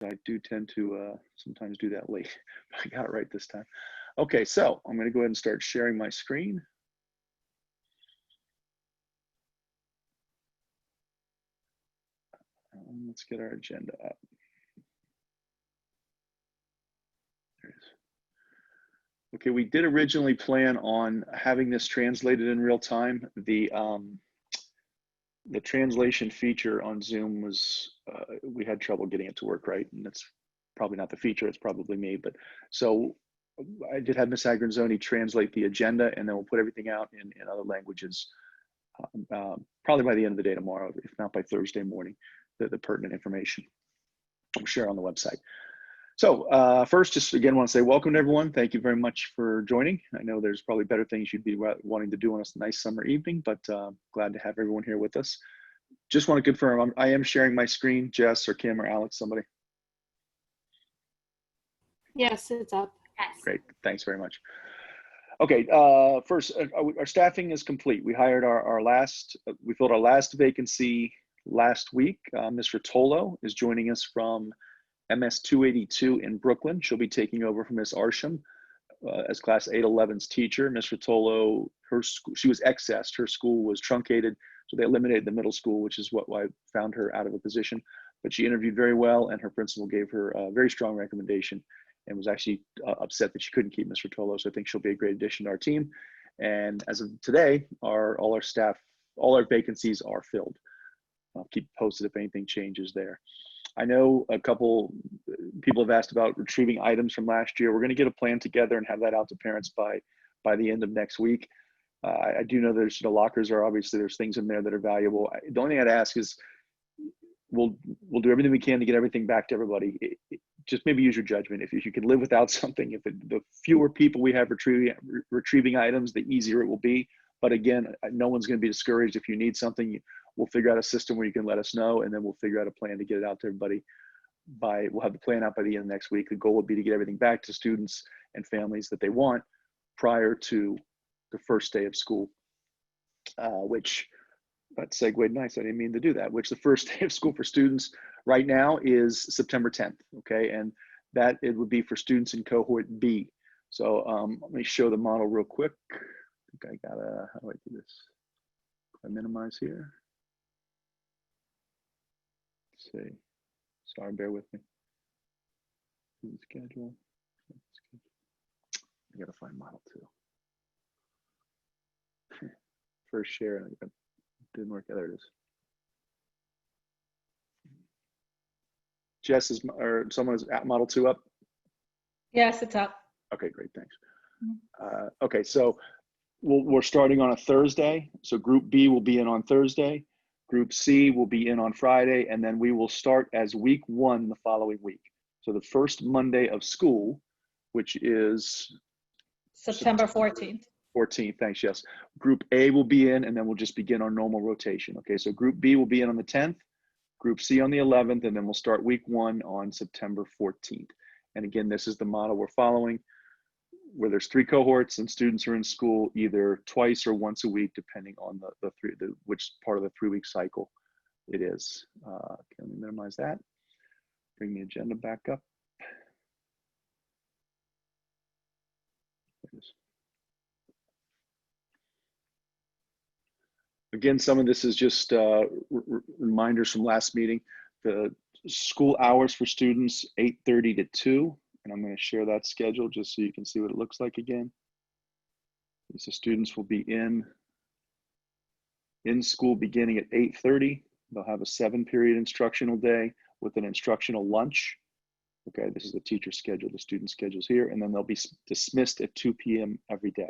I do tend to sometimes do that late. I got it right this time. Okay, so I'm going to go ahead and start sharing my screen. Let's get our agenda up. There it is. Okay, we did originally plan on having this translated in real time. The translation feature on Zoom was, we had trouble getting it to work right, and that's probably not the feature, it's probably me. But so I did have Ms. Agranzoni translate the agenda, and then we'll put everything out in other languages, probably by the end of the day tomorrow, if not by Thursday morning, the pertinent information we'll share on the website. So first, just again, want to say welcome to everyone. Thank you very much for joining. I know there's probably better things you'd be wanting to do on a nice summer evening, but glad to have everyone here with us. Just want to confirm, I am sharing my screen. Jess or Kim or Alex, somebody? Yes, it's up. Yes. Great, thanks very much. Okay, first, our staffing is complete. We hired we filled our last vacancy last week. Ms. Rotolo is joining us from MS 282 in Brooklyn. She'll be taking over from Ms. Arsham as class 811's teacher. Ms. Rotolo, she was excessed. Her school was truncated, so they eliminated the middle school, which is why I found her out of a position. But she interviewed very well, and her principal gave her a very strong recommendation and was actually upset that she couldn't keep Ms. Rotolo. So I think she'll be a great addition to our team. And as of today, all our staff, all our vacancies are filled. I'll keep posted if anything changes there. I know a couple people have asked about retrieving items from last year. We're going to get a plan together and have that out to parents by the end of next week. I do know there's the lockers are obviously there's things in there that are valuable. The only thing I'd ask is we'll do everything we can to get everything back to everybody. Just maybe use your judgment. If you can live without something, the fewer people we have retrieving items, the easier it will be. But again, no one's going to be discouraged. If you need something, we'll figure out a system where you can let us know, and then we'll figure out a plan to get it out to everybody. We'll have the plan out by the end of next week. The goal would be to get everything back to students and families that they want prior to the first day of school, which that segued nice. I didn't mean to do that. Which the first day of school for students right now is September 10th. Okay, and that it would be for students in cohort B. So let me show the model real quick. I think I gotta, how do I do this? I minimize here. Let's see. Sorry, bear with me. Schedule. I gotta find model 2. First share, it didn't work. There it is. Jess is, or someone is at model 2 up? Yes, it's up. Okay, great, thanks. Okay, so we're starting on a Thursday. So group B will be in on Thursday. Group C will be in on Friday, and then we will start as week 1 the following week. So the first Monday of school, which is September 14th. 14th, thanks, yes. Group A will be in, and then we'll just begin our normal rotation. Okay, so Group B will be in on the 10th, Group C on the 11th, and then we'll start week 1 on September 14th. And again, this is the model we're following, where there's 3 cohorts and students are in school either twice or once a week, depending on which part of the 3-week cycle it is. Can we minimize that? Bring the agenda back up. There it is. Again, some of this is just reminders from last meeting. The school hours for students, 8:30 to 2. And I'm going to share that schedule just so you can see what it looks like again. So students will be in school beginning at 8:30. They'll have a 7-period instructional day with an instructional lunch. Okay, this is the teacher schedule, the student schedule's here, and then they'll be dismissed at 2 p.m. every day.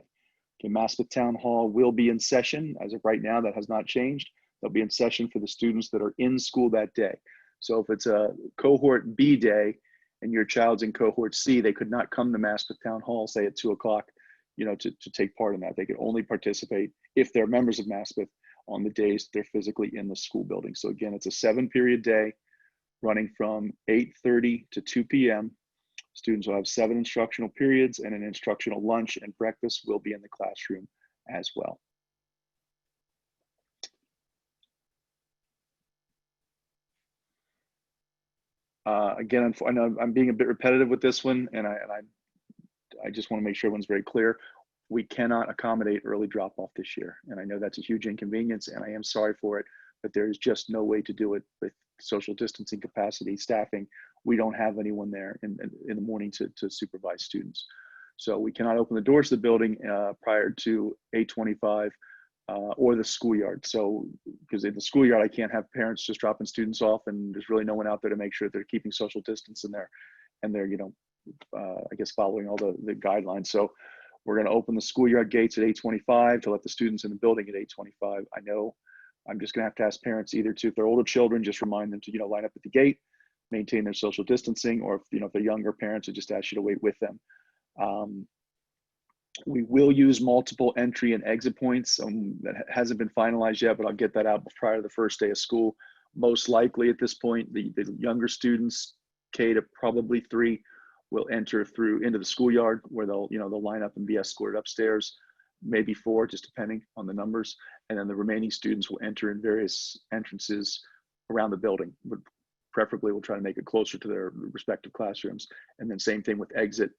Okay, Maspeth Town Hall will be in session. As of right now, that has not changed. They'll be in session for the students that are in school that day. So if it's a cohort B day and your child's in cohort C, they could not come to Maspeth Town Hall, say at 2 o'clock, to take part in that. They could only participate if they're members of Maspeth on the days they're physically in the school building. So again, it's a 7-period day running from 8:30 to 2 p.m. Students will have 7 instructional periods, and an instructional lunch and breakfast will be in the classroom as well. Again, I know I'm being a bit repetitive with this one, and I just want to make sure everyone's very clear. We cannot accommodate early drop off this year. And I know that's a huge inconvenience, and I am sorry for it, but there is just no way to do it with social distancing capacity, staffing. We don't have anyone there in the morning to supervise students. So we cannot open the doors to the building prior to 8:25 or the schoolyard. So, because in the schoolyard, I can't have parents just dropping students off, and there's really no one out there to make sure that they're keeping social distance in there, and they're, I guess, following all the guidelines. So we're going to open the schoolyard gates at 8:25 to let the students in the building at 8:25. I know I'm just going to have to ask parents either to, if they're older children, just remind them to, line up at the gate, maintain their social distancing, or if they're younger parents, I just ask you to wait with them. We will use multiple entry and exit points. That hasn't been finalized yet, but I'll get that out prior to the first day of school. Most likely at this point, the younger students, K to probably 3, will enter into the schoolyard, where they'll line up and be escorted upstairs, maybe 4, just depending on the numbers. And then the remaining students will enter in various entrances around the building. But preferably, we'll try to make it closer to their respective classrooms. And then same thing with exit.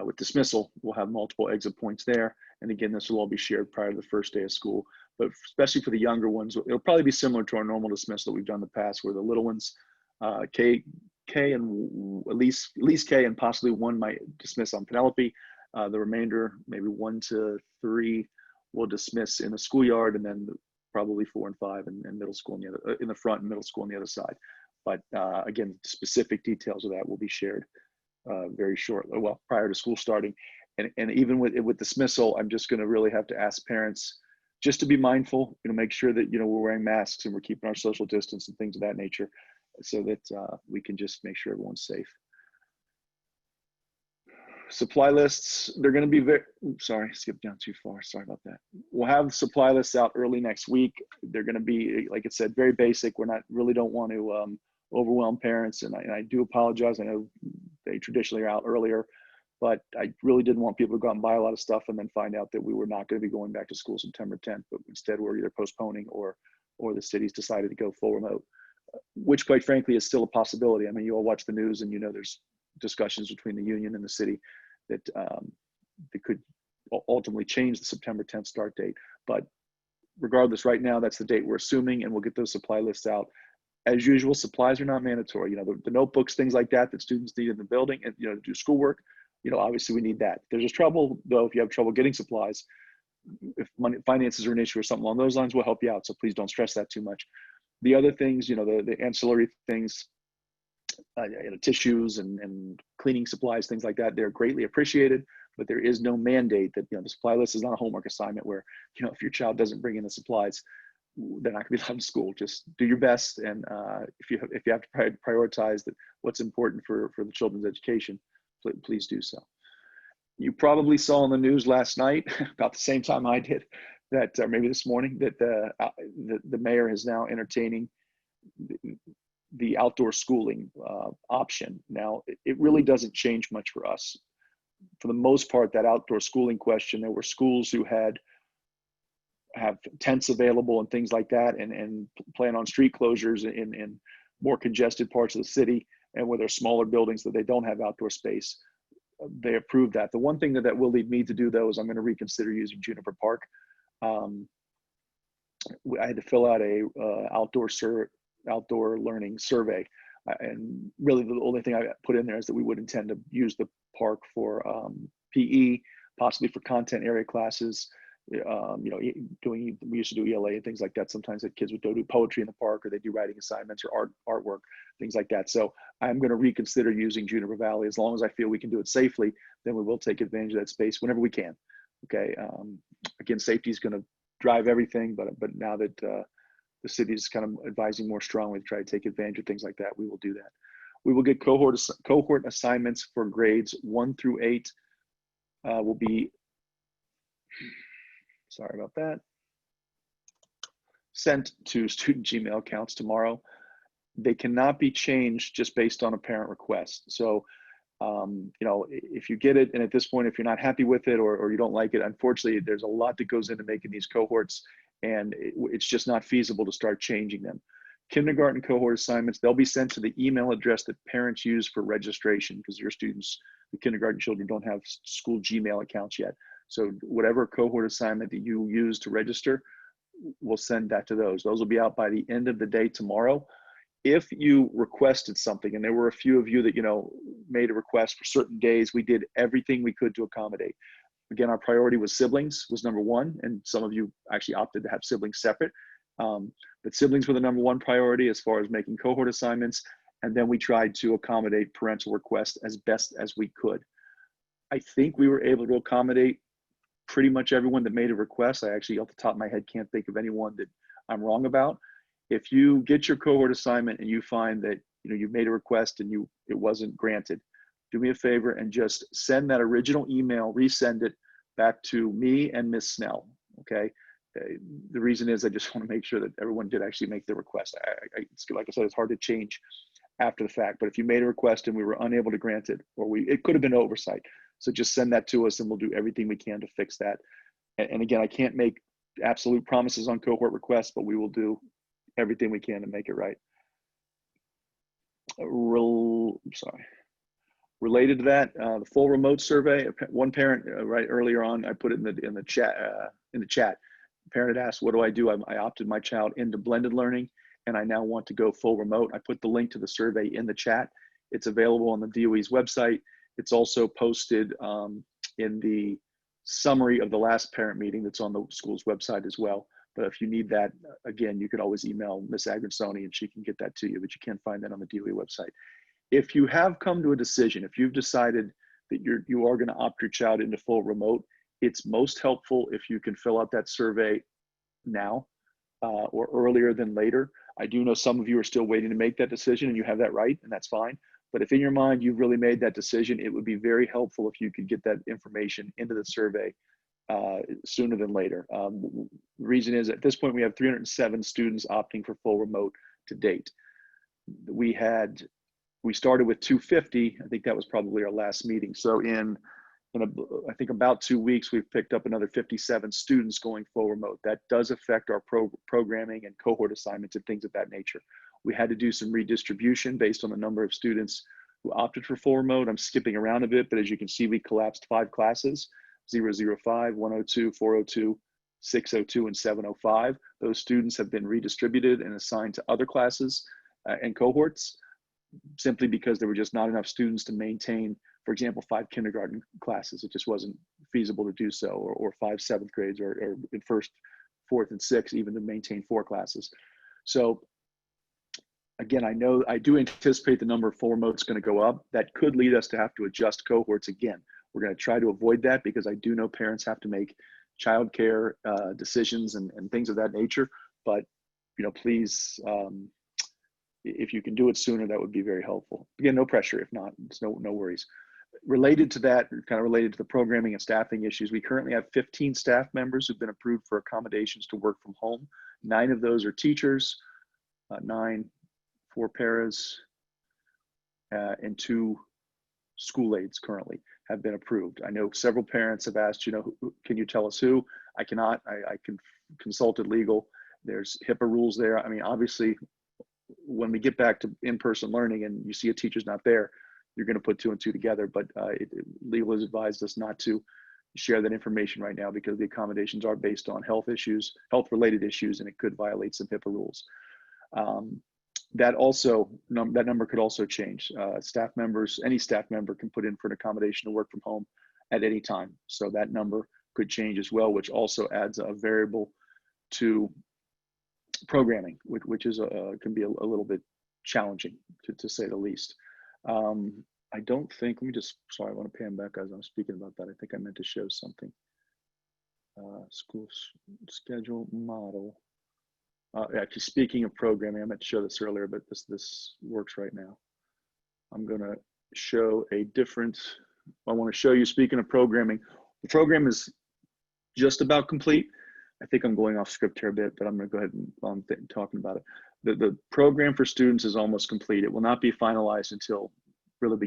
With dismissal, we'll have multiple exit points there. And again, this will all be shared prior to the first day of school. But especially for the younger ones, it'll probably be similar to our normal dismissal that we've done in the past, where the little ones, K and at least K and possibly 1 might dismiss on Penelope. The remainder, maybe 1 to 3, will dismiss in the schoolyard, and then probably 4 and 5 and middle school in the front, and middle school on the other side. But again, specific details of that will be shared very shortly, well, prior to school starting. And even with dismissal, I'm just going to really have to ask parents just to be mindful, make sure that, we're wearing masks and we're keeping our social distance and things of that nature, so that we can just make sure everyone's safe. Supply lists, they're going to be sorry, skipped down too far. Sorry about that. We'll have supply lists out early next week. They're going to be, like I said, very basic. Really don't want to overwhelm parents. And I do apologize. I know they traditionally are out earlier, but I really didn't want people to go out and buy a lot of stuff and then find out that we were not going to be going back to school September 10th, but instead we're either postponing or the city's decided to go full remote, which quite frankly is still a possibility. I mean, you all watch the news and there's discussions between the union and the city that they could ultimately change the September 10th start date. But regardless, right now, that's the date we're assuming, and we'll get those supply lists out. As usual, supplies are not mandatory. The notebooks, things like that students need in the building, and to do schoolwork, obviously we need that. If there's trouble, though, if you have trouble getting supplies, if finances are an issue or something along those lines, we'll help you out. So please don't stress that too much. The other things, the ancillary things, tissues and cleaning supplies, things like that, they're greatly appreciated, but there is no mandate that, the supply list is not a homework assignment where, if your child doesn't bring in the supplies, they're not going to be allowed in school. Just do your best, and if you have to prioritize what's important for the children's education, please do so. You probably saw on the news last night, about the same time I did, that maybe this morning, that the mayor is now entertaining the outdoor schooling option. Now, it really doesn't change much for us. For the most part, that outdoor schooling question, there were schools who have tents available and things like that, and plan on street closures in more congested parts of the city, and where there's smaller buildings that they don't have outdoor space. They approved that. The one thing that will lead me to do, though, is I'm going to reconsider using Juniper Park. I had to fill out a outdoor learning survey, and really the only thing I put in there is that we would intend to use the park for PE, possibly for content area classes. We used to do ELA and things like that. Sometimes the kids would go do poetry in the park, or they do writing assignments or artwork, things like that. So I'm going to reconsider using Juniper Valley. As long as I feel we can do it safely, then we will take advantage of that space whenever we can. Okay. Again, safety is going to drive everything, but now that the city is kind of advising more strongly to try to take advantage of things like that, we will do that. We will get cohort assignments for grades 1 through 8. Will be, sorry about that, sent to student Gmail accounts tomorrow. They cannot be changed just based on a parent request. So, if you get it, and at this point, if you're not happy with it or you don't like it, unfortunately, there's a lot that goes into making these cohorts, and it's just not feasible to start changing them. Kindergarten cohort assignments, they'll be sent to the email address that parents use for registration, because your students, the kindergarten children, don't have school Gmail accounts yet. So whatever cohort assignment that you use to register, we'll send that to those. Those will be out by the end of the day tomorrow. If you requested something, and there were a few of you that, made a request for certain days, we did everything we could to accommodate. Again, our priority was siblings was number one, and some of you actually opted to have siblings separate. But siblings were the number one priority as far as making cohort assignments. And then we tried to accommodate parental requests as best as we could. I think we were able to accommodate pretty much everyone that made a request. I actually, off the top of my head, can't think of anyone that I'm wrong about. If you get your cohort assignment and you find that you've made a request and it wasn't granted, do me a favor and just send that original email, resend it back to me and Miss Snell. Okay. The reason is I just want to make sure that everyone did actually make the request. Like I said, it's hard to change after the fact, but if you made a request and we were unable to grant it, or it could have been oversight. So just send that to us and we'll do everything we can to fix that. And again, I can't make absolute promises on cohort requests, but we will do everything we can to make it right. Related to that, the full remote survey, one parent right earlier on, I put it in the chat. The parent had asked, what do I do? I opted my child into blended learning and I now want to go full remote. I put the link to the survey in the chat. It's available on the DOE's website. It's also posted in the summary of the last parent meeting that's on the school's website as well. But if you need that, again, you could always email Ms. Agrensoni and she can get that to you, but you can't find that on the DOE website. If you have come to a decision, if you've decided that you are going to opt your child into full remote, it's most helpful if you can fill out that survey now or earlier than later. I do know some of you are still waiting to make that decision, and you have that right, and that's fine. But if in your mind you've really made that decision, it would be very helpful if you could get that information into the survey sooner than later. The reason is at this point we have 307 students opting for full remote to date. We started with 250. I think that was probably our last meeting. So I think about 2 weeks, we've picked up another 57 students going full remote. That does affect our programming and cohort assignments and things of that nature. We had to do some redistribution based on the number of students who opted for full remote. I'm skipping around a bit, but as you can see, we collapsed 5 classes, 005, 102, 402, 602, and 705. Those students have been redistributed and assigned to other classes and cohorts, simply because there were just not enough students to maintain, for example, 5 kindergarten classes. It just wasn't feasible to do so, or 5 7th grades, or in 1st, 4th, and 6th, even to maintain 4 classes. So again, I do anticipate the number of full remote is going to go up. That could lead us to have to adjust cohorts again. We're going to try to avoid that because I do know parents have to make childcare decisions and things of that nature. But please, if you can do it sooner, that would be very helpful. Again, no pressure. If not, it's no worries. Related to that, kind of related to the programming and staffing issues, we currently have 15 staff members who've been approved for accommodations to work from home. 9 of those are teachers, 4 paras, and 2 school aides currently have been approved. I know several parents have asked, can you tell us who? I cannot. I consulted legal. There's HIPAA rules there. I mean, obviously, when we get back to in-person learning and you see a teacher's not there, you're going to put 2 and 2 together. But legal has advised us not to share that information right now because the accommodations are based on health-related issues, and it could violate some HIPAA rules. That number could also change. Staff members, any staff member can put in for an accommodation to work from home at any time. So that number could change as well, which also adds a variable to programming, which is can be a little bit challenging to say the least. I don't think, sorry, I want to pan back as I'm speaking about that. I think I meant to show something. School schedule model. Actually, speaking of programming, I meant to show this earlier, but this works right now. I'm going to show a different, I want to show you, speaking of programming, the program is just about complete. I think I'm going off script here a bit, but I'm going to go ahead and talking about it. The program for students is almost complete. It will not be finalized until really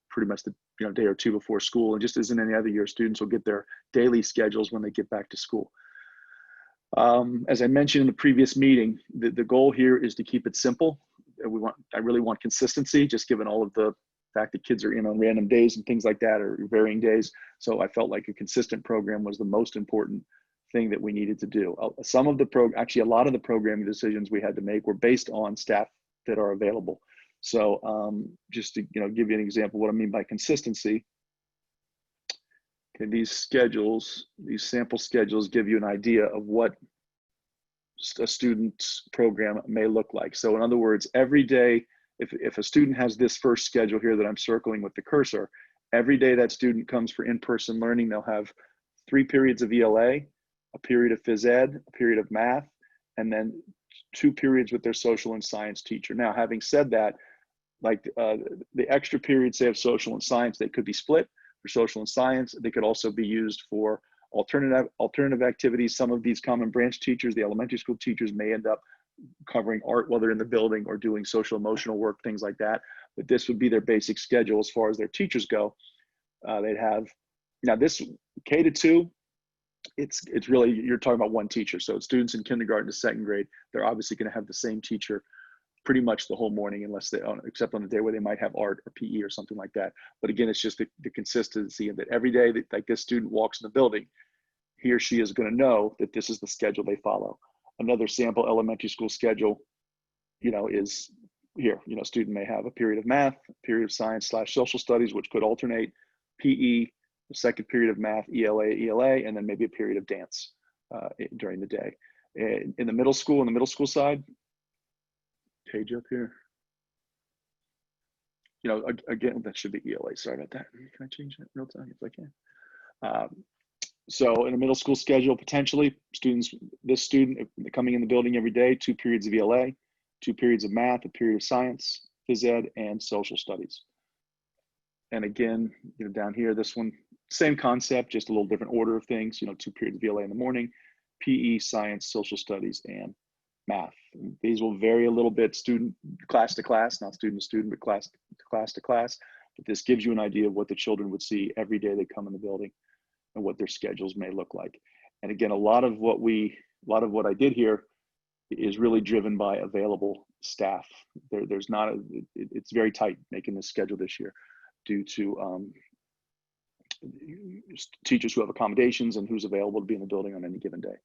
pretty much the day or two before school. And just as in any other year, students will get their daily schedules when they get back to school. As I mentioned in the previous meeting, the goal here is to keep it simple. I really want consistency, just given all of the fact that kids are in on random days and things like that, or varying days. So I felt like a consistent program was the most important thing that we needed to do. Some of the actually a lot of the programming decisions we had to make were based on staff that are available. So just to give you an example, what I mean by consistency. Okay, these schedules, these sample schedules, give you an idea of what a student's program may look like. So in other words, every day, if a student has this first schedule here that I'm circling with the cursor, every day that student comes for in-person learning, they'll have 3 periods of ELA, a period of Phys Ed, a period of math, and then 2 periods with their social and science teacher. Now, having said that, like the extra periods, say, of social and science, they could be split for social and science. They could also be used for alternative activities. Some of these common branch teachers, the elementary school teachers, may end up covering art while they're in the building or doing social emotional work, things like that. But this would be their basic schedule as far as their teachers go. They'd have, now this K to 2, it's really, you're talking about one teacher. So students in kindergarten to 2nd grade, they're obviously going to have the same teacher pretty much the whole morning, unless they, except on the day where they might have art or PE or something like that. But again, it's just the consistency, and that every day that like this student walks in the building, he or she is going to know that this is the schedule they follow. Another sample elementary school schedule, is here. Student may have a period of math, a period of science/social studies, which could alternate, PE, the 2nd period of math, ELA, and then maybe a period of dance during the day. In the middle school, side, page up here. Again, that should be ELA. Sorry about that. Can I change that real time if I can? So in a middle school schedule, potentially this student coming in the building every day, 2 periods of ELA, 2 periods of math, a period of science, Phys Ed, and social studies. And again, down here, this one, same concept, just a little different order of things. 2 periods of ELA in the morning, PE, science, social studies, and math. These will vary a little bit class to class, not student to student, but class to class. But this gives you an idea of what the children would see every day they come in the building and what their schedules may look like. And again, a lot of what I did here is really driven by available staff. There's not it's very tight making this schedule this year due to teachers who have accommodations and who's available to be in the building on any given day.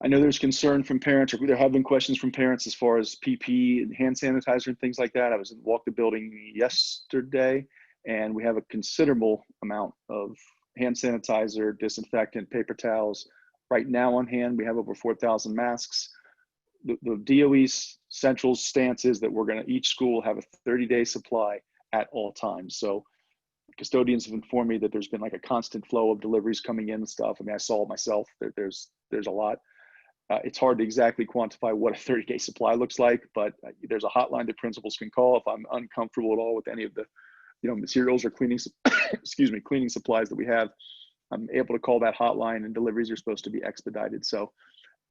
I know there's concern from parents, or there have been questions from parents as far as PPE and hand sanitizer and things like that. I walked the building yesterday, and we have a considerable amount of hand sanitizer, disinfectant, paper towels. Right now on hand, we have over 4,000 masks. The DOE's central stance is that each school will have a 30-day supply at all times. So custodians have informed me that there's been like a constant flow of deliveries coming in and stuff. I mean, I saw it myself. There's a lot. It's hard to exactly quantify what a 30-day supply looks like, but there's a hotline that principals can call if I'm uncomfortable at all with any of the materials or cleaning cleaning supplies that we have. I'm able to call that hotline, and deliveries are supposed to be expedited. So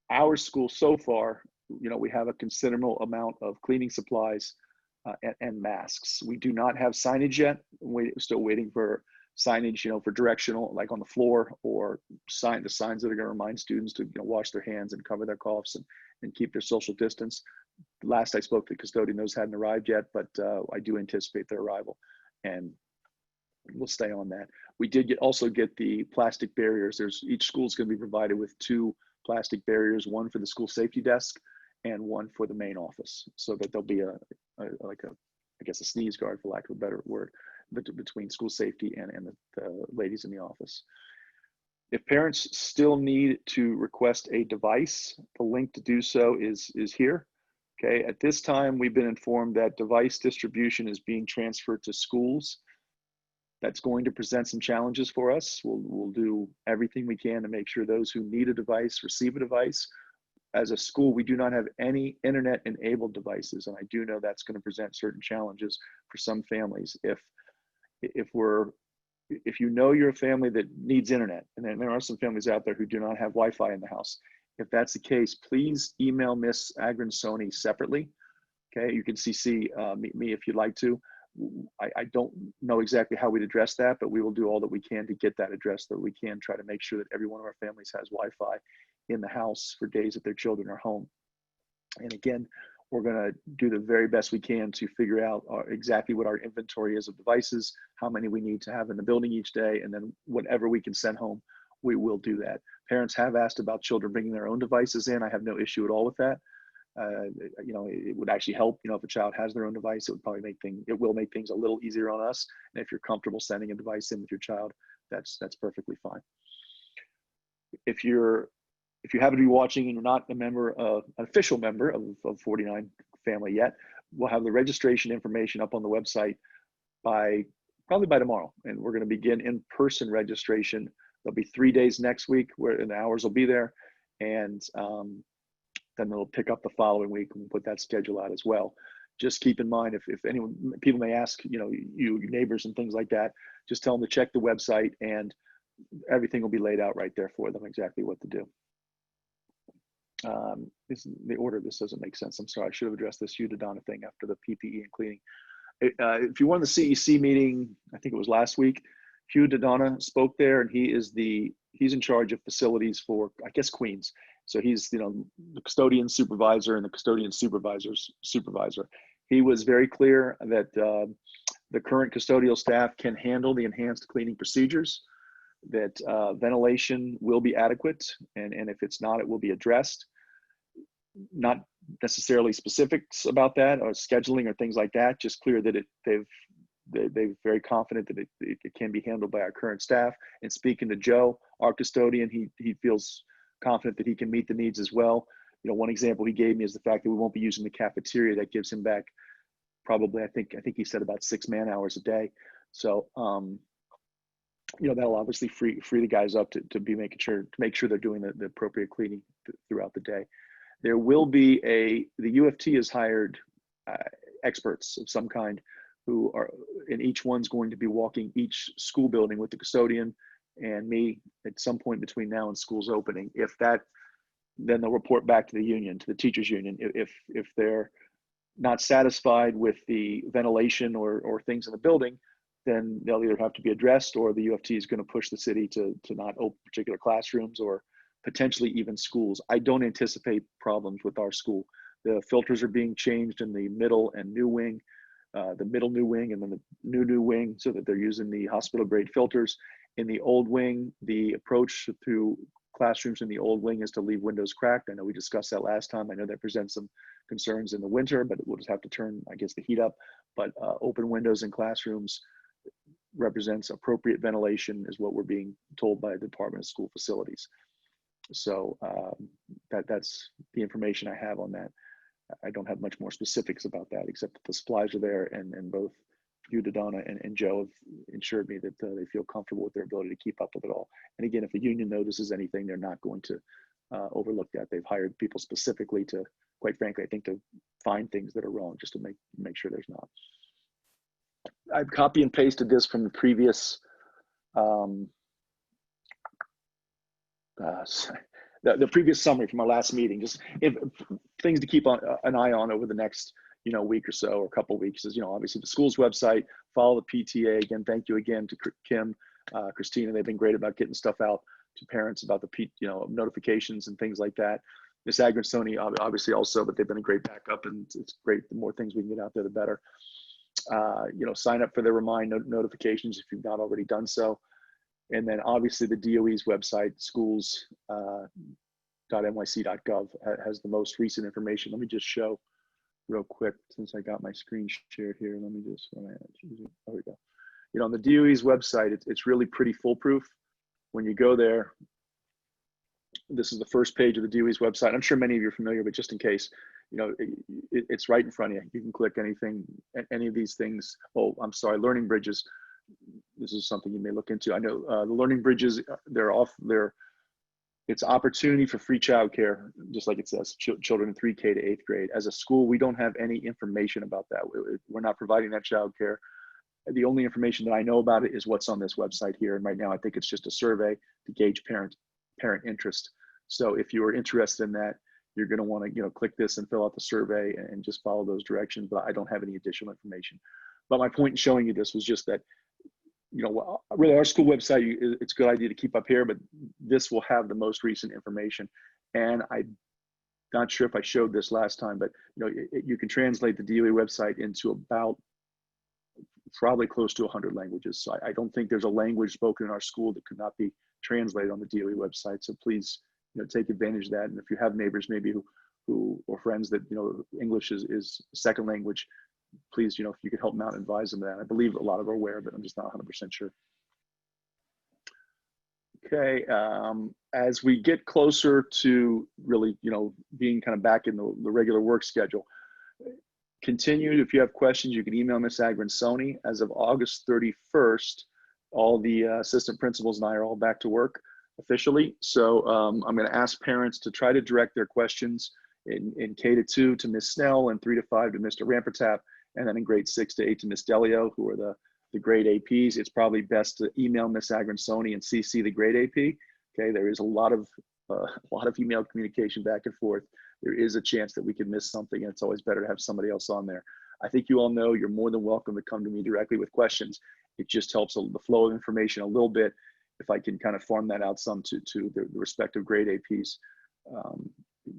our school so far, we have a considerable amount of cleaning supplies and masks. We do not have signage yet. We're still waiting for signage, for directional, like on the floor, or the signs that are going to remind students to wash their hands and cover their coughs and keep their social distance. Last I spoke to the custodian, those hadn't arrived yet, but I do anticipate their arrival, and we'll stay on that. We did also get the plastic barriers. Each school is going to be provided with 2 plastic barriers, one for the school safety desk and one for the main office, so that there'll be a sneeze guard, for lack of a better word, between school safety and the ladies in the office. If parents still need to request a device, the link to do so is here. Okay, at this time, we've been informed that device distribution is being transferred to schools. That's going to present some challenges for us. We'll do everything we can to make sure those who need a device receive a device. As a school, we do not have any internet-enabled devices, and I do know that's going to present certain challenges for some families. If you're a family that needs internet, and then there are some families out there who do not have Wi-Fi in the house, if that's the case, please email Miss Agronsoni separately. Okay, you can CC me if you'd like to. I don't know exactly how we'd address that, but we will do all that we can to get that addressed, so that we can try to make sure that every one of our families has Wi-Fi in the house for days that their children are home. And again, we're going to do the very best we can to figure out exactly what our inventory is of devices, how many we need to have in the building each day, and then whatever we can send home, we will do that. Parents have asked about children bringing their own devices in. I have no issue at all with that. You know, it would actually help, you know, if a child has their own device, it would probably it will make things a little easier on us. And if you're comfortable sending a device in with your child, that's perfectly fine. If you happen to be watching and you're not a member of an official member of 49 family yet, we'll have the registration information up on the website probably by tomorrow. And we're going to begin in-person registration. There'll be 3 days next week where the hours will be there. And then they'll pick up the following week and we'll put that schedule out as well. Just keep in mind, if anyone, people may ask, you know, your neighbors and things like that, just tell them to check the website and everything will be laid out right there for them, exactly what to do. The order of this doesn't make sense. I'm sorry, I should have addressed this Hugh Dodonna thing after the PPE and cleaning. If you were in the CEC meeting, I think it was last week, Hugh Dodonna spoke there, and he's in charge of facilities for, I guess, Queens. So he's, you know, the custodian supervisor and the custodian supervisor's supervisor. He was very clear that the current custodial staff can handle the enhanced cleaning procedures, that ventilation will be adequate, and if it's not, it will be addressed. Not necessarily specifics about that or scheduling or things like that, just clear that they're very confident that it can be handled by our current staff. And speaking to Joe, our custodian, he feels confident that he can meet the needs as well. You know, one example he gave me is the fact that we won't be using the cafeteria. That gives him back probably, I think he said about 6 man hours a day. So, you know, that'll obviously free the guys up to make sure they're doing the appropriate cleaning throughout the day. There will be the UFT has hired experts of some kind who are, and each one's going to be walking each school building with the custodian and me at some point between now and school's opening. If that, then they'll report back to the union, to the teachers union. If they're not satisfied with the ventilation or things in the building, then they'll either have to be addressed, or the UFT is going to push the city to not open particular classrooms or potentially even schools. I don't anticipate problems with our school. The filters are being changed in the middle and new wing, the middle new wing, and then the new wing, so that they're using the hospital grade filters. In the old wing, the approach to classrooms in the old wing is to leave windows cracked. I know we discussed that last time. I know that presents some concerns in the winter, but we'll just have to turn, I guess, the heat up. But open windows in classrooms represents appropriate ventilation, is what we're being told by the Department of School Facilities. So that's the information I have on that. I don't have much more specifics about that, except that the supplies are there, and both Hugh Dodonna and Joe have assured me that they feel comfortable with their ability to keep up with it all. And again, if the union notices anything, they're not going to overlook that. They've hired people specifically to, quite frankly, I think, to find things that are wrong, just to make sure there's not. I've copy and pasted this from the previous the previous summary from our last meeting. Just things to keep an eye on over the next week or so, or a couple of weeks, is obviously the school's website. Follow the PTA. Again, thank you again to Kim, Christina. They've been great about getting stuff out to parents about the notifications and things like that. Miss Agrestoni obviously also, but they've been a great backup, and it's great. The more things we can get out there, the better. Sign up for the remind notifications if you've not already done so. And then obviously the DOE's website, schools.nyc.gov, has the most recent information. Let me just show real quick, since I got my screen shared here. Let me just, there we go. On the DOE's website, it's really pretty foolproof. When you go there, this is the first page of the DOE's website. I'm sure many of you are familiar, but just in case, it's right in front of you. You can click anything, any of these things. Oh, I'm sorry, Learning Bridges. This is something you may look into. I know the Learning Bridges, it's opportunity for free childcare, just like it says, children in 3K to 8th grade. As a school, we don't have any information about that. We're not providing that childcare. The only information that I know about it is what's on this website here. And right now, I think it's just a survey to gauge parent interest. So if you are interested in that, you're going to want to click this and fill out the survey and just follow those directions. But I don't have any additional information. But my point in showing you this was just that, really our school website, it's a good idea to keep up here, but this will have the most recent information. And I'm not sure if I showed this last time, but you can translate the DOE website into about probably close to 100 languages. So I don't think there's a language spoken in our school that could not be translated on the DOE website. So please, take advantage of that. And if you have neighbors maybe who or friends that English is second language, please, if you could help them out and advise them of that. I believe a lot of them are aware, but I'm just not 100% sure. Okay, as we get closer to really, being kind of back in the regular work schedule, continue. If you have questions, you can email Ms. Agrensoni. As of August 31st, all the assistant principals and I are all back to work officially. So I'm going to ask parents to try to direct their questions in K-2 to Ms. Snell and 3-5 to Mr. Rampertap, and then in grade 6-8 to Ms. Delio, who are the grade APs. It's probably best to email Ms. Agrensoni and CC the grade AP. Okay, there is a lot of email communication back and forth. There is a chance that we could miss something, and it's always better to have somebody else on there. I think you all know you're more than welcome to come to me directly with questions. It just helps the flow of information a little bit if I can kind of farm that out some to the respective grade APs.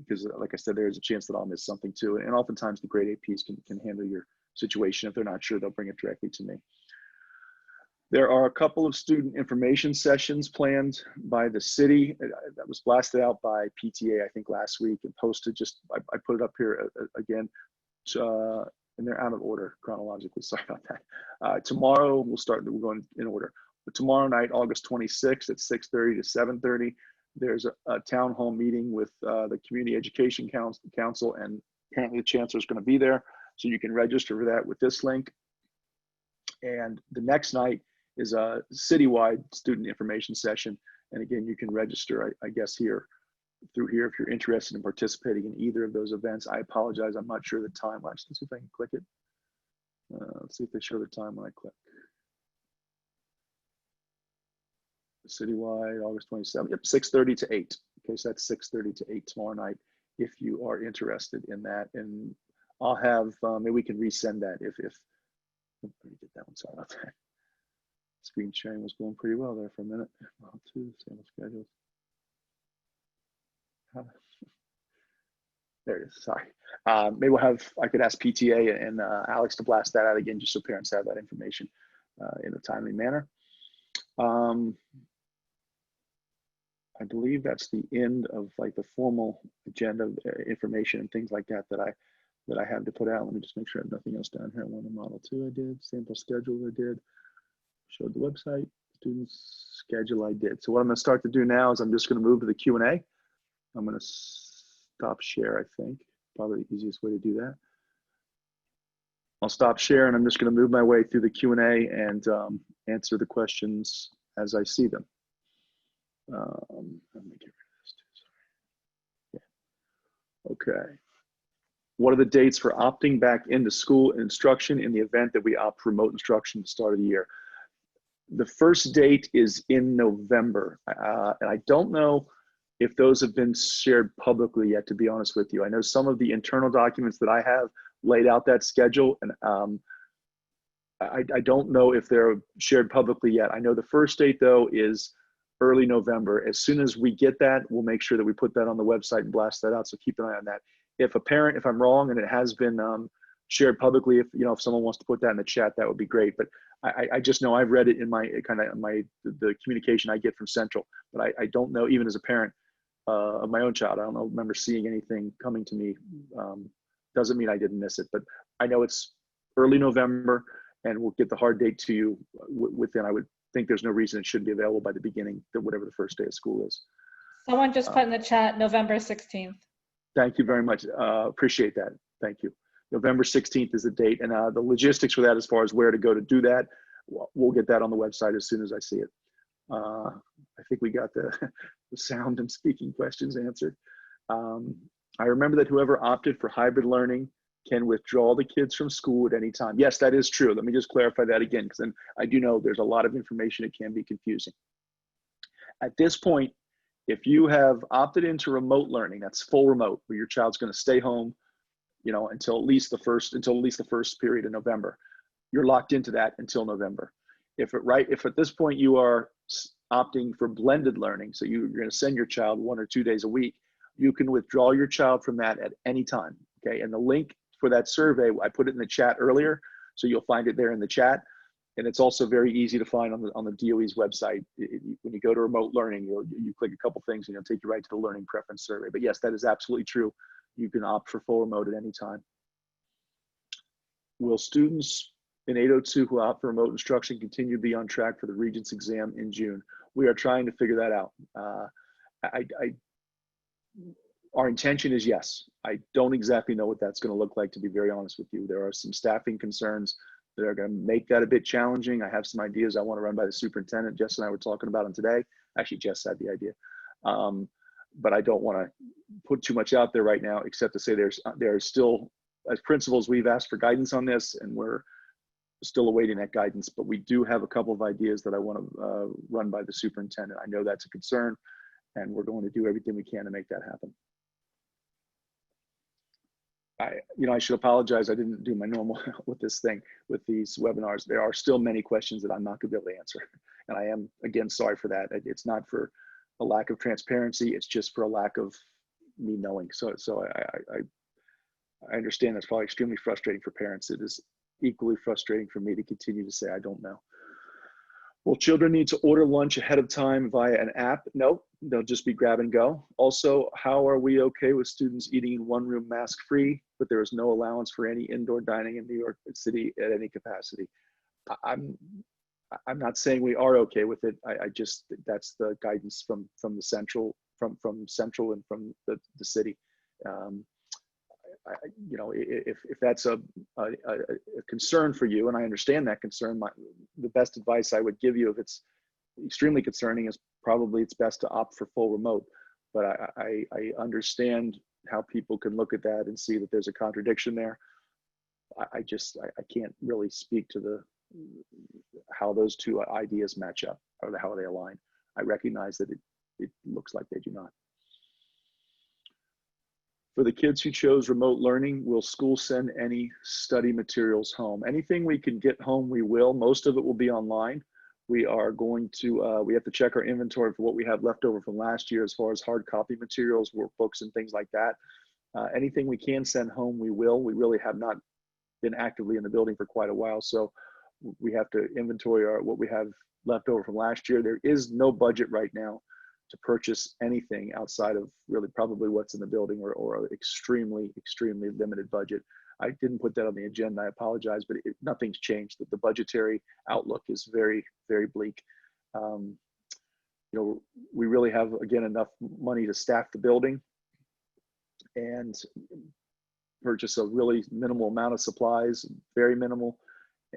Because like I said, there is a chance that I'll miss something too. And oftentimes the grade APs can handle your situation. If they're not sure, they'll bring it directly to me. There are a couple of student information sessions planned by the city that was blasted out by PTA, I think last week, and posted. I put it up here again, and they're out of order chronologically. Sorry about that. Tomorrow we're going in order. But tomorrow night, August 26th at 6:30 to 7:30, there's a town hall meeting with the Community Education Council, and apparently the chancellor is going to be there. So you can register for that with this link. And the next night is a citywide student information session. And again, you can register, I guess, through here if you're interested in participating in either of those events. I apologize, I'm not sure the time. Let's see if I can click it. Let's see if they show the time when I click. Citywide, August 27th, yep, 6:30 to 8. Okay, so that's 6:30 to 8 tomorrow night if you are interested in that. And I'll have, maybe we can resend that if let me get that one, sorry about that. Screen sharing was going pretty well there for a minute. Sample schedules. There it is, sorry. Maybe I could ask PTA and Alex to blast that out again, just so parents have that information in a timely manner. I believe that's the end of like the formal agenda information and things like that that I have to put out. Let me just make sure I have nothing else down here. One in Model 2 I did, sample schedule I did, showed the website, students schedule I did. So what I'm going to start to do now is I'm just going to move to the Q&A. I'm going to stop share, I think. Probably the easiest way to do that. I'll stop share and I'm just going to move my way through the Q&A and answer the questions as I see them. Let me get rid of this too, sorry. Yeah. Okay. What are the dates for opting back into school instruction in the event that we opt for remote instruction at the start of the year? The first date is in November. And I don't know if those have been shared publicly yet, to be honest with you. I know some of the internal documents that I have laid out that schedule, and I don't know if they're shared publicly yet. I know the first date though is early November. As soon as we get that, we'll make sure that we put that on the website and blast that out. So keep an eye on that. If I'm wrong and it has been shared publicly, if someone wants to put that in the chat, that would be great. But I just know I've read it in the communication I get from Central, but I don't know, even as a parent of my own child, I don't remember seeing anything coming to me. Doesn't mean I didn't miss it, but I know it's early November and we'll get the hard date to you within, I would think there's no reason it shouldn't be available by the beginning, whatever the first day of school is. Someone just put in the chat November 16th. Thank you very much. Appreciate that. Thank you. November 16th is the date, and the logistics for that, as far as where to go to do that, we'll get that on the website as soon as I see it. I think we got the sound and speaking questions answered. I remember that whoever opted for hybrid learning can withdraw the kids from school at any time. Yes, that is true. Let me just clarify that again, because then I do know there's a lot of information. It can be confusing. At this point, if you have opted into remote learning, that's full remote, where your child's going to stay home, until at least the first period in November, you're locked into that until November. If at this point you are opting for blended learning, so you're going to send your child 1 or 2 days a week, You can withdraw your child from that at any time, okay? And the link for that survey, I put it in the chat earlier, so you'll find it there in the chat. And it's also very easy to find on the DOE's website. When you go to remote learning, you click a couple things and it'll take you right to the learning preference survey. But yes, that is absolutely true. You can opt for full remote at any time. Will students in 802 who opt for remote instruction continue to be on track for the Regents exam in June? We are trying to figure that out. Our intention is yes. I don't exactly know what that's going to look like, to be very honest with you. There are some staffing concerns that are going to make that a bit challenging. I have some ideas I want to run by the superintendent. Jess and I were talking about them today. Actually, Jess had the idea. But I don't want to put too much out there right now, except to say there's still, as principals, we've asked for guidance on this and we're still awaiting that guidance, but we do have a couple of ideas that I want to run by the superintendent. I know that's a concern and we're going to do everything we can to make that happen. I should apologize. I didn't do my normal with this thing, with these webinars. There are still many questions that I'm not going to be able to answer. And I am, again, sorry for that. It's not for a lack of transparency. It's just for a lack of me knowing. So I understand that's probably extremely frustrating for parents. It is equally frustrating for me to continue to say, I don't know. Will children need to order lunch ahead of time via an app? No, they'll just be grab and go. Also, how are we okay with students eating in one room mask free, but there is no allowance for any indoor dining in New York City at any capacity? I'm not saying we are okay with it. I just, that's the guidance from the central, from central and from the city. If that's a concern for you, and I understand that concern, the best advice I would give you, if it's extremely concerning, is probably it's best to opt for full remote. But I understand how people can look at that and see that there's a contradiction there. I can't really speak to how those two ideas match up or how they align. I recognize that it looks like they do not. For the kids who chose remote learning, will school send any study materials home? Anything we can get home, we will. Most of it will be online. We are going to, we have to check our inventory for what we have left over from last year as far as hard copy materials, workbooks, and things like that. Anything we can send home, we will. We really have not been actively in the building for quite a while, so we have to inventory what we have left over from last year. There is no budget right now to purchase anything outside of really probably what's in the building, or extremely limited budget. I didn't put that on the agenda, I apologize, but nothing's changed. The budgetary outlook is very, very bleak. We really have, again, enough money to staff the building and purchase a really minimal amount of supplies, very minimal.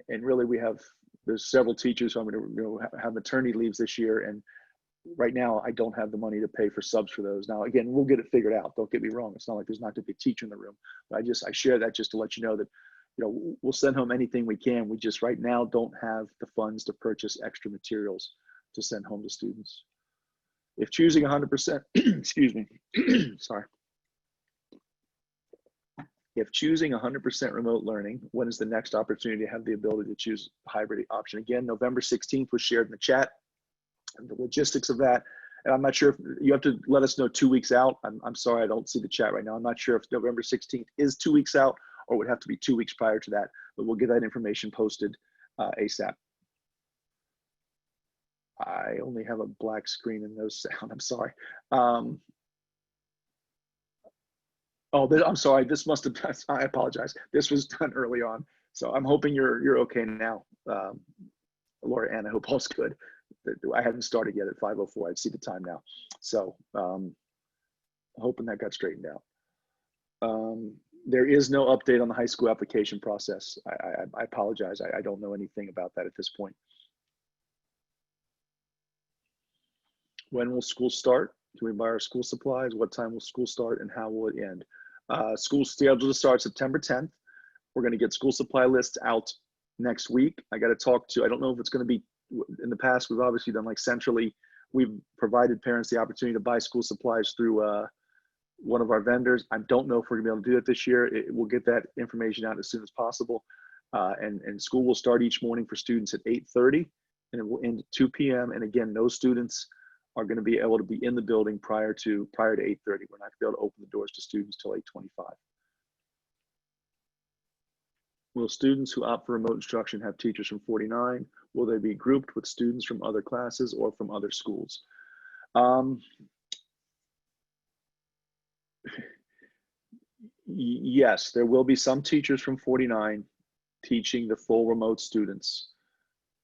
And really there's several teachers who I'm going to have maternity leaves this year, and right now I don't have the money to pay for subs for those. Now, again, we'll get it figured out. Don't get me wrong. It's not like there's not going to be a teacher in the room, but I share that just to let you know that, we'll send home anything we can. We just right now don't have the funds to purchase extra materials to send home to students. If choosing 100%, excuse me, sorry. If choosing 100% remote learning, when is the next opportunity to have the ability to choose a hybrid option? Again, November 16th was shared in the chat. And the logistics of that, and I'm not sure if you have to let us know 2 weeks out. I'm sorry, I don't see the chat right now. I'm not sure if November 16th is 2 weeks out or would have to be 2 weeks prior to that, but we'll get that information posted ASAP. I only have a black screen and no sound, I'm sorry. I'm sorry, this must have been, I apologize. This was done early on. So I'm hoping you're okay now. Laura Ann, I hope all's good. I hadn't started yet at 5:04. I see the time now. So hoping that got straightened out. There is no update on the high school application process. I apologize. I don't know anything about that at this point. When will school start? Can we buy our school supplies? What time will school start and how will it end? School scheduled to start September 10th. We're going to get school supply lists out next week. I got to talk to, I don't know if it's going to be, in the past, we've obviously done like centrally, we've provided parents the opportunity to buy school supplies through one of our vendors. I don't know if we're gonna be able to do it this year. We'll get that information out as soon as possible. And school will start each morning for students at 8:30 and it will end at 2 p.m. And again, no students are going to be able to be in the building prior to 8:30. We're not going to be able to open the doors to students till 8:25. Will students who opt for remote instruction have teachers from 49? Will they be grouped with students from other classes or from other schools? Yes, there will be some teachers from 49 teaching the full remote students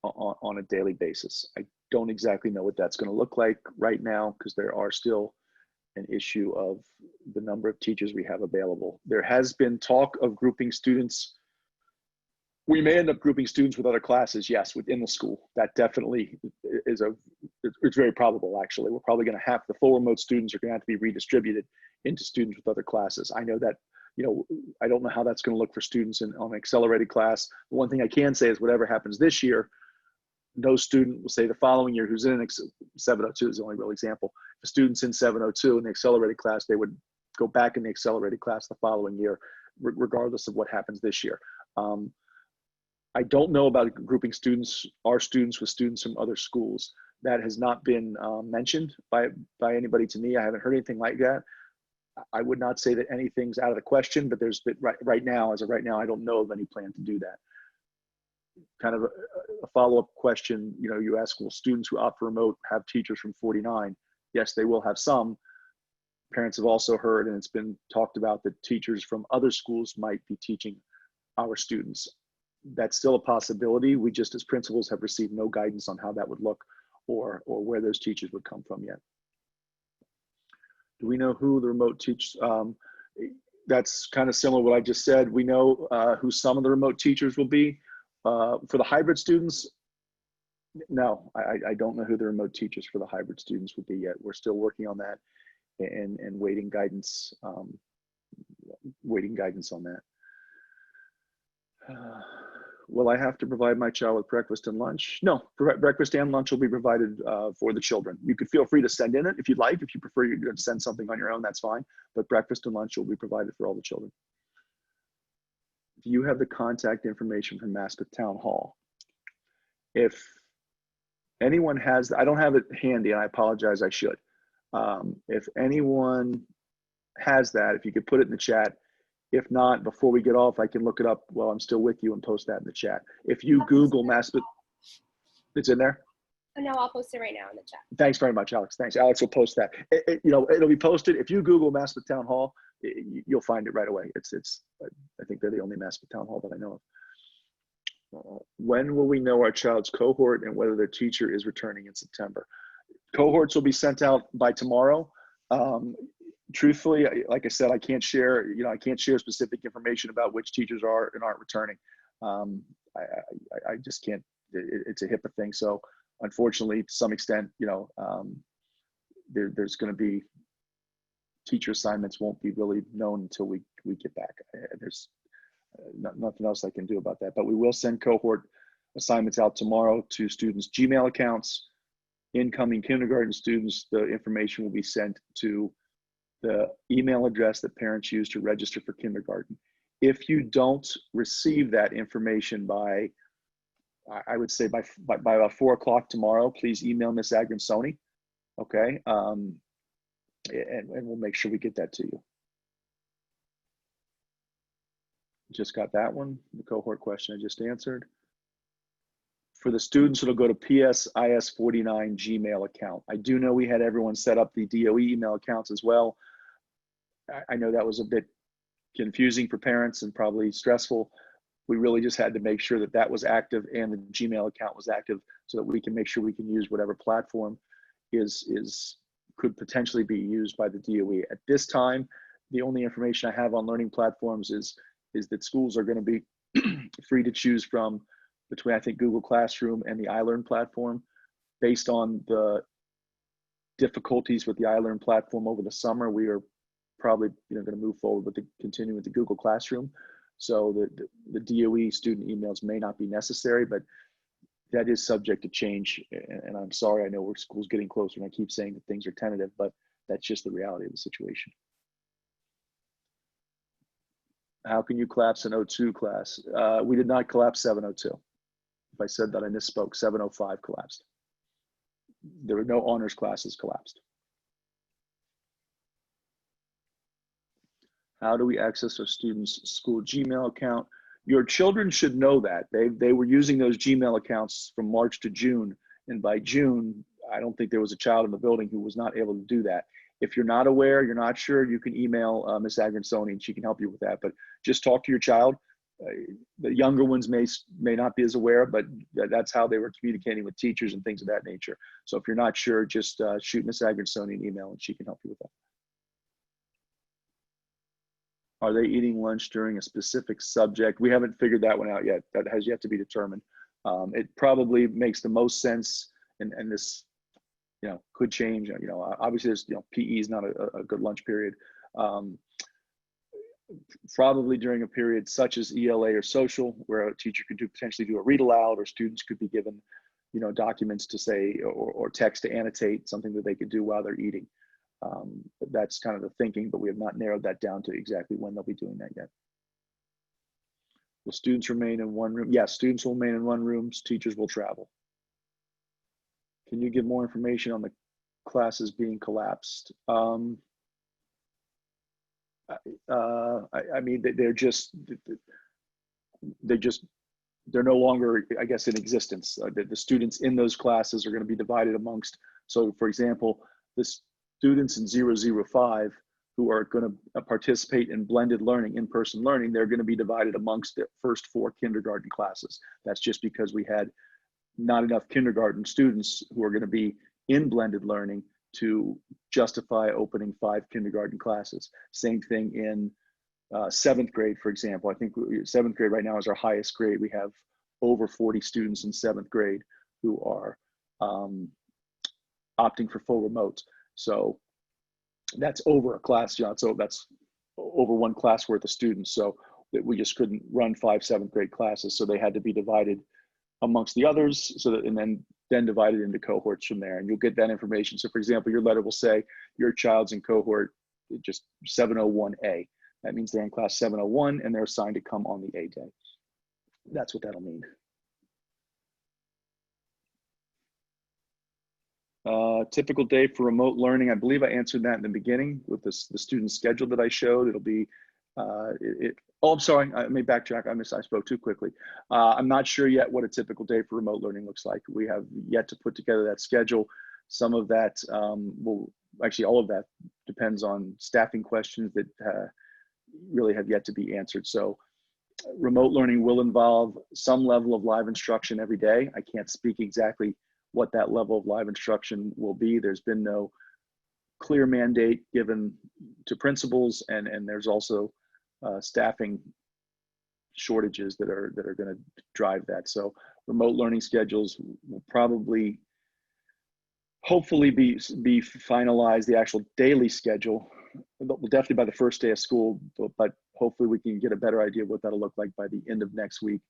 on a daily basis. I don't exactly know what that's going to look like right now because there are still an issue of the number of teachers we have available. There has been talk of grouping students. We may end up grouping students with other classes, yes, within the school. That definitely is it's very probable, actually. We're probably going to have the full remote students are going to have to be redistributed into students with other classes. I know that, I don't know how that's going to look for students on an accelerated class. The one thing I can say is whatever happens this year, no student will say the following year who's in 702 is the only real example. If a student's in 702 in the accelerated class, they would go back in the accelerated class the following year, regardless of what happens this year. I don't know about grouping our students with students from other schools. That has not been mentioned by anybody to me. I haven't heard anything like that. I would not say that anything's out of the question, but there's right now, as of right now, I don't know of any plan to do that. Kind of a follow-up question, you ask, will students who opt for remote have teachers from 49? Yes, they will have some. Parents have also heard, and it's been talked about, that teachers from other schools might be teaching our students. That's still a possibility. We just, as principals, have received no guidance on how that would look or where those teachers would come from yet. Do we know who the remote that's kind of similar to what I just said. We know who some of the remote teachers will be. For the hybrid students, no, I don't know who the remote teachers for the hybrid students would be yet. We're still working on that and waiting guidance on that. Will I have to provide my child with breakfast and lunch? No, breakfast and lunch will be provided for the children. You could feel free to send in it if you'd like. If you prefer to send something on your own, that's fine. But breakfast and lunch will be provided for all the children. Do you have the contact information from Maspeth Town Hall? If anyone has, I don't have it handy, and I apologize, I should. If anyone has that, if you could put it in the chat. If not, before we get off, I can look it up while I'm still with you and post that in the chat. If you Google Maspeth, it's in there? Oh, no, I'll post it right now in the chat. Thanks very much, Alex. Thanks. Alex will post that. It'll be posted. If you Google Maspeth Town Hall, you'll find it right away. I think they're the only Maspeth Town Hall that I know of. When will we know our child's cohort and whether their teacher is returning in September? Cohorts will be sent out by tomorrow. Truthfully, like I said, I can't share specific information about which teachers are and aren't returning. I just can't. It's a HIPAA thing. So unfortunately, to some extent, there's going to be teacher assignments won't be really known until we get back. There's nothing else I can do about that. But we will send cohort assignments out tomorrow to students' Gmail accounts. Incoming kindergarten students, the information will be sent to the email address that parents use to register for kindergarten. If you don't receive that information by, I would say by about 4 o'clock tomorrow, please email Miss Agrinsoni, okay? And we'll make sure we get that to you. Just got that one, the cohort question I just answered. For the students, it'll go to PSIS49 Gmail account. I do know we had everyone set up the DOE email accounts as well. I know that was a bit confusing for parents and probably stressful. We really just had to make sure that that was active and the Gmail account was active so that we can make sure we can use whatever platform could potentially be used by the DOE. At this time, the only information I have on learning platforms is that schools are going to be free to choose from between, I think, Google Classroom and the iLearn platform. Based on the difficulties with the iLearn platform over the summer, we are probably going to move forward with continue with the Google Classroom. So the DOE student emails may not be necessary, but that is subject to change. And I'm sorry, I know school's getting closer and I keep saying that things are tentative, but that's just the reality of the situation. How can you collapse an 02 class? We did not collapse 702. If I said that, I misspoke. 705 collapsed. there were no honors classes collapsed. How do we access our students' school Gmail account? Your children should know that. They were using those Gmail accounts from March to June. And by June, I don't think there was a child in the building who was not able to do that. If you're not aware, you're not sure, you can email Ms. Agrensoni and she can help you with that. But just talk to your child. The younger ones may not be as aware, but that's how they were communicating with teachers and things of that nature. So if you're not sure, just shoot Ms. Agrensoni an email and she can help you with that. Are they eating lunch during a specific subject? We haven't figured that one out yet. That has yet to be determined. It probably makes the most sense, and this, could change. Obviously there's, PE is not a good lunch period. Probably during a period such as ELA or social, where a teacher could potentially do a read aloud, or students could be given, documents to say, or text to annotate something that they could do while they're eating. That's kind of the thinking, but we have not narrowed that down to exactly when they'll be doing that yet. Will students remain in one room? Yes, students will remain in one room. Teachers will travel. Can you give more information on the classes being collapsed? I mean, they're no longer, I guess, in existence. The students in those classes are going to be divided amongst. So, for example, the students in 005 who are going to participate in blended learning, in-person learning, they're going to be divided amongst the first 4 kindergarten classes. That's just because we had not enough kindergarten students who are going to be in blended learning to justify opening 5 kindergarten classes. Same thing in 7th grade, for example. I think 7th grade right now is our highest grade. We have over 40 students in 7th grade who are opting for full remote. So that's over a class, John. So that's over 1 class worth of students. So we just couldn't run 5 7th grade classes. So they had to be divided amongst the others, so that, and then divided into cohorts from there. And you'll get that information. So for example, your letter will say your child's in cohort just 701A. That means they're in class 701 and they're assigned to come on the A day. That's what that'll mean. Typical day for remote learning. I believe I answered that in the beginning with the student schedule that I showed. It'll be, oh, I'm sorry, I may backtrack. I spoke too quickly. I'm not sure yet what a typical day for remote learning looks like. We have yet to put together that schedule. Some of that actually all of that depends on staffing questions that really have yet to be answered. So remote learning will involve some level of live instruction every day. I can't speak exactly what that level of live instruction will be. There's been no clear mandate given to principals, and there's also staffing shortages that are going to drive that. So remote learning schedules will probably, hopefully, be finalized. The actual daily schedule will definitely by the first day of school, but hopefully we can get a better idea of what that'll look like by the end of next week,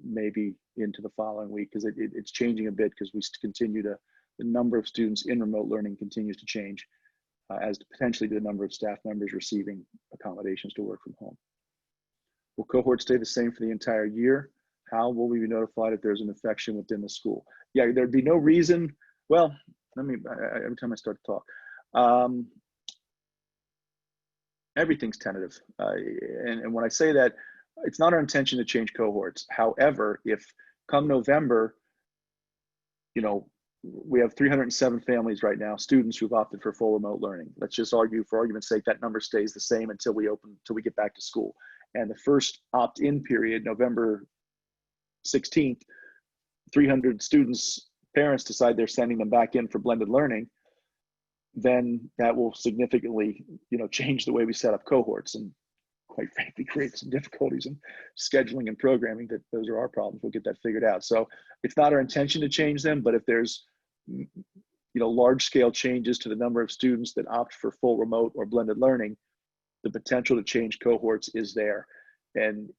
maybe into the following week, because it's changing a bit, because we continue to, the number of students in remote learning continues to change, as potentially the number of staff members receiving accommodations to work from home. Will cohorts stay the same for the entire year? How will we be notified if there's an infection within the school? Yeah, there'd be no reason. Well, every time I start to talk, everything's tentative. And when I say that, it's not our intention to change cohorts. However, if come November, we have 307 families right now, students who've opted for full remote learning. Let's just argue, for argument's sake, that number stays the same until we get back to school. And the first opt-in period, November 16th, 300 students, parents decide they're sending them back in for blended learning, then that will significantly, change the way we set up cohorts, and quite frankly, create some difficulties in scheduling and programming. That those are our problems. We'll get that figured out. So it's not our intention to change them, but if there's, large scale changes to the number of students that opt for full remote or blended learning, the potential to change cohorts is there. And,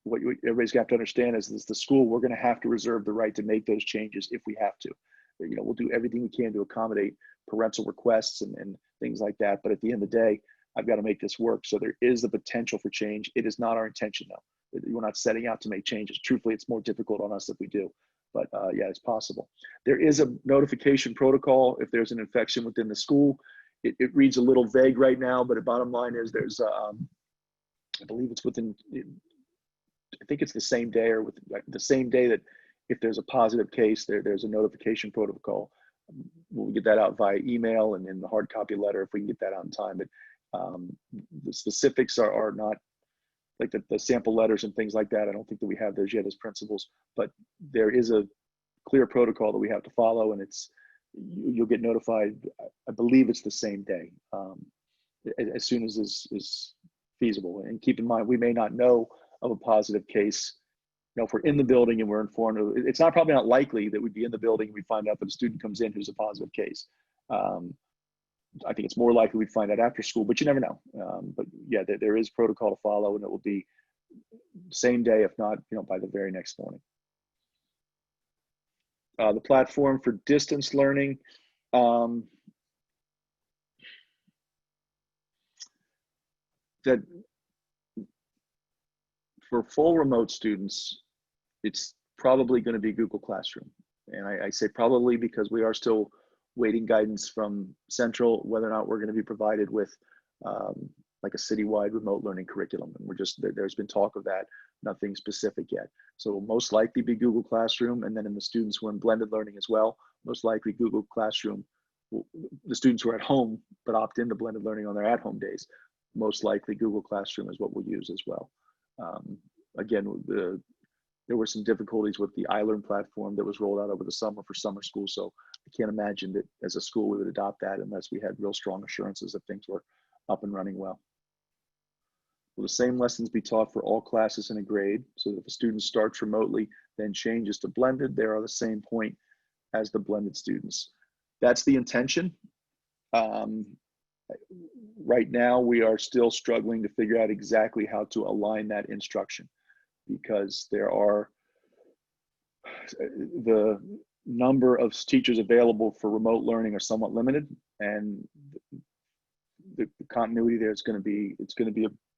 what everybody's got to understand is the school, we're going to have to reserve the right to make those changes if we have to. We'll do everything we can to accommodate parental requests and things like that. But at the end of the day, I've got to make this work. So there is the potential for change. It is not our intention, though. We're not setting out to make changes. Truthfully, it's more difficult on us if we do. but yeah, it's possible. There is a notification protocol if there's an infection within the school. It reads a little vague right now, but the bottom line is there's, I believe it's within, I think it's the same day or with the same day that if there's a positive case, there's a notification protocol. We'll get that out via email and in the hard copy letter if we can get that out in time. But the specifics are not like the sample letters and things like that. I don't think that we have those yet as principals, but there is a clear protocol that we have to follow, and you'll get notified. I believe it's the same day, as soon as is feasible. And keep in mind, we may not know of a positive case. You know, if we're in the building and we're informed, it's probably not likely that we'd be in the building and we find out that a student comes in who's a positive case. I think it's more likely we'd find out after school, but you never know. But yeah, there is protocol to follow, and it will be same day, if not, by the very next morning. The platform for distance learning. That for full remote students, it's probably going to be Google Classroom. And I say probably because we are still waiting guidance from Central, whether or not we're going to be provided with like a citywide remote learning curriculum. And there's been talk of that, nothing specific yet. So it will most likely be Google Classroom. And then in the students who are in blended learning as well, most likely Google Classroom, the students who are at home but opt into blended learning on their at-home days, most likely Google Classroom is what we'll use as well. Again, there were some difficulties with the iLearn platform that was rolled out over the summer for summer school. So I can't imagine that as a school we would adopt that unless we had real strong assurances that things were up and running well. Will the same lessons be taught for all classes in a grade? So that if a student starts remotely, then changes to blended, they are the same point as the blended students. That's the intention. Right now, we are still struggling to figure out exactly how to align that instruction, because the number of teachers available for remote learning are somewhat limited, and the continuity there is going to be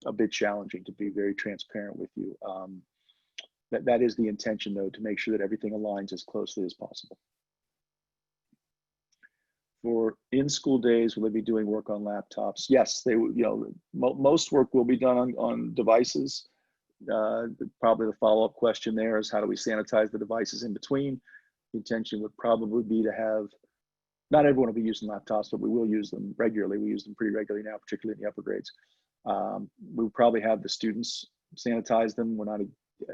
a bit challenging, to be very transparent with you. That is the intention, though, to make sure that everything aligns as closely as possible. For in-school days, will they be doing work on laptops? Yes, they. Most work will be done on devices. Probably the follow-up question there is, how do we sanitize the devices in between? The intention would probably be to have, not everyone will be using laptops, but we will use them regularly. We use them pretty regularly now, particularly in the upper grades. We'll probably have the students sanitize them. We're not,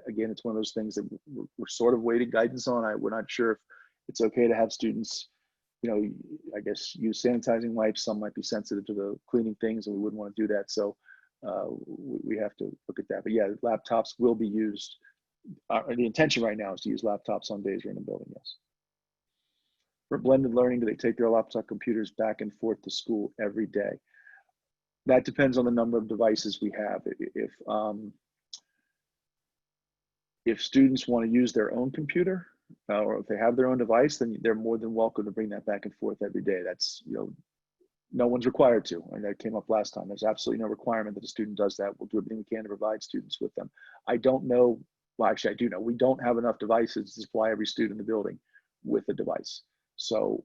again, it's one of those things that we're sort of waiting guidance on. We're not sure if it's okay to have students, I guess, use sanitizing wipes. Some might be sensitive to the cleaning things, and we wouldn't want to do that. So we have to look at that. But yeah, laptops will be used. The intention right now is to use laptops on days we're in the building, yes. For blended learning, do they take their laptop computers back and forth to school every day? That depends on the number of devices we have. If students want to use their own computer, or if they have their own device, then they're more than welcome to bring that back and forth every day. That's, no one's required to. And that came up last time. There's absolutely no requirement that a student does that. We'll do everything we can to provide students with them. I don't know, well, actually I do know, we don't have enough devices to supply every student in the building with a device. So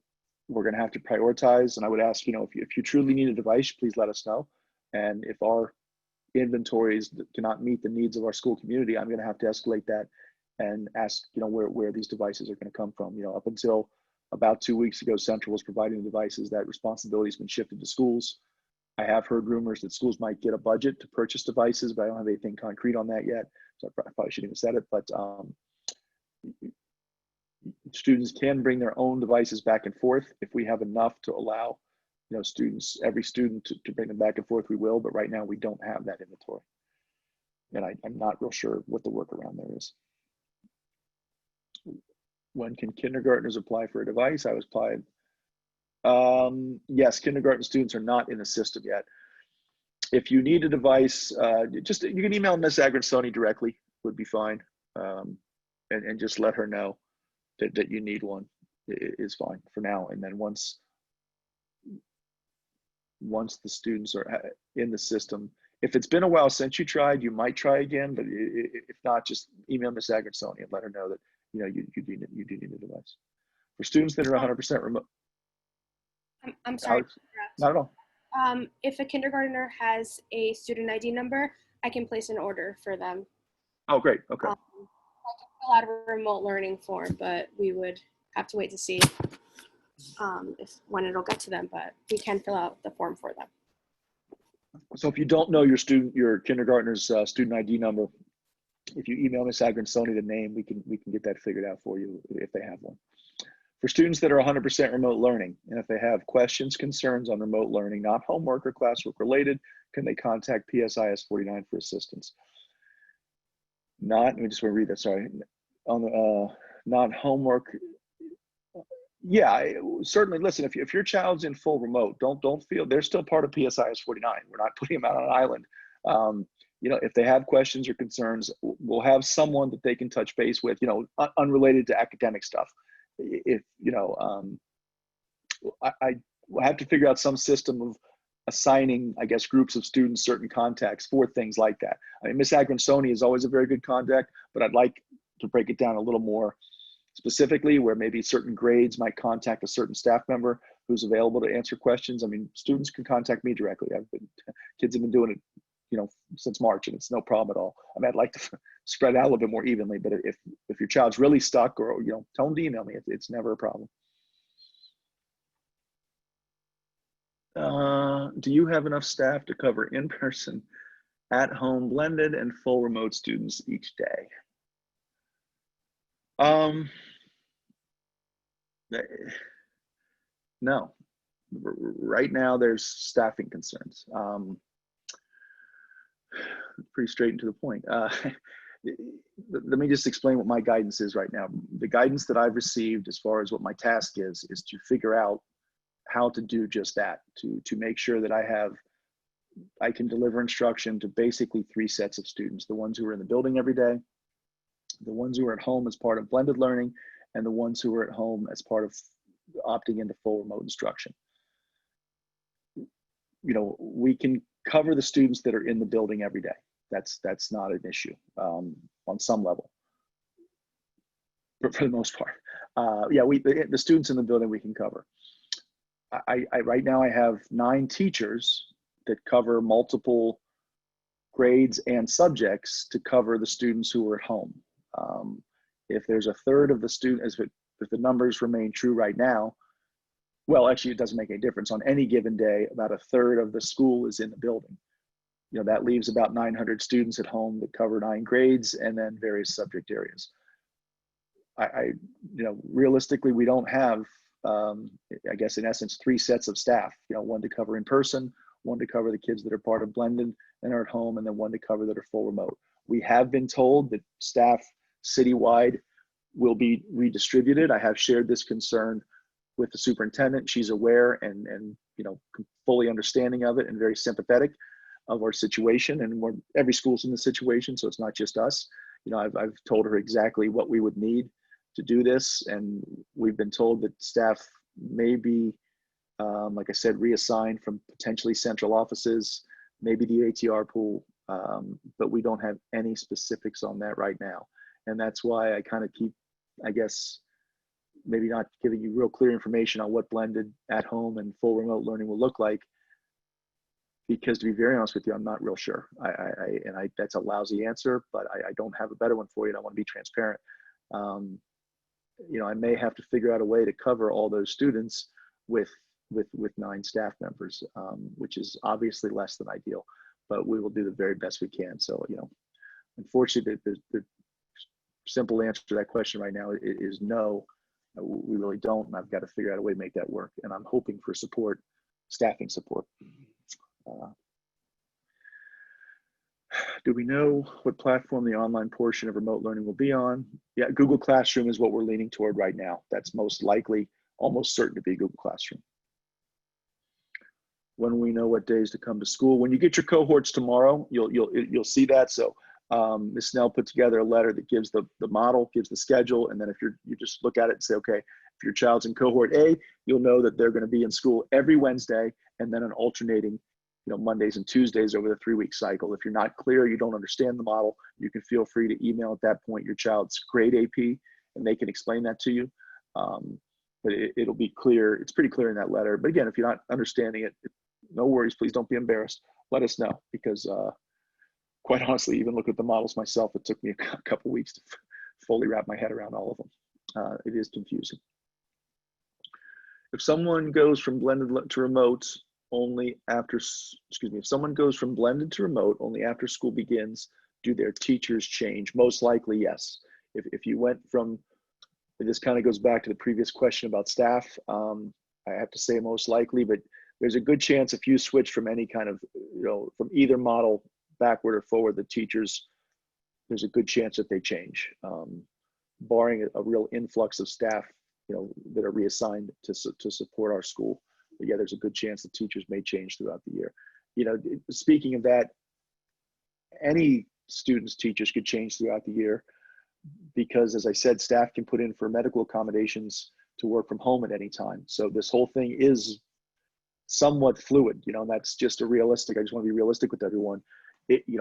we're going to have to prioritize. And I would ask, if you truly need a device, please let us know. And if our inventories cannot meet the needs of our school community, I'm going to have to escalate that and ask, where these devices are going to come from. Up until about 2 weeks ago, Central was providing the devices. That responsibility has been shifted to schools. I have heard rumors that schools might get a budget to purchase devices, but I don't have anything concrete on that yet. So I probably shouldn't have said it, but students can bring their own devices back and forth. If we have enough to allow, every student to bring them back and forth, we will, but right now we don't have that inventory. And I'm not real sure what the workaround there is. When can kindergartners apply for a device? I was applied. Yes, kindergarten students are not in the system yet. If you need a device, you can email Ms. Agrensoni directly, would be fine. And just let her know that you need one. It is fine for now. And then once the students are in the system, if it's been a while since you tried, you might try again, but if not, just email Ms. Agrensoni and let her know that you do need a device. For students that are 100% remote. I'm sorry. Alex, not at all. If a kindergartner has a student ID number, I can place an order for them. Oh, great. Okay. I can fill out a remote learning form, but we would have to wait to see when it'll get to them, but we can fill out the form for them. So if you don't know your kindergartner's student ID number, if you email Ms. Agrensoni the name, we can get that figured out for you if they have one. For students that are 100% remote learning, and if they have questions, concerns on remote learning, not homework or classwork related, can they contact PSIS 49 for assistance? Let me just read that, sorry. On the not homework, yeah, certainly. Listen, if your child's in full remote, don't feel they're still part of PSIS 49. We're not putting them out on an island. If they have questions or concerns, we'll have someone that they can touch base with, unrelated to academic stuff. If I have to figure out some system of assigning, I guess, groups of students certain contacts for things like that. I mean, Ms. Agrensoni is always a very good contact, but I'd like to break it down a little more specifically, where maybe certain grades might contact a certain staff member who's available to answer questions. I mean, students can contact me directly. Kids have been doing it, since March, and it's no problem at all. I mean, I'd like to spread out a little bit more evenly, but if your child's really stuck, or tell them to email me. It's never a problem. Do you have enough staff to cover in-person, at-home, blended, and full remote students each day? No. Right now, there's staffing concerns. Pretty straight and to the point. Let me just explain what my guidance is right now. The guidance that I've received as far as what my task is to figure out how to do just that, to make sure that I can deliver instruction to basically 3 sets of students: the ones who are in the building every day, the ones who are at home as part of blended learning, and the ones who are at home as part of opting into full remote instruction. We can cover the students that are in the building every day. That's not an issue on some level, for the most part. The students in the building we can cover. I right now I have 9 teachers that cover multiple grades and subjects to cover the students who are at home. If there's a third of the students, if the numbers remain true right now, well, actually, it doesn't make any difference. On any given day, about a third of the school is in the building. That leaves about 900 students at home that cover 9 grades and then various subject areas. Realistically, we don't have, I guess, in essence, 3 sets of staff. One to cover in person, one to cover the kids that are part of blended and are at home, and then one to cover that are full remote. We have been told that staff citywide will be redistributed. I have shared this concern with the superintendent. She's aware and fully understanding of it and very sympathetic of our situation. And every school's in the situation, so it's not just us. I've told her exactly what we would need to do this, and we've been told that staff may be, like I said, reassigned from potentially central offices, maybe the ATR pool, but we don't have any specifics on that right now. And that's why I kind of keep, I guess, maybe not giving you real clear information on what blended at home and full remote learning will look like, because to be very honest with you, I'm not real sure. That's a lousy answer, but I don't have a better one for you, and I want to be transparent. I may have to figure out a way to cover all those students with 9 staff members, which is obviously less than ideal, but we will do the very best we can. So, unfortunately, the simple answer to that question right now is no. We really don't, and I've got to figure out a way to make that work. And I'm hoping for support, staffing support. Do we know what platform the online portion of remote learning will be on? Yeah, Google Classroom is what we're leaning toward right now. That's most likely, almost certain to be Google Classroom. When we know what days to come to school, when you get your cohorts tomorrow, you'll see that. So Ms. Snell put together a letter that gives the model, gives the schedule, and then if you just look at it and say, okay, if your child's in cohort A, you'll know that they're going to be in school every Wednesday, and then an alternating, Mondays and Tuesdays over the 3-week cycle. If you're not clear, you don't understand the model, you can feel free to email at that point your child's grade AP and they can explain that to you. But it'll be clear. It's pretty clear in that letter. But again, if you're not understanding it, no worries. Please don't be embarrassed. Let us know, because quite honestly, even looking at the models myself, it took me a couple weeks to fully wrap my head around all of them. It is confusing. If someone goes from blended to remote only after, if someone goes from blended to remote only after school begins, do their teachers change? Most likely, yes. If you went from, this kind of goes back to the previous question about staff. I have to say most likely, but there's a good chance if you switch from any kind of, from either model backward or forward, the teachers, there's a good chance that they change, barring a real influx of staff, that are reassigned to support our school. But yeah, there's a good chance the teachers may change throughout the year. Speaking of that, any students' teachers could change throughout the year, because as I said, staff can put in for medical accommodations to work from home at any time. So this whole thing is somewhat fluid, and that's just I just want to be realistic with everyone.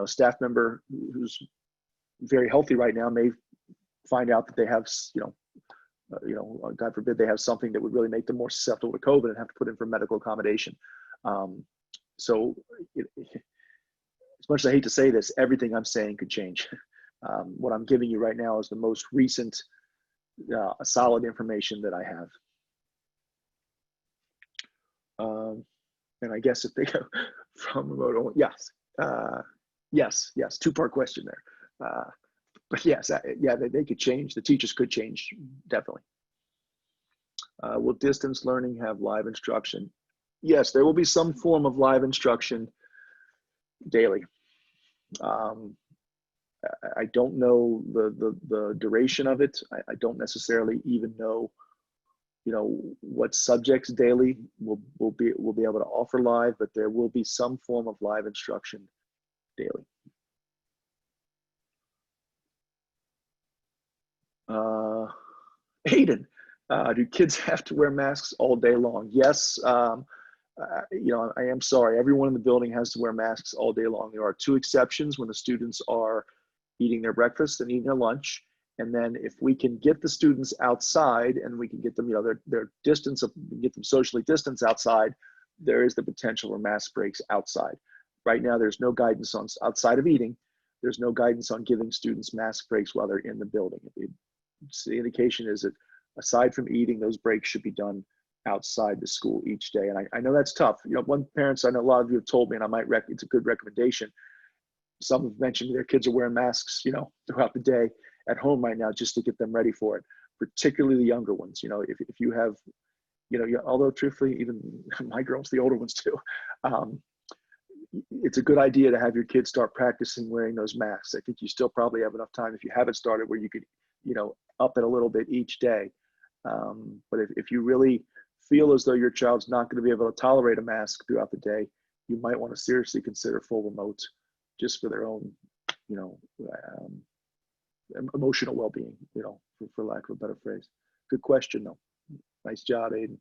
Staff member who's very healthy right now may find out that they have, God forbid, they have something that would really make them more susceptible to COVID and have to put in for medical accommodation. So as much as I hate to say this, everything I'm saying could change. What I'm giving you right now is the most recent solid information that I have. And I guess if they go from remote only, yes, two-part question there. But yes, they could change. The teachers could change, definitely. Will distance learning have live instruction? Yes, there will be some form of live instruction daily. I don't know the duration of it. I don't necessarily even know, what subjects daily we'll be able to offer live, but there will be some form of live instruction daily. Aiden, do kids have to wear masks all day long? Yes. I am sorry. Everyone in the building has to wear masks all day long. There are two exceptions: when the students are eating their breakfast and eating their lunch. And then if we can get the students outside and we can get them, their distance, get them socially distanced outside, there is the potential for mask breaks outside. Right now, there's no guidance on, outside of eating, there's no guidance on giving students mask breaks while they're in the building. The indication is that aside from eating, those breaks should be done outside the school each day. And I know that's tough. One parents, I know a lot of you have told me, and it's a good recommendation. Some have mentioned their kids are wearing masks, throughout the day at home right now, just to get them ready for it, particularly the younger ones. If you have, although truthfully, even my girls, the older ones too, it's a good idea to have your kids start practicing wearing those masks. I think you still probably have enough time, if you haven't started, where you could, up it a little bit each day. But if you really feel as though your child's not going to be able to tolerate a mask throughout the day, you might want to seriously consider full remote, just for their own, emotional well-being, for lack of a better phrase. Good question, though. Nice job, Aiden.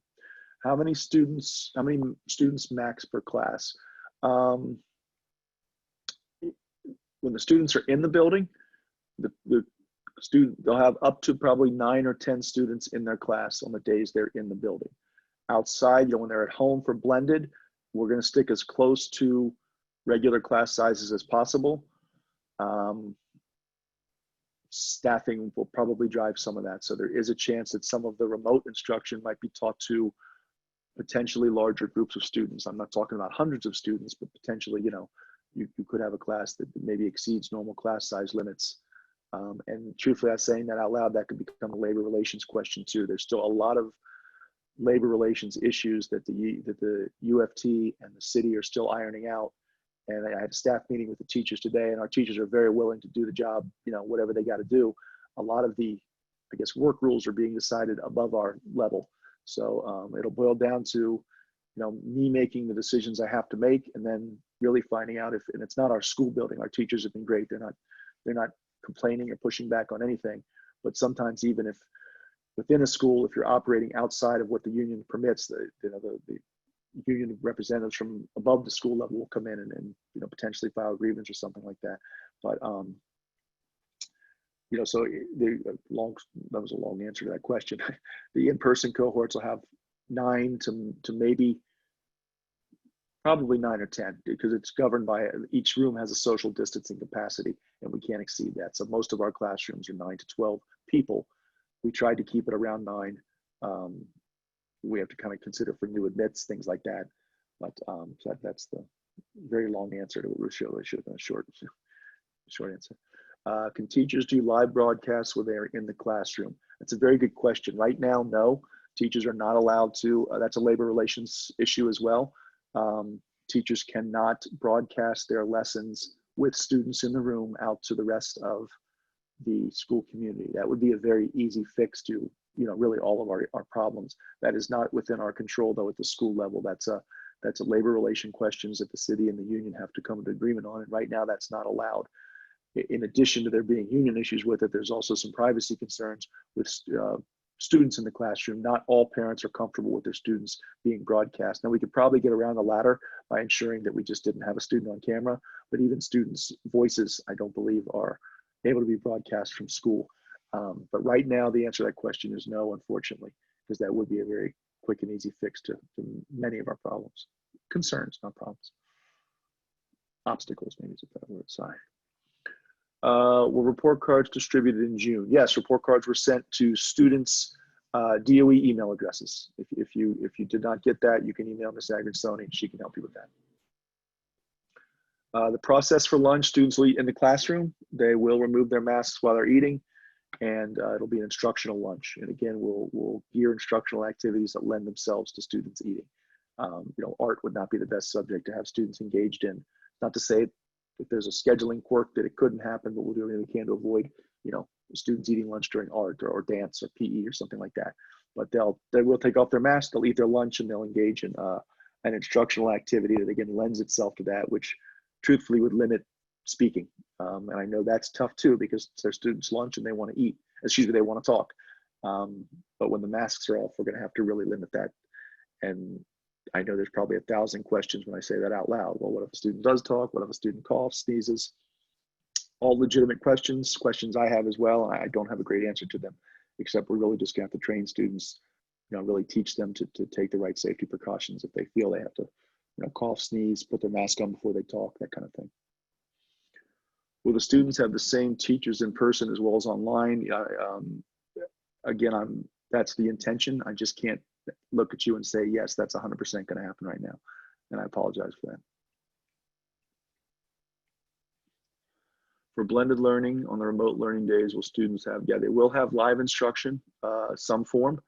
How many students max per class? When the students are in the building, they'll have up to probably 9 or 10 students in their class on the days they're in the building. Outside, when they're at home for blended, we're going to stick as close to regular class sizes as possible. Staffing will probably drive some of that. So there is a chance that some of the remote instruction might be taught to potentially larger groups of students. I'm not talking about hundreds of students, but potentially, you could have a class that maybe exceeds normal class size limits. And truthfully, I'm saying that out loud, that could become a labor relations question too. There's still a lot of labor relations issues that the UFT and the city are still ironing out. And I had a staff meeting with the teachers today, and our teachers are very willing to do the job, whatever they got to do. A lot of the, work rules are being decided above our level. So it'll boil down to, me making the decisions I have to make, and then really finding out and it's not our school building. Our teachers have been great. They're not complaining or pushing back on anything. But sometimes, even if within a school, if you're operating outside of what the union permits, the union representatives from above the school level will come in and potentially file a grievance or something like that. But So that was a long answer to that question. The in-person cohorts will have 9 to maybe probably 9 or 10, because it's governed by, each room has a social distancing capacity and we can't exceed that. So most of our classrooms are 9 to 12 people. We tried to keep it around 9. We have to kind of consider for new admits, things like that. But so that's the very long answer to what should have been a short answer. Can teachers do live broadcasts when they're in the classroom? That's a very good question. Right now, no. Teachers are not allowed to. That's a labor relations issue as well. Teachers cannot broadcast their lessons with students in the room out to the rest of the school community. That would be a very easy fix to, really all of our problems. That is not within our control, though, at the school level. That's a labor relation questions that the city and the union have to come to agreement on. And right now, that's not allowed. In addition to there being union issues with it, there's also some privacy concerns with students in the classroom. Not all parents are comfortable with their students being broadcast. Now, we could probably get around the latter by ensuring that we just didn't have a student on camera, but even students' voices, I don't believe, are able to be broadcast from school. But right now, the answer to that question is no, unfortunately, because that would be a very quick and easy fix to many of our problems. Concerns, not problems. Obstacles, maybe is a better word. Sorry. Were report cards distributed in June? Yes, report cards were sent to students' DOE email addresses. If you did not get that, you can email Ms. Agrensoni and she can help you with that. The process for lunch, students will eat in the classroom. They will remove their masks while they're eating, and it'll be an instructional lunch. And again, we'll gear instructional activities that lend themselves to students eating. Art would not be the best subject to have students engaged in. Not to say if there's a scheduling quirk that it couldn't happen, but we'll do everything we can to avoid, students eating lunch during art or dance or PE or something like that. But they will take off their masks, they'll eat their lunch, and they'll engage in an instructional activity that again lends itself to that, which truthfully would limit speaking. And I know that's tough too, because it's their students' lunch and they want to eat. They want to talk. But when the masks are off, we're going to have to really limit that. And I know there's probably 1,000 questions when I say that out loud. Well, what if a student does talk? What if a student coughs, sneezes? All legitimate questions I have as well. I don't have a great answer to them, except we're really just going to have to train students, really teach them to take the right safety precautions if they feel they have to, cough, sneeze, put their mask on before they talk, that kind of thing. Will the students have the same teachers in person as well as online? Again, that's the intention. I just can't look at you and say, yes, that's 100% going to happen right now. And I apologize for that. For blended learning on the remote learning days, will students have, they will have live instruction, some form.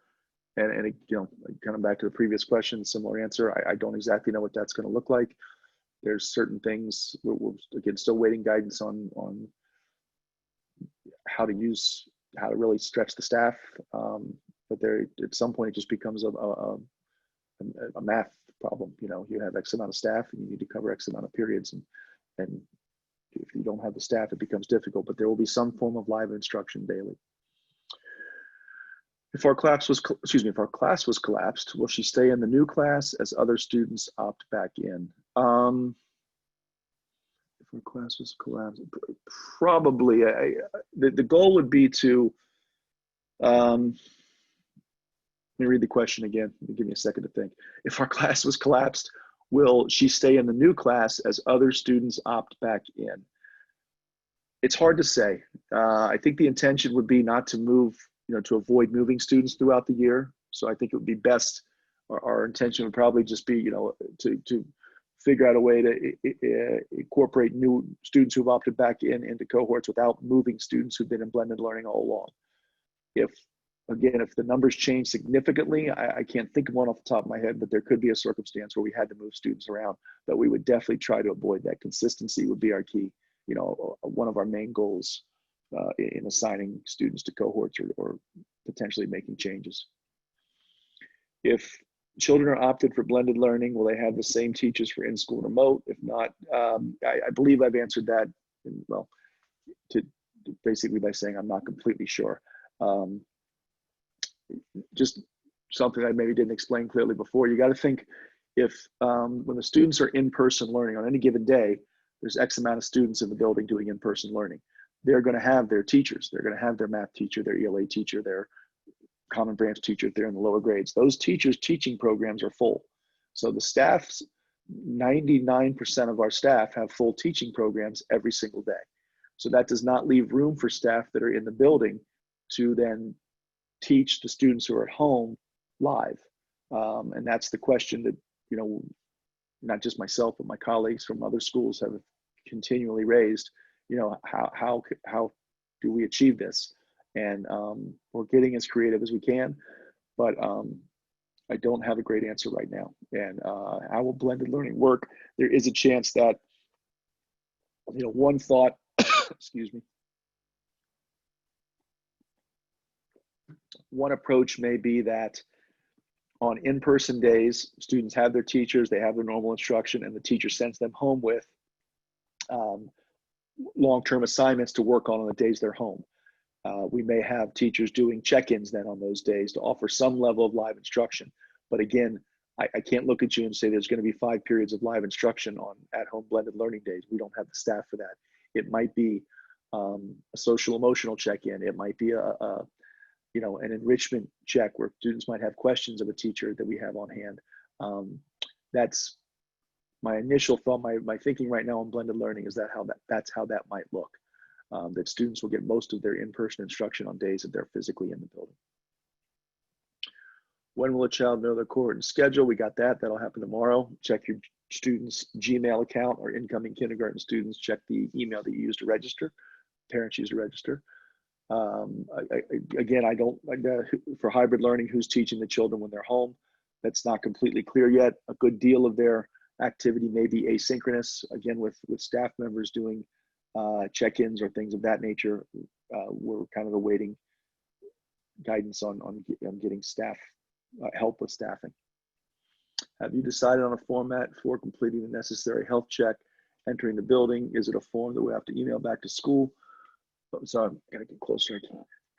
And kind of back to the previous question, similar answer. I don't exactly know what that's going to look like. There's certain things we're again still waiting guidance on how to really stretch the staff. But at some point it just becomes a math problem. You have X amount of staff and you need to cover X amount of periods, and if you don't have the staff, it becomes difficult. But there will be some form of live instruction daily. If our class was collapsed, will she stay in the new class as other students opt back in? If our class was collapsed, probably. The goal would be to, let me read the question again. Give me a second to think. If our class was collapsed, will she stay in the new class as other students opt back in? It's hard to say. I think the intention would be not to move, to avoid moving students throughout the year. So I think it would be best, our intention would probably just be, to figure out a way to incorporate new students who've opted back into cohorts without moving students who've been in blended learning all along. If the numbers change significantly, I can't think of one off the top of my head, but there could be a circumstance where we had to move students around, but we would definitely try to avoid that. Consistency would be our key, one of our main goals in assigning students to cohorts or potentially making changes. If children are opted for blended learning, will they have the same teachers for in-school remote? If not, I believe I've answered that, basically by saying I'm not completely sure. Just something I maybe didn't explain clearly before. You got to think if when the students are in-person learning on any given day, there's X amount of students in the building doing in-person learning. they're going to have their teachers. They're going to have their math teacher, their ELA teacher, their common branch teacher if they're in the lower grades. Those teachers' teaching programs are full. So the staff's 99% of our staff have full teaching programs every single day. So that does not leave room for staff that are in the building to then teach the students who are at home live. And that's the question that, you know, not just myself, but my colleagues from other schools have continually raised, you know, how do we achieve this? And we're getting as creative as we can, but I don't have a great answer right now. And how will blended learning work? There is a chance that, you know, one thought, excuse me, one approach may be that on in-person days, students have their teachers, they have their normal instruction, and the teacher sends them home with long-term assignments to work on the days they're home. We may have teachers doing check-ins then on those days to offer some level of live instruction. But again, I can't look at you and say there's going to be 5 periods of live instruction on at-home blended learning days. We don't have the staff for that. It might be a social emotional check-in. It might be you know, an enrichment check where students might have questions of a teacher that we have on hand. That's my initial thought. My thinking right now on blended learning is that's how that might look. That students will get most of their in-person instruction on days that they're physically in the building. When will a child know their cohort and schedule? We got that. That'll happen tomorrow. Check your student's Gmail account, or incoming kindergarten students. Check the email that you use to register. Parents use to register. Again, I don't, for hybrid learning, who's teaching the children when they're home? That's not completely clear yet. A good deal of their activity may be asynchronous, again, with staff members doing check-ins or things of that nature. We're kind of awaiting guidance on getting staff help with staffing. Have you decided on a format for completing the necessary health check entering the building? Is it a form that we have to email back to school? So I'm gonna get closer.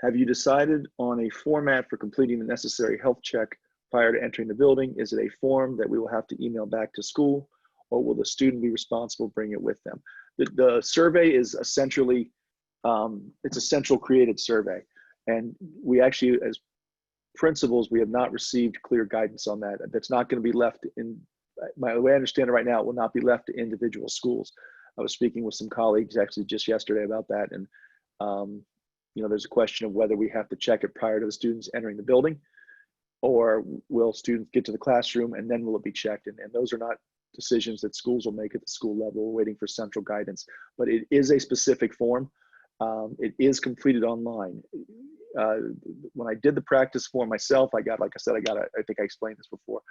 Have you decided on a format for completing the necessary health check prior to entering the building? Is it a form that we will have to email back to school, or will the student be responsible bring it with them? The survey is essentially, it's a central created survey. And we actually, as principals, we have not received clear guidance on that. That's not gonna be left in, the way I understand it right now, it will not be left to individual schools. I was speaking with some colleagues actually just yesterday about that. And you know, there's a question of whether we have to check it prior to the students entering the building, or will students get to the classroom and then will it be checked? And those are not decisions that schools will make at the school level. We're waiting for central guidance, but it is a specific form. It is completed online. When I did the practice form myself, I got, like I said, I think I explained this before,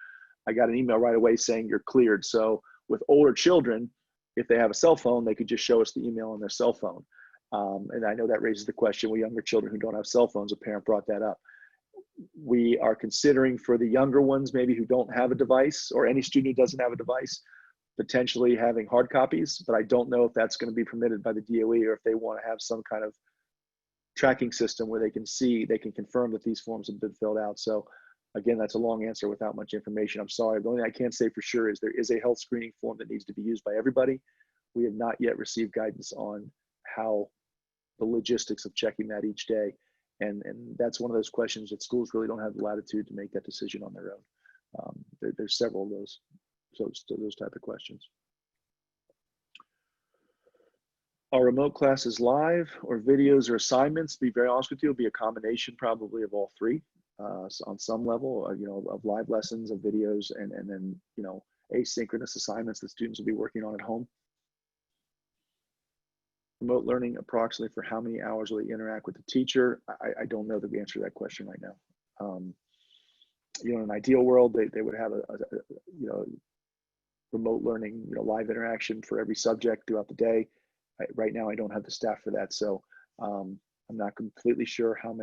I got an email right away saying you're cleared. So with older children, if they have a cell phone, they could just show us the email on their cell phone. And I know that raises the question with younger children who don't have cell phones. A parent brought that up. We are considering for the younger ones, maybe who don't have a device, or any student who doesn't have a device, potentially having hard copies, but I don't know if that's going to be permitted by the DOE, or if they want to have some kind of tracking system where they can confirm that these forms have been filled out. So again, that's a long answer without much information. I'm sorry. The only thing I can say for sure is there is a health screening form that needs to be used by everybody. We have not yet received guidance on how the logistics of checking that each day. And that's one of those questions that schools really don't have the latitude to make that decision on their own. There's several of those, those type of questions. Are remote classes live or videos or assignments? To be very honest with you, it'll be a combination probably of all three. So on some level, you know, of live lessons, of videos, and then, you know, asynchronous assignments that students will be working on at home. Remote learning, approximately for how many hours will they interact with the teacher? I don't know the answer to that question right now. You know, in an ideal world, they would have a you know, remote learning, you know, live interaction for every subject throughout the day. Right now, I don't have the staff for that, so I'm not completely sure how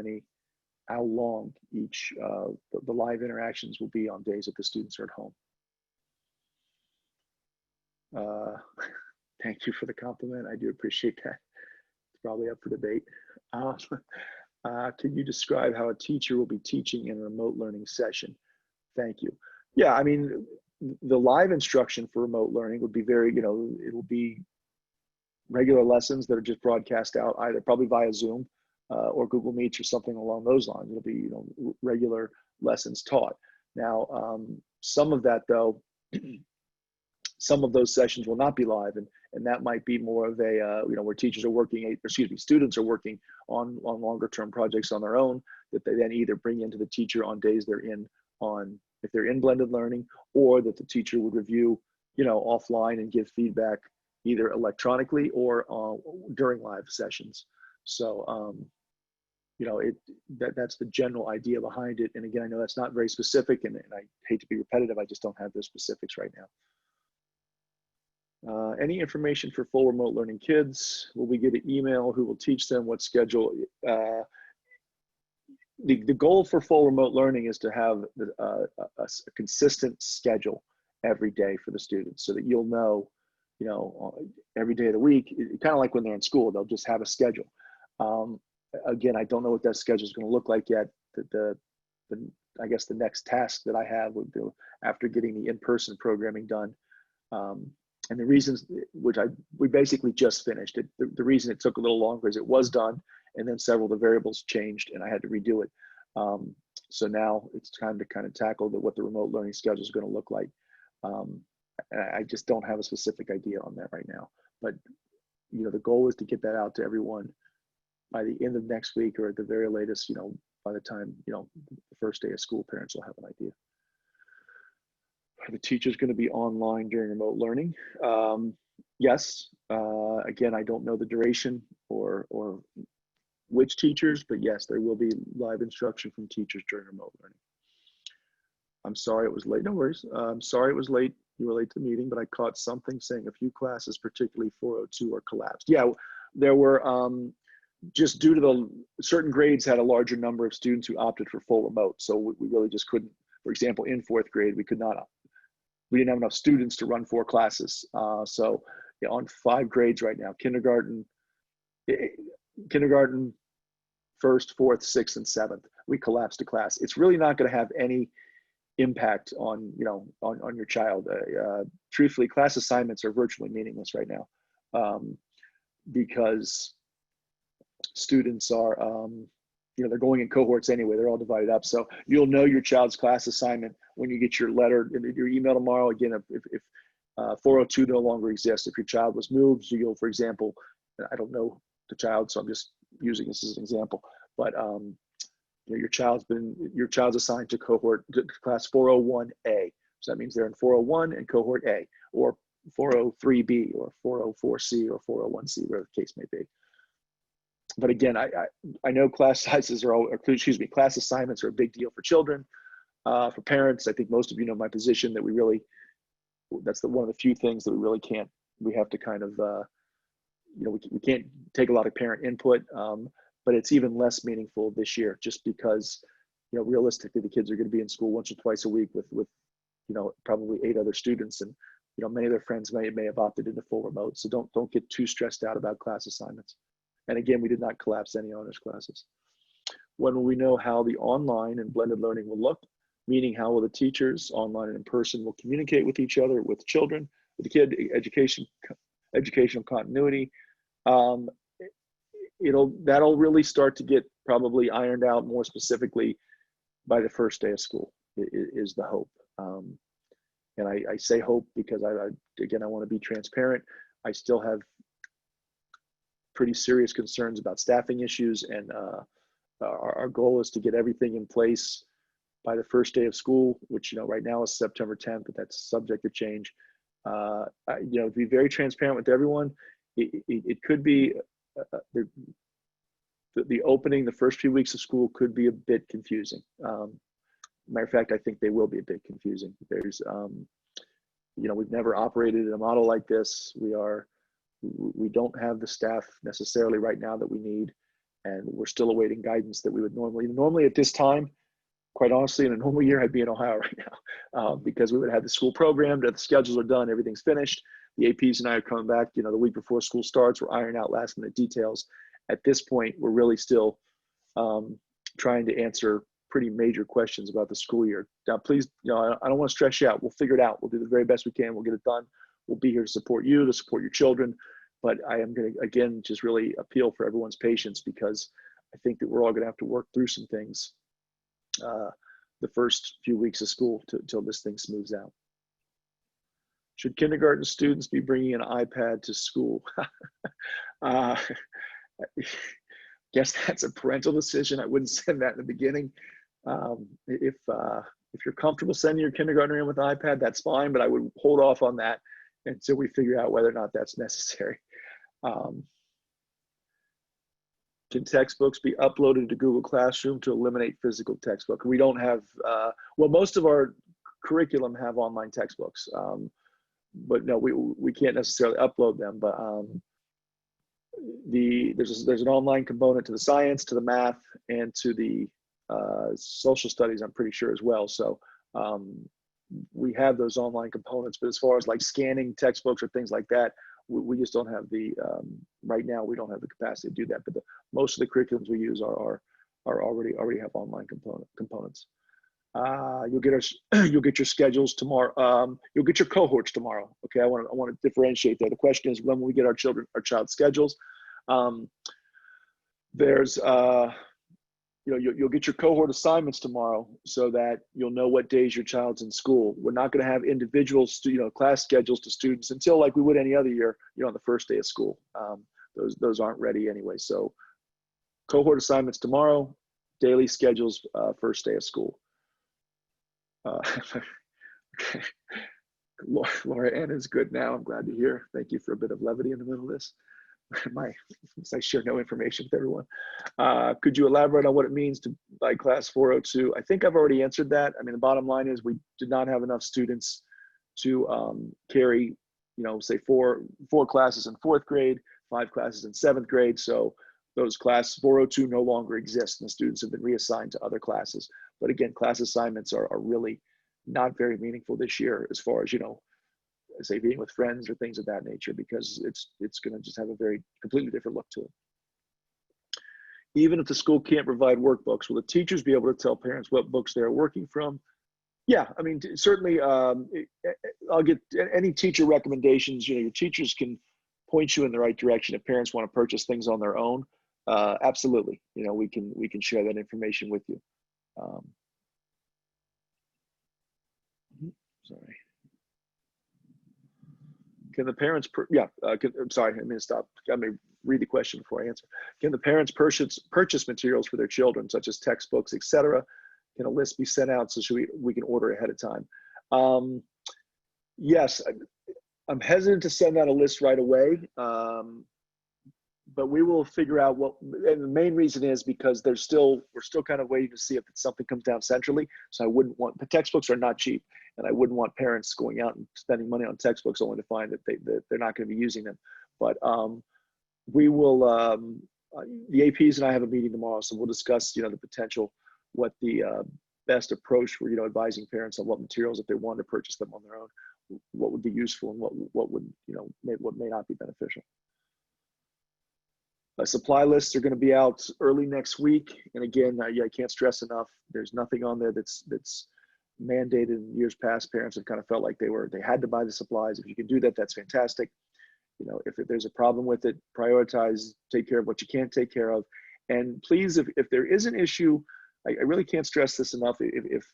long each the live interactions will be on days that the students are at home. Thank you for the compliment. I do appreciate that. It's probably up for debate. Can you describe how a teacher will be teaching in a remote learning session? Thank you. Yeah, I mean, the live instruction for remote learning would be very, you know, it will be regular lessons that are just broadcast out, either probably via Zoom or Google Meets or something along those lines. It'll be, regular lessons taught. Now, some of that though, some of those sessions will not be live, and that might be more of a, where teachers are working, students are working on longer term projects on their own that they then either bring into the teacher on days they're in if they're in blended learning, or that the teacher would review, offline and give feedback either electronically or during live sessions. So, that's the general idea behind it. And again, I know that's not very specific, and I hate to be repetitive. I just don't have those specifics right now. Any information for full remote learning kids? Will we get an email? Who will teach them? What schedule? The goal for full remote learning is to have a consistent schedule every day for the students, so that you'll know, every day of the week, kind of like when they're in school, they'll just have a schedule. Again, I don't know what that schedule is going to look like yet. I guess the next task that I have would be after getting the in-person programming done. And the reasons, we basically just finished it. The reason it took a little longer is it was done, and then several of the variables changed and I had to redo it. So now it's time to kind of tackle what the remote learning schedule is going to look like. I just don't have a specific idea on that right now, but the goal is to get that out to everyone by the end of next week, or at the very latest, by the time, the first day of school, parents will have an idea. Are the teachers going to be online during remote learning? Yes. Again, I don't know the duration or which teachers, but yes, there will be live instruction from teachers during remote learning. I'm sorry it was late. No worries. I'm sorry it was late. You were late to the meeting, but I caught something saying a few classes, particularly 402, are collapsed. Yeah, there were, just due to the certain grades had a larger number of students who opted for full remote. So we really just couldn't, for example, in fourth grade, we didn't have enough students to run 4 classes. So on 5 grades right now, kindergarten, first, fourth, sixth, and seventh, we collapsed a class. It's really not going to have any impact on, on your child. Truthfully, class assignments are virtually meaningless right now, because students are, they're going in cohorts anyway. They're all divided up. So you'll know your child's class assignment when you get your letter, your email tomorrow. Again, if 402 no longer exists, if your child was moved, you'll, for example, I don't know the child, so I'm just using this as an example, but your child's assigned to class 401A. So that means they're in 401 and cohort A, or 403B, or 404C, or 401C, whatever the case may be. But again, I know class sizes class assignments are a big deal for children, for parents. I think most of you know my position that that's one of the few things that we have to kind of, we can't take a lot of parent input, but it's even less meaningful this year, just because, realistically, the kids are going to be in school once or twice a week with probably 8 other students, and many of their friends may have opted into full remote. So don't get too stressed out about class assignments. And again, we did not collapse any honors classes. When will we know how the online and blended learning will look? Meaning, how will the teachers, online and in person, will communicate with each other, with children, with the kid, educational continuity. That'll really start to get probably ironed out more specifically by the first day of school, is the hope. And I say hope because I want to be transparent. I still have pretty serious concerns about staffing issues, and our goal is to get everything in place by the first day of school, which right now is September 10th, but that's subject to change. To be very transparent with everyone, it could be the opening, the first few weeks of school could be a bit confusing. Matter of fact, I think they will be a bit confusing. There's, we've never operated in a model like this. We don't have the staff necessarily right now that we need, and we're still awaiting guidance that we would normally at this time. Quite honestly, in a normal year, I'd be in Ohio right now, because we would have the school programmed, the schedules are done, everything's finished. The APs and I are coming back, the week before school starts. We're ironing out last minute details. At this point, we're really still trying to answer pretty major questions about the school year. Now, please, I don't want to stress you out. We'll figure it out. We'll do the very best we can. We'll get it done. We'll be here to support you, to support your children. But I am going to, again, just really appeal for everyone's patience, because I think that we're all going to have to work through some things the first few weeks of school till this thing smooths out. Should kindergarten students be bringing an iPad to school? Guess that's a parental decision. I wouldn't send that in the beginning. If you're comfortable sending your kindergartner in with an iPad, that's fine, but I would hold off on that until we figure out whether or not that's necessary. Can textbooks be uploaded to Google Classroom to eliminate physical textbook? We don't have, well, most of our curriculum have online textbooks, but no, we can't necessarily upload them. But there's an online component to the science, to the math, and to the social studies, I'm pretty sure, as well. So we have those online components, but as far as like scanning textbooks or things like that, we just don't have the, right now, we don't have the capacity to do that. But most of the curriculums we use are already have online components. You'll get your schedules tomorrow. You'll get your cohorts tomorrow. Okay, I want to differentiate there. The question is, when will we get our child's schedules? There's you'll get your cohort assignments tomorrow, so that you'll know what days your child's in school. We're not going to have individual class schedules to students until, like we would any other year, on the first day of school. Those aren't ready anyway. So cohort assignments tomorrow, daily schedules first day of school. Okay. Laura Ann is good now. I'm glad to hear. Thank you for a bit of levity in the middle of this. I share no information with everyone. Could you elaborate on what it means to by class 402? I think I've already answered that. I mean, the bottom line is we did not have enough students to carry, say four classes in 4th grade, 5 classes in 7th grade. So those class 402 no longer exist, and the students have been reassigned to other classes. But again, class assignments are really not very meaningful this year, as far as, say being with friends or things of that nature, because it's going to just have a very completely different look to it. Even if the school can't provide workbooks, will the teachers be able to tell parents what books they're working from? Yeah, I mean, certainly I'll get any teacher recommendations. Your teachers can point you in the right direction if parents want to purchase things on their own. Absolutely, we can share that information with you. Sorry. Can the parents, I'm sorry, I'm going to stop. Let me read the question before I answer. Can the parents purchase materials for their children, such as textbooks, etc.? Can a list be sent out so we can order ahead of time? Yes, I'm hesitant to send out a list right away, but we will figure out what, and the main reason is because we're still kind of waiting to see if something comes down centrally. So I wouldn't want, the textbooks are not cheap, and I wouldn't want parents going out and spending money on textbooks only to find that they're not going to be using them. But we will, the APs and I have a meeting tomorrow, so we'll discuss, the potential, what the best approach for, advising parents on what materials, if they want to purchase them on their own, what would be useful and what would, what may not be beneficial. Supply lists are going to be out early next week. And again, I can't stress enough, there's nothing on there that's mandated. In years past, parents have kind of felt like they had to buy the supplies. If you can do that, that's fantastic. If there's a problem with it, prioritize, take care of what you can't take care of. And please, if there is an issue, I really can't stress this enough. If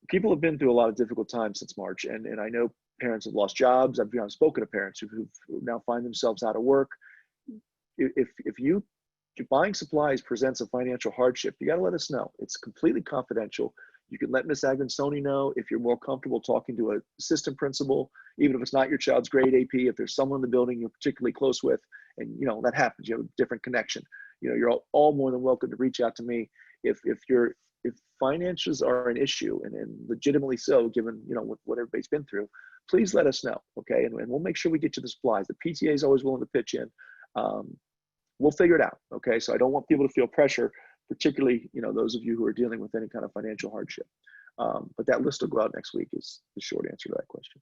people have been through a lot of difficult times since March, and I know parents have lost jobs. I've spoken to parents who now find themselves out of work. If buying supplies presents a financial hardship, you got to let us know. It's completely confidential. You can let Ms. Agrinsoni know if you're more comfortable talking to an assistant principal, even if it's not your child's grade AP. If there's someone in the building you're particularly close with, and that happens, you have a different connection. You're all more than welcome to reach out to me if finances are an issue, and legitimately so, given what everybody's been through. Please let us know, okay? And we'll make sure we get you the supplies. The PTA is always willing to pitch in. We'll figure it out, okay? So I don't want people to feel pressure, particularly, those of you who are dealing with any kind of financial hardship. But that list will go out next week is the short answer to that question.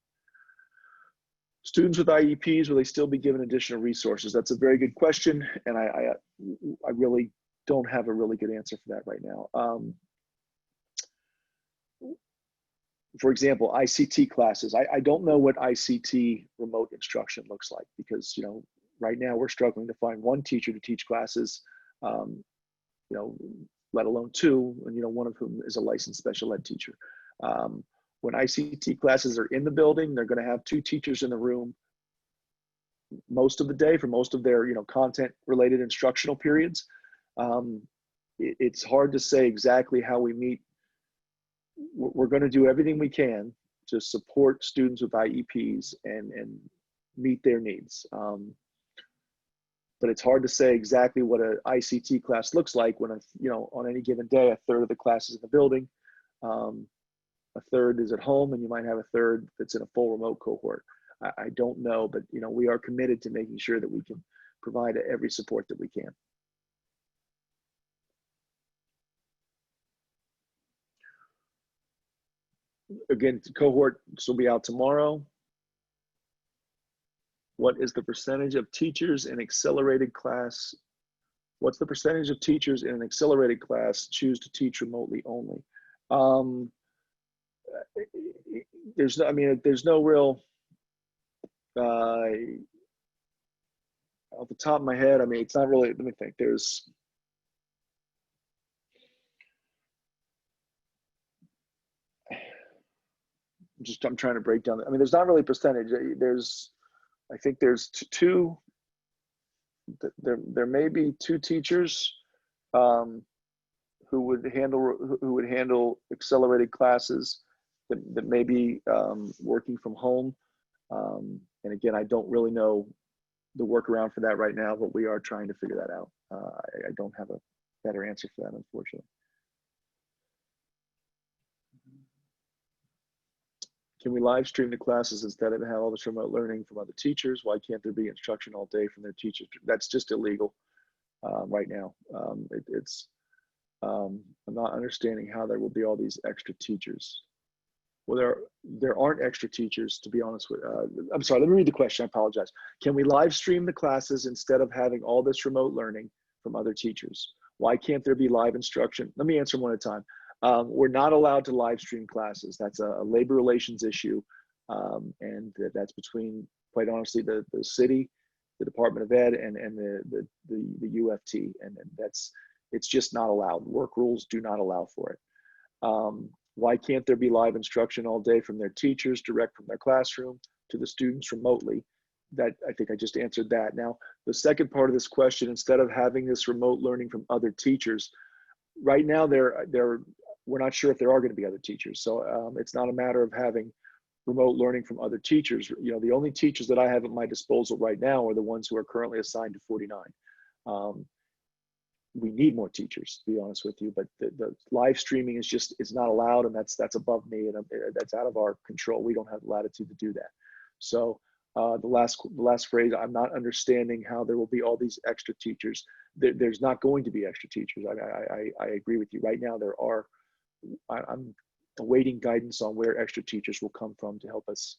Students with IEPs, will they still be given additional resources? That's a very good question, and I really don't have a really good answer for that right now. for example, ICT classes. I don't know what ICT remote instruction looks like because, you know, right now we're struggling to find one teacher to teach classes, you know, let alone two, and, you know, one of whom is a licensed special ed teacher. When ICT classes are in the building, they're going to have two teachers in the room most of the day for most of their, you know, content related instructional periods. It's hard to say exactly how we meet. We're going to do everything we can to support students with IEPs and meet their needs. But it's hard to say exactly what an ICT class looks like when, you know, on any given day, a third of the class is in the building, a third is at home, and you might have a third that's in a full remote cohort. I don't know, but, you know, we are committed to making sure that we can provide every support that we can. Again, cohorts will be out tomorrow. What is the percentage of teachers in accelerated class? What's the percentage of teachers in an accelerated class choose to teach remotely only? There's no real, off the top of my head, I mean, it's not really, let me think, I'm trying to break down. I mean, there's not really a percentage. I think there's two. There may be two teachers who would handle accelerated classes that may be working from home. And again, I don't really know the workaround for that right now, but we are trying to figure that out. I don't have a better answer for that, unfortunately. Can we live stream the classes instead of have all this remote learning from other teachers? Why can't there be instruction all day from their teachers? That's just illegal right now. I'm not understanding how there will be all these extra teachers. Well, there aren't extra teachers, to be honest with. I'm sorry, let me read the question, I apologize. Can we live stream the classes instead of having all this remote learning from other teachers? Why can't there be live instruction? Let me answer them one at a time. We're not allowed to live stream classes. That's a labor relations issue. And that's between, quite honestly, the city, the Department of Ed, and the UFT. And it's just not allowed. Work rules do not allow for it. Why can't there be live instruction all day from their teachers, direct from their classroom to the students remotely? That, I think I just answered that. Now, the second part of this question, instead of having this remote learning from other teachers, right now we're not sure if there are going to be other teachers. So it's not a matter of having remote learning from other teachers. You know, the only teachers that I have at my disposal right now are the ones who are currently assigned to 49. We need more teachers, to be honest with you, but the live streaming is not allowed, and that's above me, and that's out of our control. We don't have the latitude to do that. So the last phrase, I'm not understanding how there will be all these extra teachers. There's not going to be extra teachers. I agree with you. Right now I'm awaiting guidance on where extra teachers will come from to help us,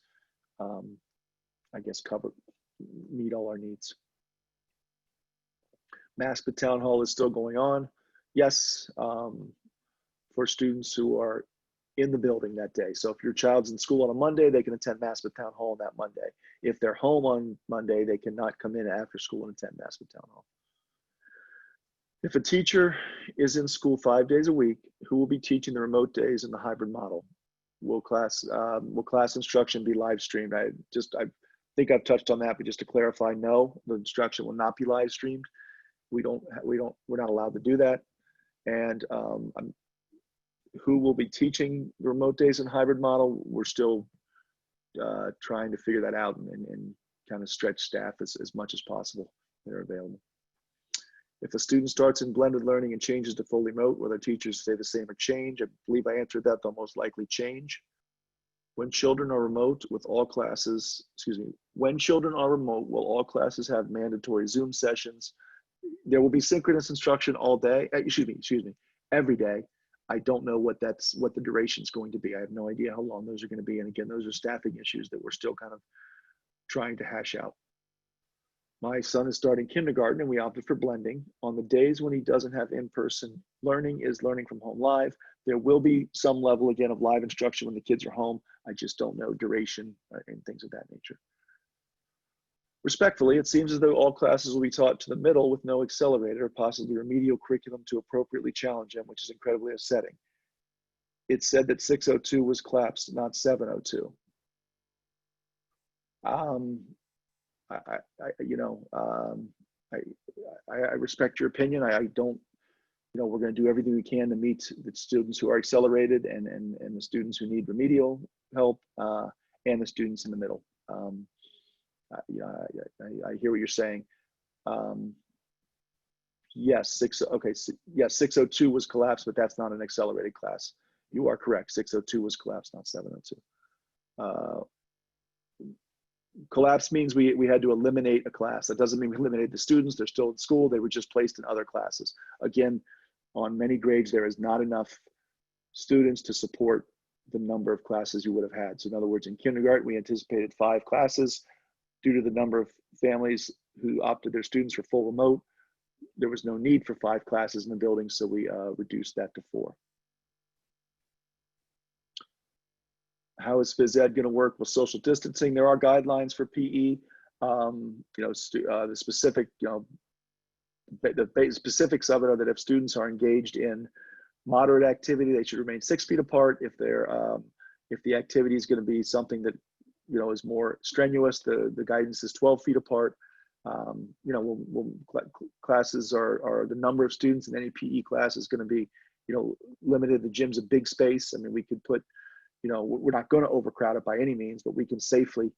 I guess, meet all our needs. Mask at Town Hall is still going on. Yes, for students who are in the building that day. So if your child's in school on a Monday, they can attend Mask at Town Hall on that Monday. If they're home on Monday, they cannot come in after school and attend Mask at Town Hall. If a teacher is in school 5 days a week, who will be teaching the remote days in the hybrid model? Will class instruction be live streamed? I think I've touched on that, but just to clarify, no, the instruction will not be live streamed. We're not allowed to do that. And who will be teaching the remote days in hybrid model? We're still trying to figure that out and kind of stretch staff as much as possible that are available. If a student starts in blended learning and changes to fully remote, will their teachers stay the same or change? I believe I answered that. They'll most likely change. When children are remote with all classes, when children are remote, will all classes have mandatory Zoom sessions? There will be synchronous instruction all day, every day. I don't know what the duration is going to be. I have no idea how long those are going to be. And again, those are staffing issues that we're still kind of trying to hash out. My son is starting kindergarten and we opted for blending. On the days when he doesn't have in-person learning, is learning from home live. There will be some level again of live instruction when the kids are home. I just don't know duration and things of that nature. Respectfully, it seems as though all classes will be taught to the middle with no accelerator or possibly remedial curriculum to appropriately challenge them, which is incredibly upsetting. It said that 602 was collapsed, not 702. I respect your opinion. I don't, we're going to do everything we can to meet the students who are accelerated and the students who need remedial help and the students in the middle. I hear what you're saying. Yes, 602 was collapsed, but that's not an accelerated class. You are correct. 602 was collapsed, not 702. Collapse means we had to eliminate a class. That doesn't mean we eliminated the students. They're still in school. They were just placed in other classes. Again, on many grades, there is not enough students to support the number of classes you would have had. So in other words, in kindergarten, we anticipated 5 classes. Due to the number of families who opted their students for full remote, there was no need for 5 classes in the building, so we reduced that to 4. How is phys ed going to work with social distancing? There are guidelines for PE. The specific, the specifics of it are that if students are engaged in moderate activity, they should remain 6 feet apart. If the activity is going to be something that is more strenuous, the guidance is 12 feet apart. Classes are the number of students in any PE class is going to be limited. The gym's a big space. I mean, we could put we're not going to overcrowd it by any means, but we can safely,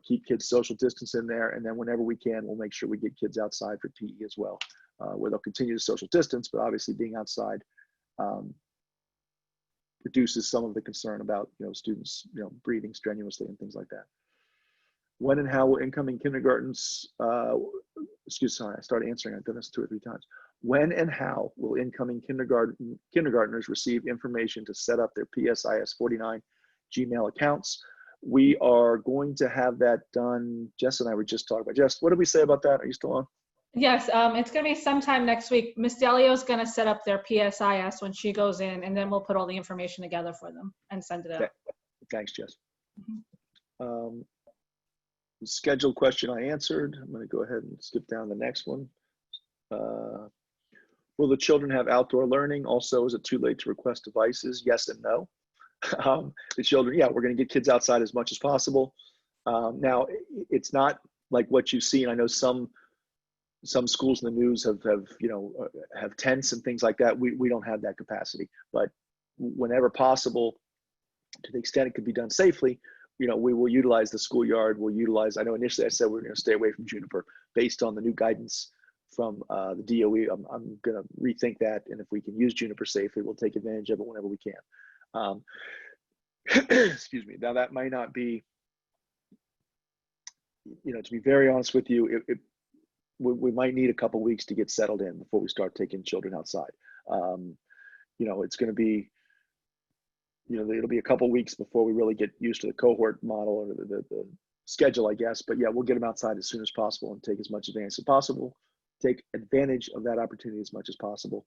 keep kids social distance in there. And then whenever we can, we'll make sure we get kids outside for PE as well, where they'll continue to social distance, but obviously being outside reduces some of the concern about, students, breathing strenuously and things like that. When and how will incoming kindergartens, I started answering, I've done this 2 or 3 times. When and how will incoming kindergartners receive information to set up their PSIS 49 Gmail accounts? We are going to have that done. Jess and I were just talking about. Jess, what did we say about that? Are you still on? Yes, it's going to be sometime next week. Miss Delio is going to set up their PSIS when she goes in, and then we'll put all the information together for them and send it out. Okay. Thanks, Jess. The schedule question I answered. I'm going to go ahead and skip down the next one. Will the children have outdoor learning? Also, is it too late to request devices? Yes and no. The children, we're going to get kids outside as much as possible. Now, it's not like what you've seen. I know some schools in the news have tents and things like that. We don't have that capacity, but whenever possible, to the extent it could be done safely, we will utilize the schoolyard. I know initially I said we're going to stay away from Juniper based on the new guidance from the DOE. I'm going to rethink that, and if we can use Juniper safely, we'll take advantage of it whenever we can. Excuse me. Now that might not be, to be very honest with you, we might need a couple weeks to get settled in before we start taking children outside. It's going to be, it'll be a couple weeks before we really get used to the cohort model or the schedule, I guess. But yeah, we'll get them outside as soon as possible and take as much advantage as possible. Take advantage of that opportunity as much as possible.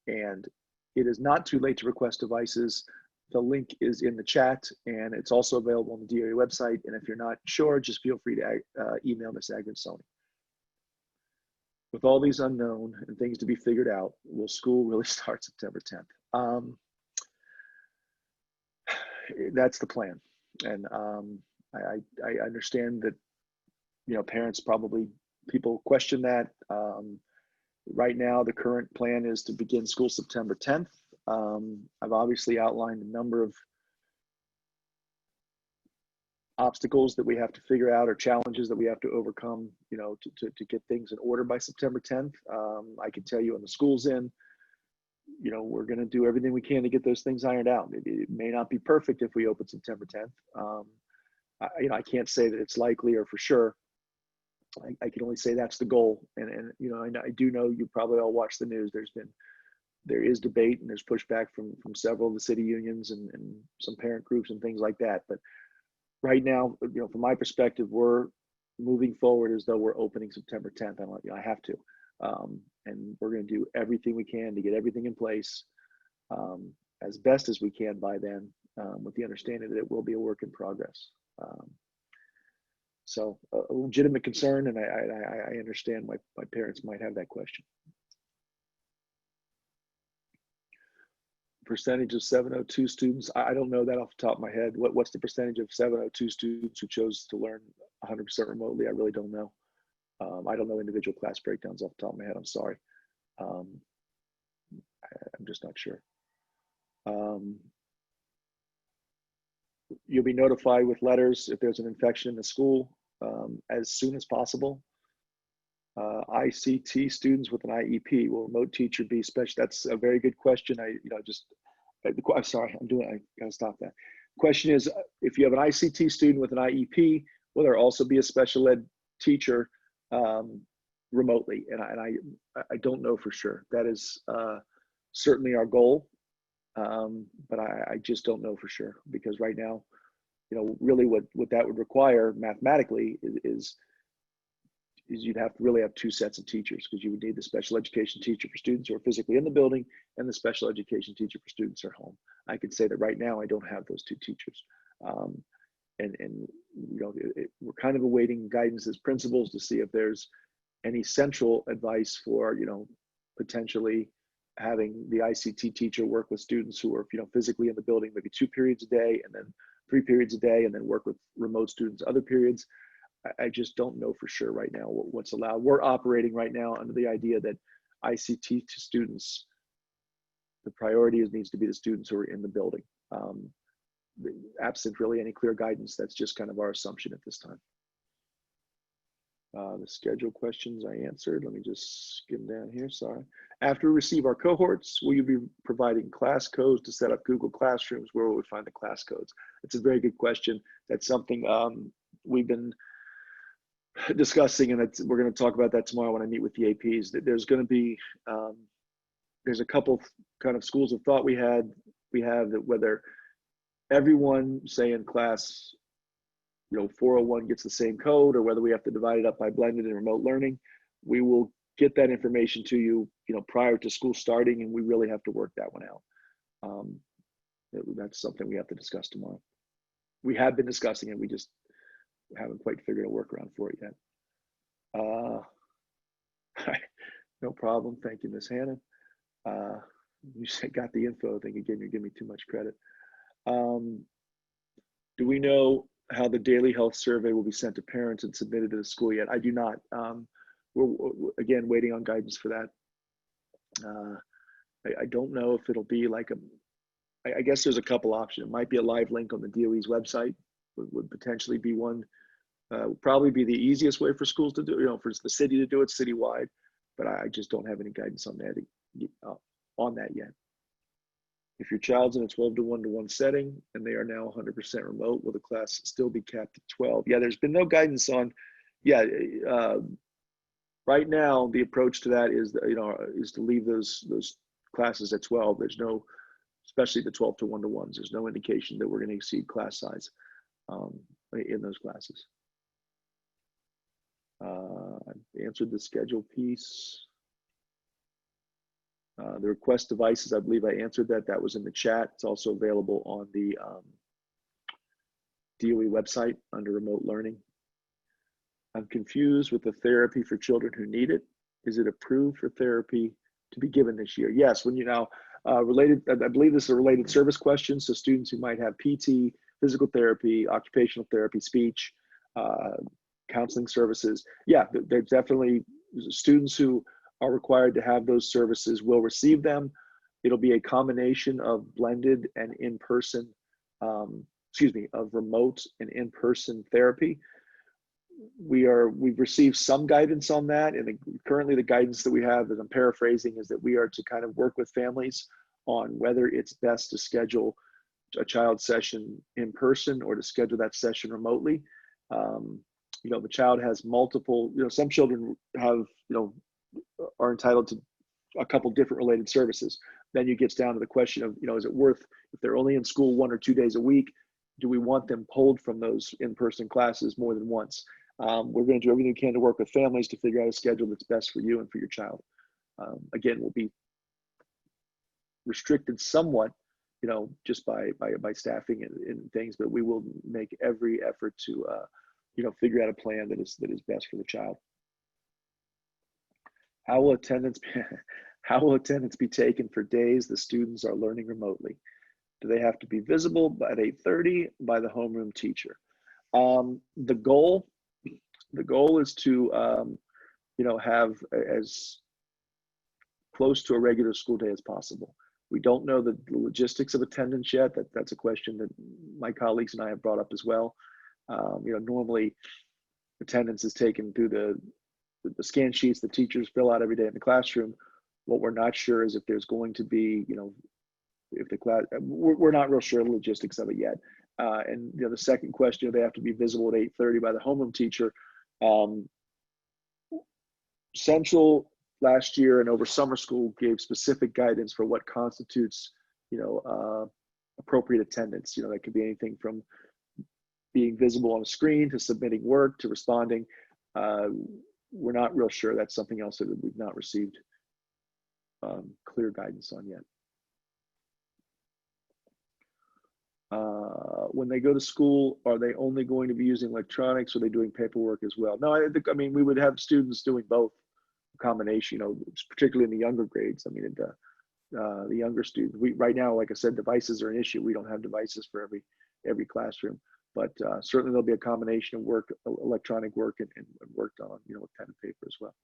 And it is not too late to request devices. The link is in the chat, and it's also available on the DOE website. And if you're not sure, just feel free to email Ms. Agrinsoni. With all these unknown and things to be figured out, will school really start September 10th? That's the plan. And I understand that, parents people question that. Right now, the current plan is to begin school September 10th. I've obviously outlined a number of obstacles that we have to figure out or challenges that we have to overcome, to get things in order by September 10th. I can tell you when the school's in, we're going to do everything we can to get those things ironed out. It may not be perfect if we open September 10th. I can't say that it's likely or for sure. I can only say that's the goal. And I do know you probably all watch the news. There is debate and there's pushback from several of the city unions and some parent groups and things like that. But right now, from my perspective, we're moving forward as though we're opening September 10th. I have to. And we're going to do everything we can to get everything in place as best as we can by then, with the understanding that it will be a work in progress. So a legitimate concern, and I understand why my parents might have that question. Percentage of 702 students, I don't know that off the top of my head. What's the percentage of 702 students who chose to learn 100% remotely? I really don't know. I don't know individual class breakdowns off the top of my head. I'm sorry. I'm just not sure. You'll be notified with letters if there's an infection in the school as soon as possible. ICT students with an IEP, will remote teacher be special? That's a very good question. I'm sorry, I gotta stop that. Question is, if you have an ICT student with an IEP, will there also be a special ed teacher remotely? And I don't know for sure. That is certainly our goal, but I just don't know for sure, because right now, really what that would require mathematically is you'd have to really have two sets of teachers, because you would need the special education teacher for students who are physically in the building and the special education teacher for students who are home. I can say that right now I don't have those two teachers. We're kind of awaiting guidance as principals to see if there's any central advice for, potentially having the ICT teacher work with students who are, physically in the building, maybe 2 periods a day, and then 3 periods a day, and then work with remote students other periods. I just don't know for sure right now what's allowed. We're operating right now under the idea that ICT to students, the priority needs to be the students who are in the building. Absent really any clear guidance, that's just kind of our assumption at this time. The schedule questions I answered. Let me just skim down here, sorry. After we receive our cohorts, will you be providing class codes to set up Google Classrooms? Where will we find the class codes? It's a very good question. That's something we've been discussing, and we're going to talk about that tomorrow when I meet with the APs. There's going to be, there's a couple kind of schools of thought we have that whether everyone, say in class 401 gets the same code, or whether we have to divide it up by blended and remote learning. We will get that information to you, prior to school starting, and we really have to work that one out. That's something we have to discuss tomorrow. We have been discussing it, we just haven't quite figured a workaround for it yet. No problem, thank you, Ms. Hannon. You said got the info, I think again, you give me too much credit. Do we know how the daily health survey will be sent to parents and submitted to the school yet? I do not. We're again waiting on guidance for that. I don't know if it'll be like I guess there's a couple options. It might be a live link on the DOE's website, would potentially be one. Would probably be the easiest way for schools to do, for the city to do it citywide, but I just don't have any guidance on that yet. If your child's in a 12 to 1 to 1 setting and they are now 100% remote, will the class still be capped at 12? Yeah, there's been no guidance on, right now the approach to that is, is to leave those classes at 12. There's no, especially the 12 to 1 to 1s, there's no indication that we're going to exceed class size in those classes. I answered the schedule piece. The request devices, I believe I answered that. That was in the chat. It's also available on the DOE website under remote learning. I'm confused with the therapy for children who need it. Is it approved for therapy to be given this year? Yes, when related, I believe this is a related service question. So students who might have PT, physical therapy, occupational therapy, speech, counseling services. Yeah, they're definitely students who are required to have those services will receive them. It'll be a combination of blended and in-person, of remote and in-person therapy. We've received some guidance on that, and currently the guidance that we have, as I'm paraphrasing, is that we are to kind of work with families on whether it's best to schedule a child session in person or to schedule that session remotely. The child has multiple, some children have, are entitled to a couple different related services. Then it gets down to the question of, is it worth, if they're only in school 1 or 2 days a week, do we want them pulled from those in-person classes more than once? We're going to do everything we can to work with families to figure out a schedule that's best for you and for your child. Again, we'll be restricted somewhat, just by staffing and things, but we will make every effort to, figure out a plan that is best for the child. How will attendance be taken for days the students are learning remotely? Do they have to be visible at 8:30 by the homeroom teacher? The goal is to, have as close to a regular school day as possible. We don't know the logistics of attendance yet. That's a question that my colleagues and I have brought up as well. Normally attendance is taken through the scan sheets the teachers fill out every day in the classroom. What we're not sure is if there's going to be, if the class, we're not real sure the logistics of it yet. And the second question, they have to be visible at 8:30 by the homeroom teacher. Central last year and over summer school gave specific guidance for what constitutes, appropriate attendance. That could be anything from being visible on a screen to submitting work to responding. We're not real sure. That's something else that we've not received clear guidance on yet. When they go to school, are they only going to be using electronics, or are they doing paperwork as well? No, I mean, we would have students doing both, a combination, particularly in the younger grades. I mean, the younger students, right now, like I said, devices are an issue. We don't have devices for every classroom, but certainly there'll be a combination of work, electronic work, and worked on, with pen and paper as well.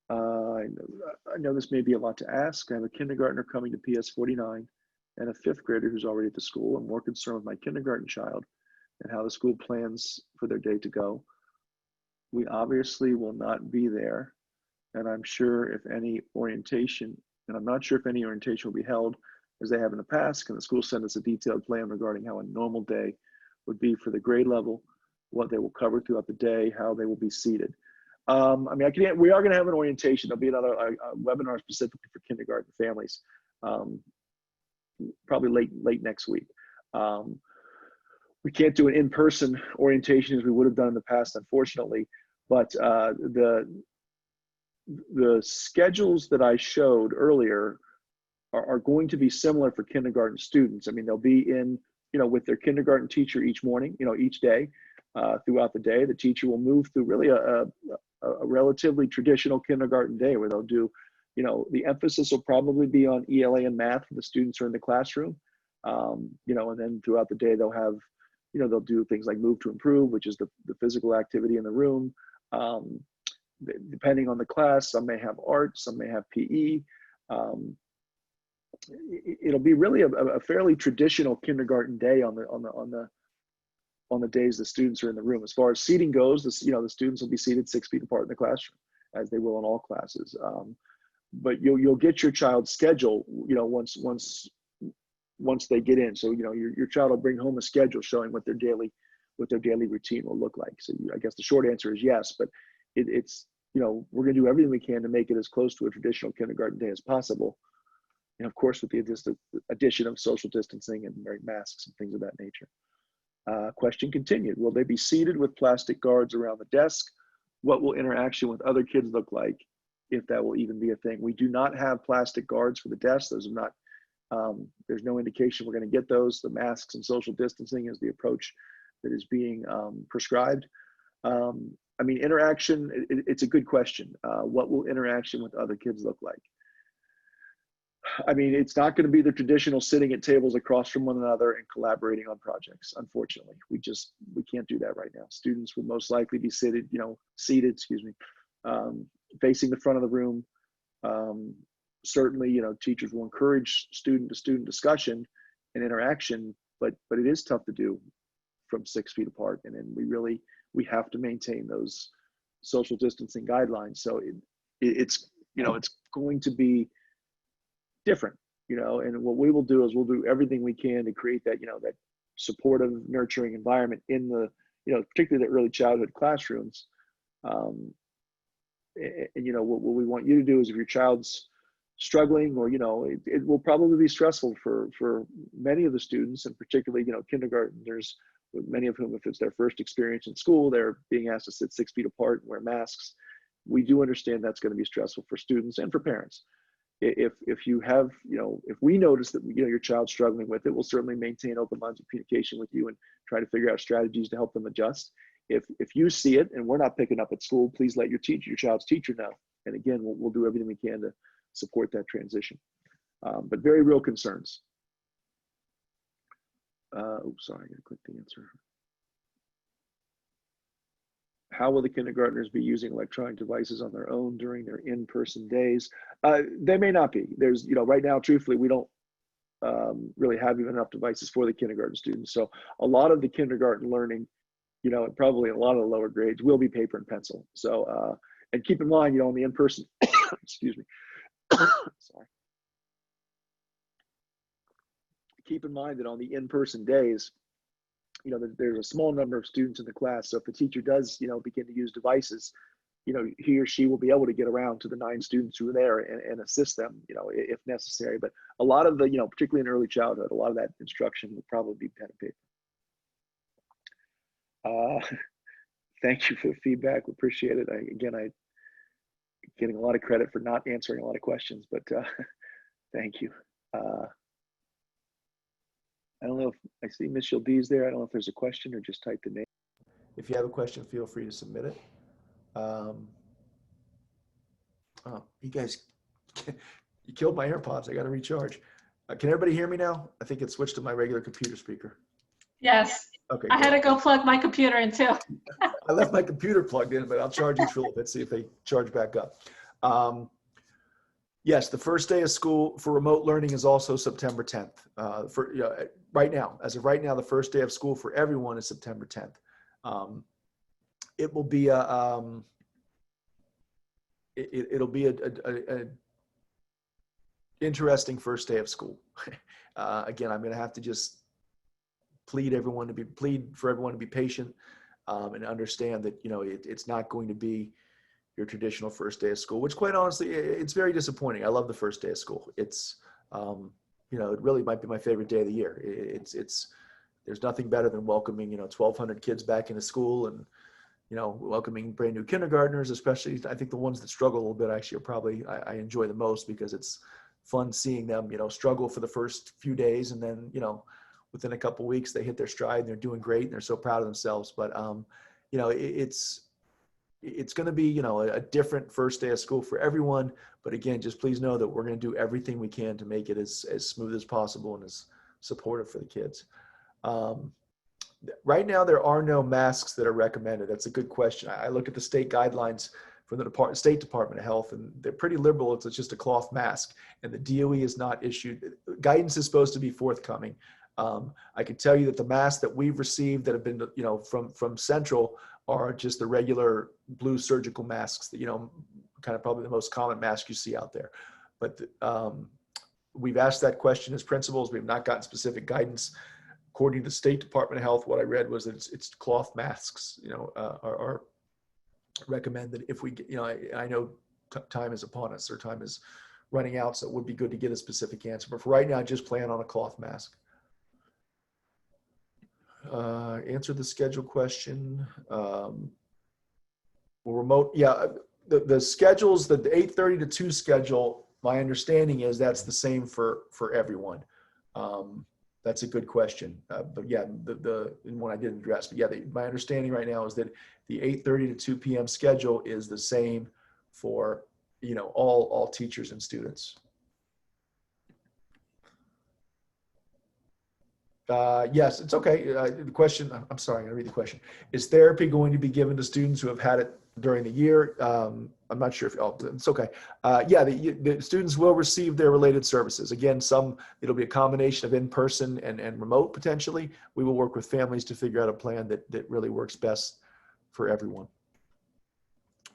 I know this may be a lot to ask. I have a kindergartner coming to PS 49 and a fifth grader who's already at the school. I'm more concerned with my kindergarten child and how the school plans for their day to go. We obviously will not be there, and I'm not sure if any orientation will be held as they have in the past. Can the school send us a detailed plan regarding how a normal day would be for the grade level, what they will cover throughout the day, how they will be seated? We are going to have an orientation. There'll be another webinar specifically for kindergarten families, probably late next week. We can't do an in-person orientation as we would have done in the past, unfortunately, but the schedules that I showed earlier are going to be similar for kindergarten students. I mean, they'll be in, with their kindergarten teacher each morning, each day, throughout the day. The teacher will move through really a relatively traditional kindergarten day where they'll do, the emphasis will probably be on ELA and math when the students are in the classroom. And then throughout the day, they'll have, they'll do things like move to improve, which is the physical activity in the room. Depending on the class, some may have art, some may have PE. It'll be really a fairly traditional kindergarten day on the days the students are in the room. As far as seating goes, the students will be seated 6 feet apart in the classroom, as they will in all classes. But you'll get your child's schedule, once they get in. So your child will bring home a schedule showing what their daily routine will look like. So I guess the short answer is yes, but it's we're going to do everything we can to make it as close to a traditional kindergarten day as possible. And of course, with the addition of social distancing and wearing masks and things of that nature. Question continued. Will they be seated with plastic guards around the desk? What will interaction with other kids look like, if that will even be a thing? We do not have plastic guards for the desks. Those are not, there's no indication we're going to get those. The masks and social distancing is the approach that is being prescribed. Interaction, it's a good question. What will interaction with other kids look like? It's not going to be the traditional sitting at tables across from one another and collaborating on projects. Unfortunately, we can't do that right now. Students will most likely be seated, facing the front of the room. Certainly, teachers will encourage student-to-student discussion and interaction, but it is tough to do from 6 feet apart. And then we have to maintain those social distancing guidelines. So it's going to be different, and what we will do is we'll do everything we can to create that, that supportive, nurturing environment in the, particularly the early childhood classrooms. What we want you to do is, if your child's struggling, or, it will probably be stressful for many of the students, and particularly, kindergartners many of whom, if it's their first experience in school, they're being asked to sit 6 feet apart and wear masks. We do understand that's going to be stressful for students and for parents. If you have, if we notice that, your child's struggling with it, we'll certainly maintain open lines of communication with you and try to figure out strategies to help them adjust. If you see it and we're not picking up at school, please let your child's teacher know. And again, we'll do everything we can to support that transition. But very real concerns. Sorry, I gotta click the answer. How will the kindergartners be using electronic devices on their own during their in-person days? They may not be. There's, right now, truthfully, we don't really have even enough devices for the kindergarten students. So a lot of the kindergarten learning, and probably a lot of the lower grades will be paper and pencil. So, and keep in mind, on the in-person, excuse me, sorry. Keep in mind that on the in-person days, there's a small number of students in the class. So if the teacher does, begin to use devices, he or she will be able to get around to the 9 students who are there and assist them, if necessary. But a lot of the, particularly in early childhood, a lot of that instruction will probably be pen and paper. Thank you for the feedback. We appreciate it. I'm getting a lot of credit for not answering a lot of questions, but thank you. I don't know if I see Miss Shildee's there. I don't know if there's a question or just type the name. If you have a question, feel free to submit it. You guys, you killed my AirPods. I got to recharge. Can everybody hear me now? I think it switched to my regular computer speaker. Yes. Okay. I had to go plug my computer in too. I left my computer plugged in, but I'll charge each for a little bit, see if they charge back up. Yes, the first day of school for remote learning is also September 10th. Right now, as of right now, the first day of school for everyone is September 10th. It will be it'll be a interesting first day of school. Again, I'm going to have to just plead for everyone to be patient and understand that it's not going to be your traditional first day of school, which quite honestly, it's very disappointing. I love the first day of school. It's, it really might be my favorite day of the year. There's nothing better than welcoming, 1,200 kids back into school and, welcoming brand new kindergartners, especially I think the ones that struggle a little bit actually are probably, I enjoy the most because it's fun seeing them, struggle for the first few days. And then, within a couple of weeks, they hit their stride and they're doing great and they're so proud of themselves. But, it's going to be, a different first day of school for everyone. But again, just please know that we're going to do everything we can to make it as smooth as possible and as supportive for the kids. Right now, there are no masks that are recommended. That's a good question. I look at the state guidelines from the State Department of Health, and they're pretty liberal. It's just a cloth mask, and the DOE is not issued. Guidance is supposed to be forthcoming. I can tell you that the masks that we've received that have been, from Central are just the regular blue surgical masks that, kind of probably the most common mask you see out there. But we've asked that question as principals. We've not gotten specific guidance. According to the State Department of Health, what I read was that it's cloth masks, are recommended if we, I know time is upon us or time is running out, so it would be good to get a specific answer. But for right now, just plan on a cloth mask. Answer the schedule question. Remote, yeah, the schedules, the 8:30 to 2 schedule, my understanding is that's the same for everyone. That's a good question. But yeah, the one I didn't address, but yeah, my understanding right now is that the 8:30 to 2 p.m. schedule is the same for, all teachers and students. Yes, it's okay. The question, I'm sorry, I'm going to read the question. Is therapy going to be given to students who have had it during the year? I'm not sure if, it's okay. Yeah, the students will receive their related services. Again, it'll be a combination of in-person and remote potentially. We will work with families to figure out a plan that really works best for everyone.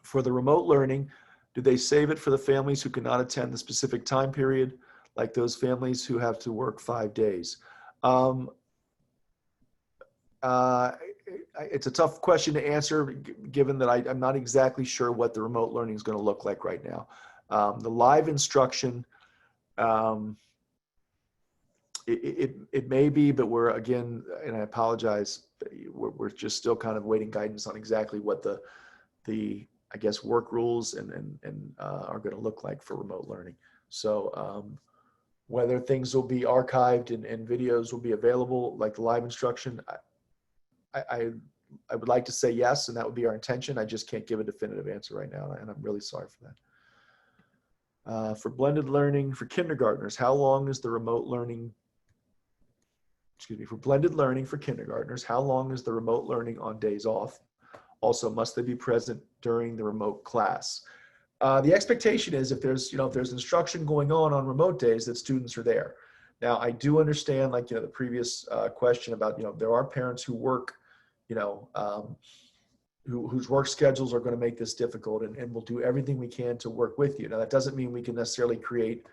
For the remote learning, do they save it for the families who cannot attend the specific time period, like those families who have to work 5 days? It's a tough question to answer given that I'm not exactly sure what the remote learning is going to look like right now. The live instruction, It may be, but we're, again, and I apologize, we're just still kind of waiting guidance on exactly what the I guess work rules and are going to look like for remote learning. So whether things will be archived and videos will be available like the live instruction, I would like to say yes, and that would be our intention. I just can't give a definitive answer right now, and I'm really sorry for that. For blended learning for kindergartners, how long is the remote learning? Excuse me, for blended learning for kindergartners, how long is the remote learning on days off? Also, must they be present during the remote class? The expectation is if there's instruction going on remote days, that students are there. Now, I do understand, like, the previous question about, there are parents who work, whose work schedules are going to make this difficult, and we'll do everything we can to work with you. Now, that doesn't mean we can necessarily create,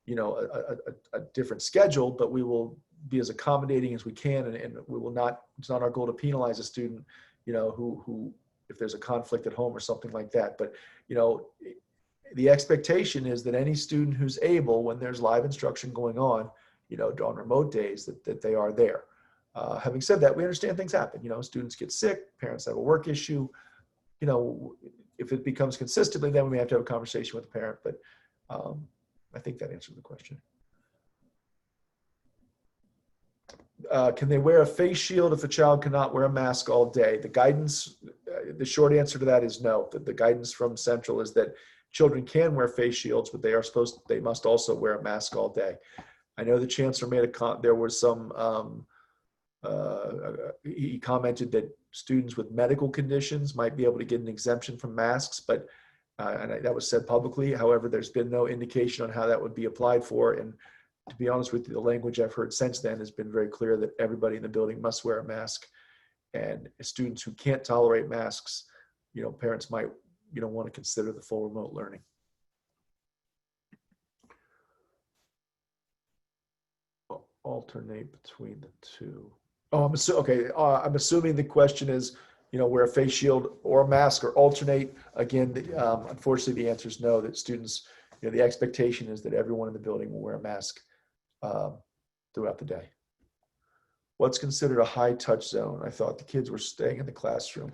a different schedule, but we will be as accommodating as we can, and we will not, it's not our goal to penalize a student, who if there's a conflict at home or something like that. But, the expectation is that any student who's able, when there's live instruction going on remote days, that they are there. Having said that, we understand things happen. Students get sick, parents have a work issue. If it becomes consistently, then we may have to have a conversation with the parent. But I think that answers the question. Can they wear a face shield if a child cannot wear a mask all day? The guidance, the short answer to that is no. The guidance from Central is that children can wear face shields, but they must also wear a mask all day. I know the chancellor made there was some, he commented that students with medical conditions might be able to get an exemption from masks, but that was said publicly. However, there's been no indication on how that would be applied for. And to be honest with you, the language I've heard since then has been very clear that everybody in the building must wear a mask. And students who can't tolerate masks, parents might, want to consider the full remote learning. Alternate between the two. Oh, I'm assuming the question is, wear a face shield or a mask or alternate. Again, unfortunately, the answer is no, that students, the expectation is that everyone in the building will wear a mask throughout the day. What's considered a high touch zone? I thought the kids were staying in the classroom.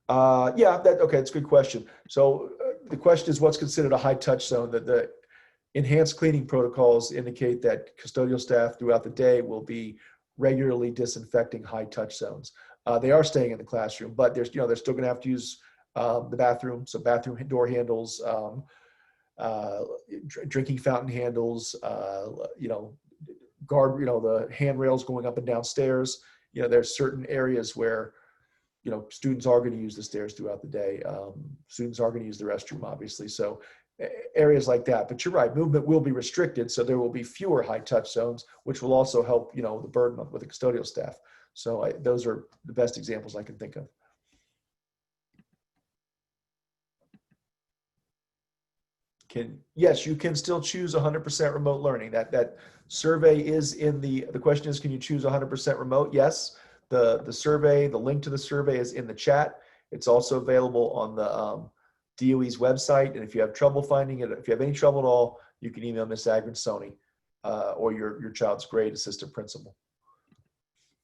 Okay, that's a good question. So the question is, what's considered a high touch zone? The enhanced cleaning protocols indicate that custodial staff throughout the day will be regularly disinfecting high touch zones. They are staying in the classroom, but they're still going to have to use the bathroom. So bathroom door handles, drinking fountain handles, the handrails going up and down stairs. There's certain areas where, students are going to use the stairs throughout the day. Students are going to use the restroom, obviously. So areas like that. But you're right, movement will be restricted. So there will be fewer high touch zones, which will also help, the burden with the custodial staff. So those are the best examples I can think of. Yes, you can still choose 100% remote learning. That survey is in the question is, can you choose 100% remote? Yes, the survey, the link to the survey is in the chat. It's also available on the DOE's website. And if you have trouble finding it, if you have any trouble at all, you can email Ms. Agrensoni or your child's grade assistant principal.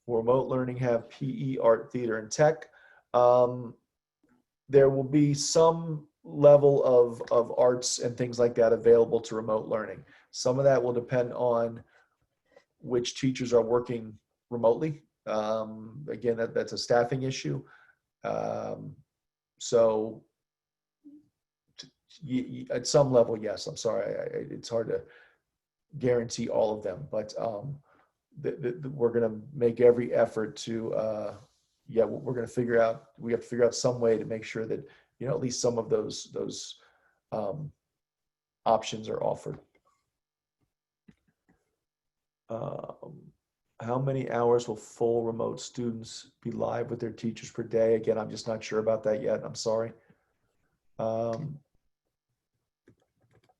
Will remote learning have PE, art, theater, and tech? There will be some level of arts and things like that available to remote learning. Some of that will depend on which teachers are working remotely. Again, that's a staffing issue. So at some level, yes. I'm sorry, it's hard to guarantee all of them, but we're going to make every effort to we're going to figure out, we have to figure out some way to make sure that at least some of those options are offered. How many hours will full remote students be live with their teachers per day? Again, I'm just not sure about that yet. I'm sorry.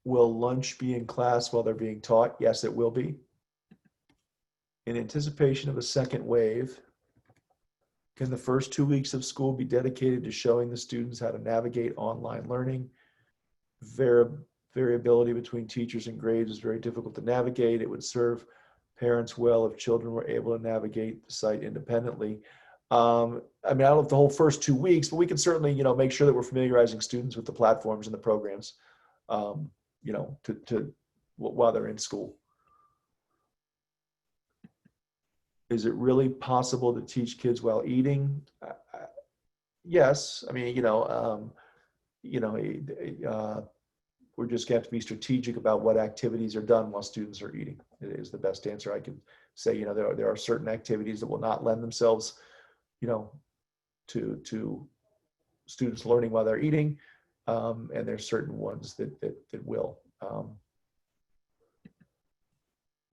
Will lunch be in class while they're being taught? Yes, it will be. In anticipation of a second wave, can the first 2 weeks of school be dedicated to showing the students how to navigate online learning? Variability between teachers and grades is very difficult to navigate. It would serve parents well if children were able to navigate the site independently. I mean, I don't know if the whole first 2 weeks, but we can certainly, make sure that we're familiarizing students with the platforms and the programs, while they're in school. Is it really possible to teach kids while eating? Yes. I mean, we're just going to have to be strategic about what activities are done while students are eating. It is the best answer I can say. There are certain activities that will not lend themselves, to students learning while they're eating, and there's certain ones that will.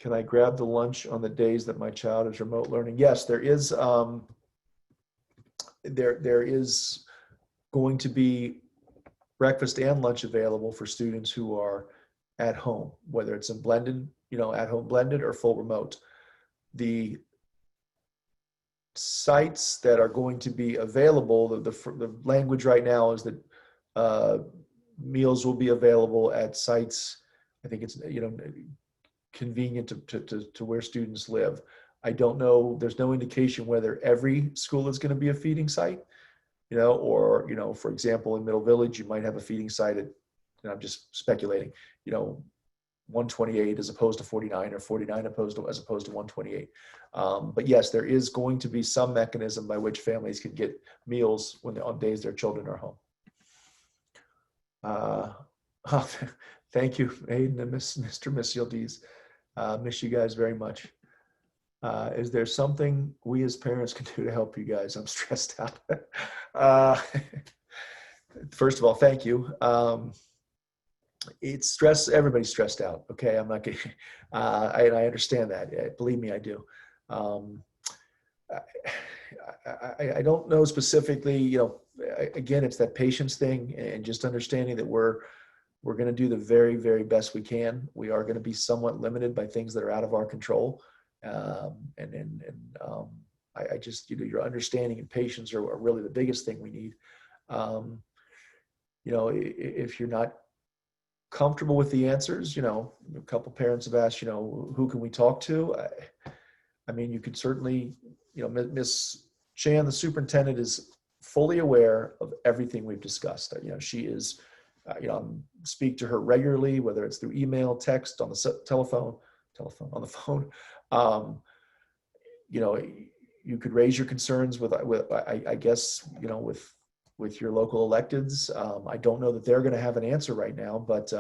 Can I grab the lunch on the days that my child is remote learning? Yes, there is. There is going to be breakfast and lunch available for students who are at home, whether it's in blended, at home blended or full remote. The sites that are going to be available, the language right now is that meals will be available at sites. I think it's, convenient to where students live. I don't know, there's no indication whether every school is going to be a feeding site, or, for example, in Middle Village, you might have a feeding site at, I'm just speculating, 128 as opposed to 49, or 49 as opposed to 128. But yes, there is going to be some mechanism by which families can get meals on days their children are home. Thank you, Aiden and Mr. Missialdis. Miss you guys very much. Is there something we as parents can do to help you guys? I'm stressed out. First of all, thank you. It's stress. Everybody's stressed out. Okay. I'm not kidding. I understand that. Believe me, I do. I don't know specifically, again, it's that patience thing and just understanding that we're going to do the very, very best we can. We are going to be somewhat limited by things that are out of our control. I just, your understanding and patience are really the biggest thing we need. If you're not comfortable with the answers, a couple parents have asked, who can we talk to? I mean, you could certainly, Miss Chan, the superintendent, is fully aware of everything we've discussed. She is, speak to her regularly, whether it's through email, text, on the on the phone. You could raise your concerns with I guess, with your local electeds. I don't know that they're going to have an answer right now, but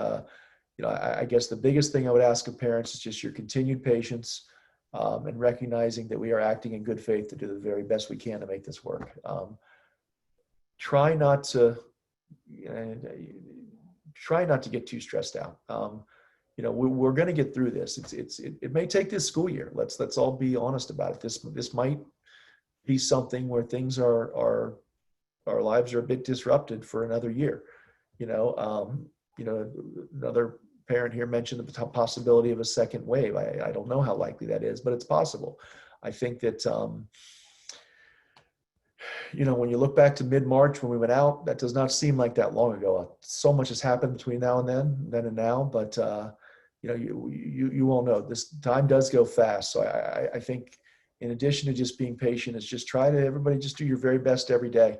I guess the biggest thing I would ask of parents is just your continued patience, and recognizing that we are acting in good faith to do the very best we can to make this work. Try not to get too stressed out. We're going to get through this. It may take this school year. Let's all be honest about it. This might be something where things our lives are a bit disrupted for another year. Another parent here mentioned the possibility of a second wave. I don't know how likely that is, but it's possible. I think that, when you look back to mid-March when we went out, that does not seem like that long ago. So much has happened between now and then and now, but you all know this time does go fast. So I think in addition to just being patient, is just everybody just do your very best every day.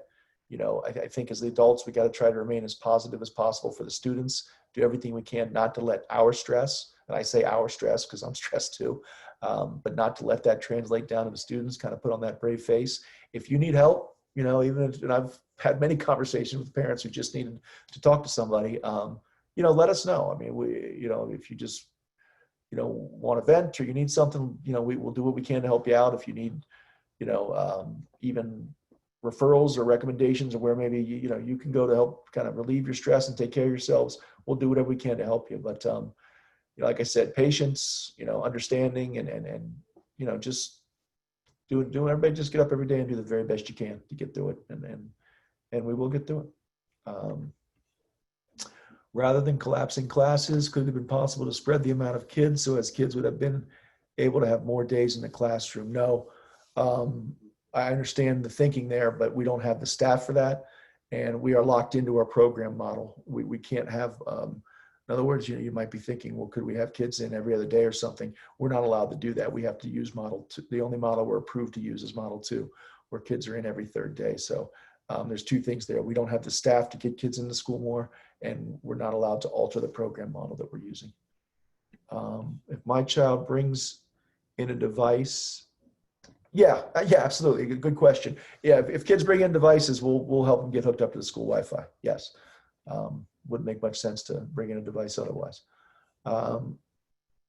I think as the adults, we got to try to remain as positive as possible for the students, do everything we can not to let our stress, and I say our stress because I'm stressed too, but not to let that translate down to the students, kind of put on that brave face. If you need help, and I've had many conversations with parents who just needed to talk to somebody, let us know. I mean, if you just, want to vent or you need something, we will do what we can to help you out. If you need, even referrals or recommendations of where maybe, you can go to help kind of relieve your stress and take care of yourselves, we'll do whatever we can to help you. But, like I said, patience, understanding and just doing everybody, just get up every day and do the very best you can to get through it. And we will get through it. Rather than collapsing classes, could it have been possible to spread the amount of kids so as kids would have been able to have more days in the classroom? No. I understand the thinking there, but we don't have the staff for that. And we are locked into our program model. We can't have In other words, you might be thinking, well, could we have kids in every other day or something? We're not allowed to do that. We have to use Model 2. The only model we're approved to use is Model 2, where kids are in every third day. So there's two things there. We don't have the staff to get kids into school more, and we're not allowed to alter the program model that we're using. If my child brings in a device, yeah, absolutely. Good question. Yeah, if kids bring in devices, we'll help them get hooked up to the school Wi-Fi. Yes. Wouldn't make much sense to bring in a device otherwise.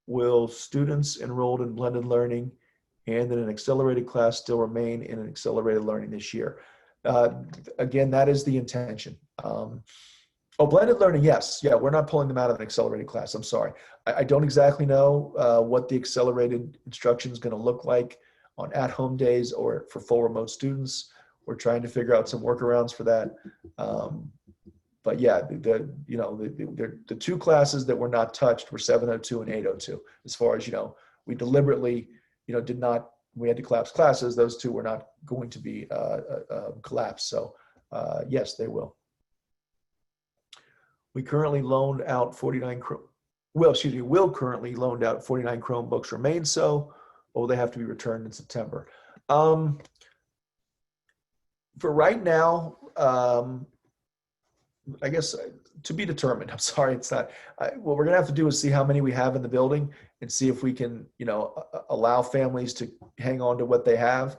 Will students enrolled in blended learning and in an accelerated class still remain in an accelerated learning this year? Again, that is the intention. Blended learning, yes. Yeah, we're not pulling them out of an accelerated class. I'm sorry. I don't exactly know what the accelerated instruction is going to look like on at-home days or for full remote students. We're trying to figure out some workarounds for that. But yeah, the two classes that were not touched were 702 and 802. As far as, we deliberately, did not, we had to collapse classes. Those two were not going to be collapsed. So yes, they will. We currently loaned out 49, will currently loaned out 49 Chromebooks remain so, or they have to be returned in September. For right now, I guess to be determined. I'm sorry, it's not. What we're gonna have to do is see how many we have in the building and see if we can, allow families to hang on to what they have.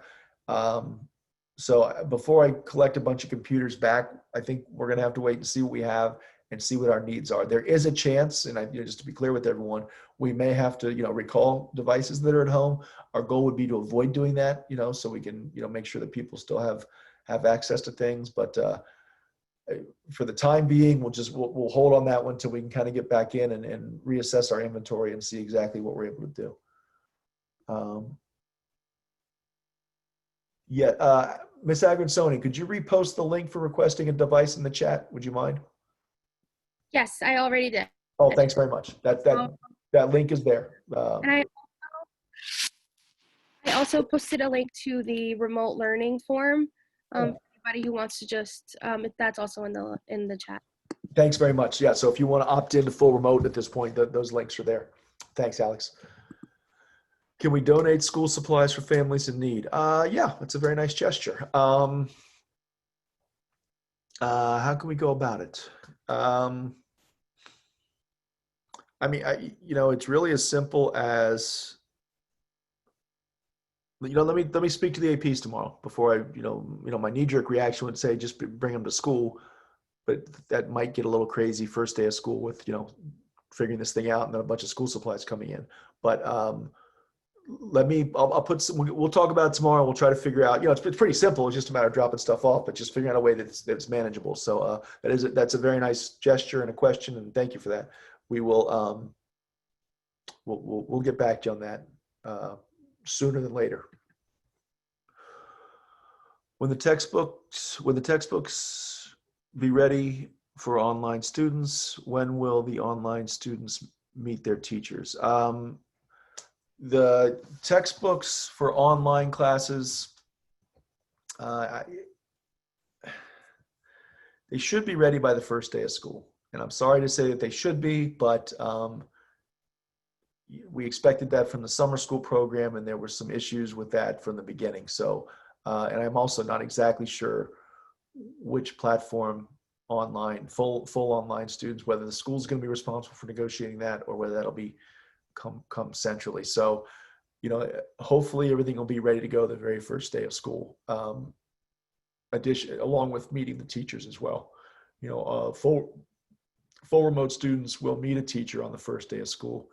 So before I collect a bunch of computers back, I think we're gonna have to wait and see what we have and see what our needs are. There is a chance, and just to be clear with everyone, we may have to, recall devices that are at home. Our goal would be to avoid doing that, so we can, make sure that people still have access to things. But for the time being, we'll hold on that one until we can kind of get back in and reassess our inventory and see exactly what we're able to do. Ms. Agronsoni, could you repost the link for requesting a device in the chat? Would you mind? Yes, I already did. Oh, thanks very much. That link is there. And I also posted a link to the remote learning form. For anybody who wants to just, that's also in the chat. Thanks very much. Yeah, so if you want to opt into full remote at this point, those links are there. Thanks, Alex. Can we donate school supplies for families in need? Yeah, that's a very nice gesture. How can we go about it? It's really as simple as, let me speak to the APs tomorrow before I, my knee-jerk reaction would say just bring them to school, but that might get a little crazy first day of school with, figuring this thing out and then a bunch of school supplies coming in. But I'll put some, we'll talk about it tomorrow. We'll try to figure out, it's pretty simple. It's just a matter of dropping stuff off, but just figuring out a way that's manageable. So that's a very nice gesture and a question, and thank you for that. We will, we'll get back to you on that sooner than later. When the textbooks be ready for online students, when will the online students meet their teachers? The textbooks for online classes, they should be ready by the first day of school. And I'm sorry to say that they should be, but we expected that from the summer school program, and there were some issues with that from the beginning. So, and I'm also not exactly sure which platform online, full online students, whether the school's going to be responsible for negotiating that or whether that'll be come centrally. So, hopefully everything will be ready to go the very first day of school. Along with meeting the teachers as well. Full remote students will meet a teacher on the first day of school.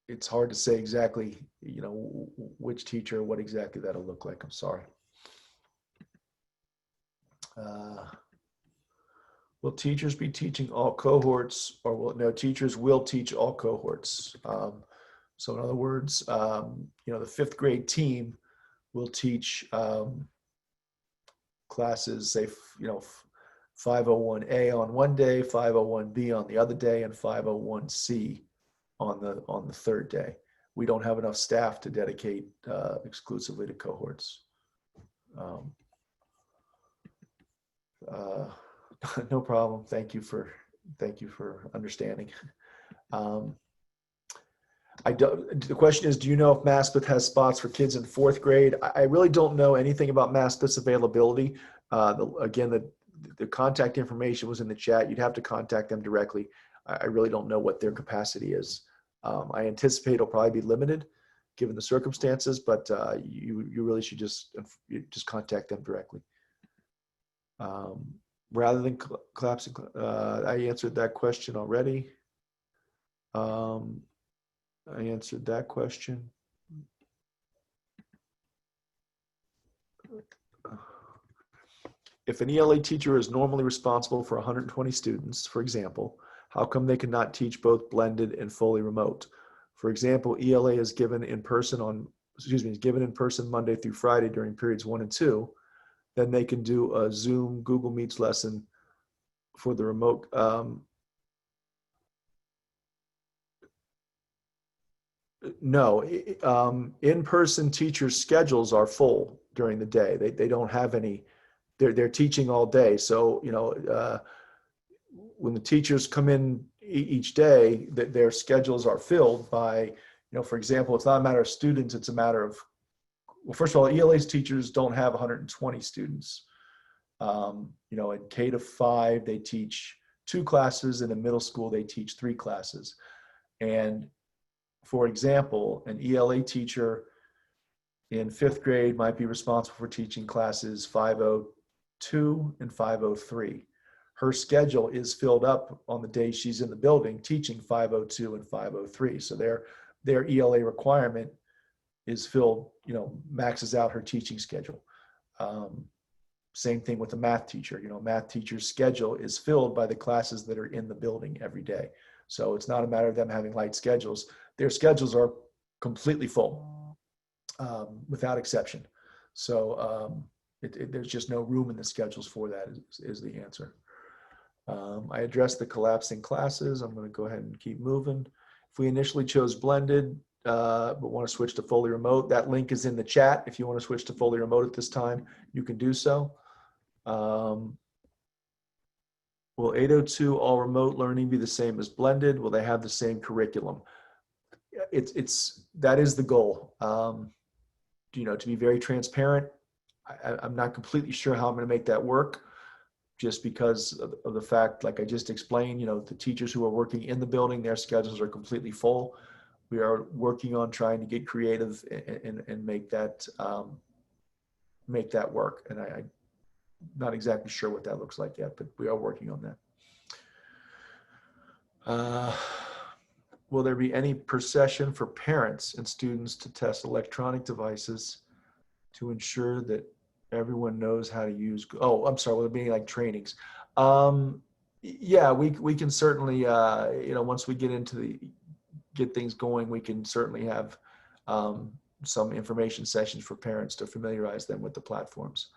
It's hard to say exactly, which teacher or what exactly that'll look like. I'm sorry. Will teachers be teaching all cohorts, or no, teachers will teach all cohorts. So in other words, the fifth grade team will teach classes, say, 501A on one day, 501B on the other day, and 501C on the third day. We don't have enough staff to dedicate exclusively to cohorts. No problem. Thank you for understanding. The question is, do you know if Maspeth has spots for kids in 4th grade? I really don't know anything about Maspeth's availability. Again, the contact information was in the chat. You'd have to contact them directly. I really don't know what their capacity is. I anticipate it'll probably be limited given the circumstances, but you really should just contact them directly. Rather than collapsing, I answered that question already. I answered that question. If an ELA teacher is normally responsible for 120 students, for example, how come they cannot teach both blended and fully remote? For example, ELA is given in person Monday through Friday during periods 1 and 2. Then they can do a Zoom Google Meets lesson for the remote. No, in-person teachers' schedules are full during the day. They don't have any, they're teaching all day. So, when the teachers come in each day, their schedules are filled by, for example, it's not a matter of students, it's a matter of, well, first of all, ELA's teachers don't have 120 students. In K to 5, they teach 2 classes. In the middle school, they teach 3 classes. And for example, an ELA teacher in 5th grade might be responsible for teaching classes 502 and 503. Her schedule is filled up on the day she's in the building teaching 502 and 503. So their ELA requirement is filled, maxes out her teaching schedule. Same thing with the math teacher. Math teacher's schedule is filled by the classes that are in the building every day. So it's not a matter of them having light schedules. Their schedules are completely full, without exception. So there's just no room in the schedules for that is the answer. I addressed the collapsing classes. I'm going to go ahead and keep moving. If we initially chose blended, but want to switch to fully remote, that link is in the chat. If you want to switch to fully remote at this time, you can do so. Will 802 all remote learning be the same as blended? Will they have the same curriculum? That is the goal. To be very transparent, I'm not completely sure how I'm going to make that work, just because of the fact, like I just explained, the teachers who are working in the building, their schedules are completely full. We are working on trying to get creative and make that work. And I'm not exactly sure what that looks like yet, but we are working on that. Will there be any procession for parents and students to test electronic devices to ensure that everyone knows how to use? Oh, I'm sorry. Will there be like trainings? Yeah, we can certainly, once we get things going, we can certainly have some information sessions for parents to familiarize them with the platforms.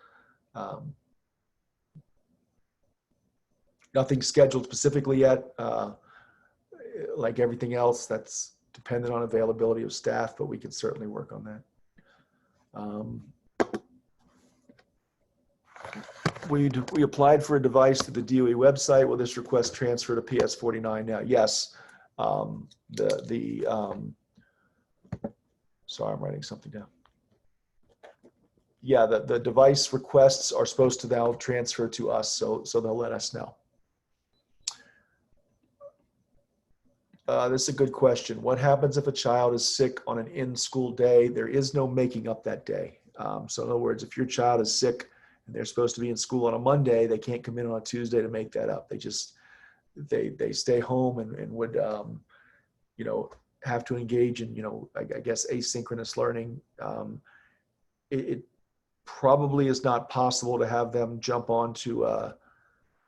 Nothing scheduled specifically yet. Like everything else, that's dependent on availability of staff, but we can certainly work on that. We applied for a device to the DOE website. Will this request transfer to PS49 now? Yes. Sorry, I'm writing something down. Yeah, the device requests are supposed to now transfer to us, so they'll let us know. This is a good question. What happens if a child is sick on an in-school day? There is no making up that day. So in other words, if your child is sick and they're supposed to be in school on a Monday, they can't come in on a Tuesday to make that up. They stay home and would, have to engage in, I guess, asynchronous learning. It probably is not possible to have them jump onto,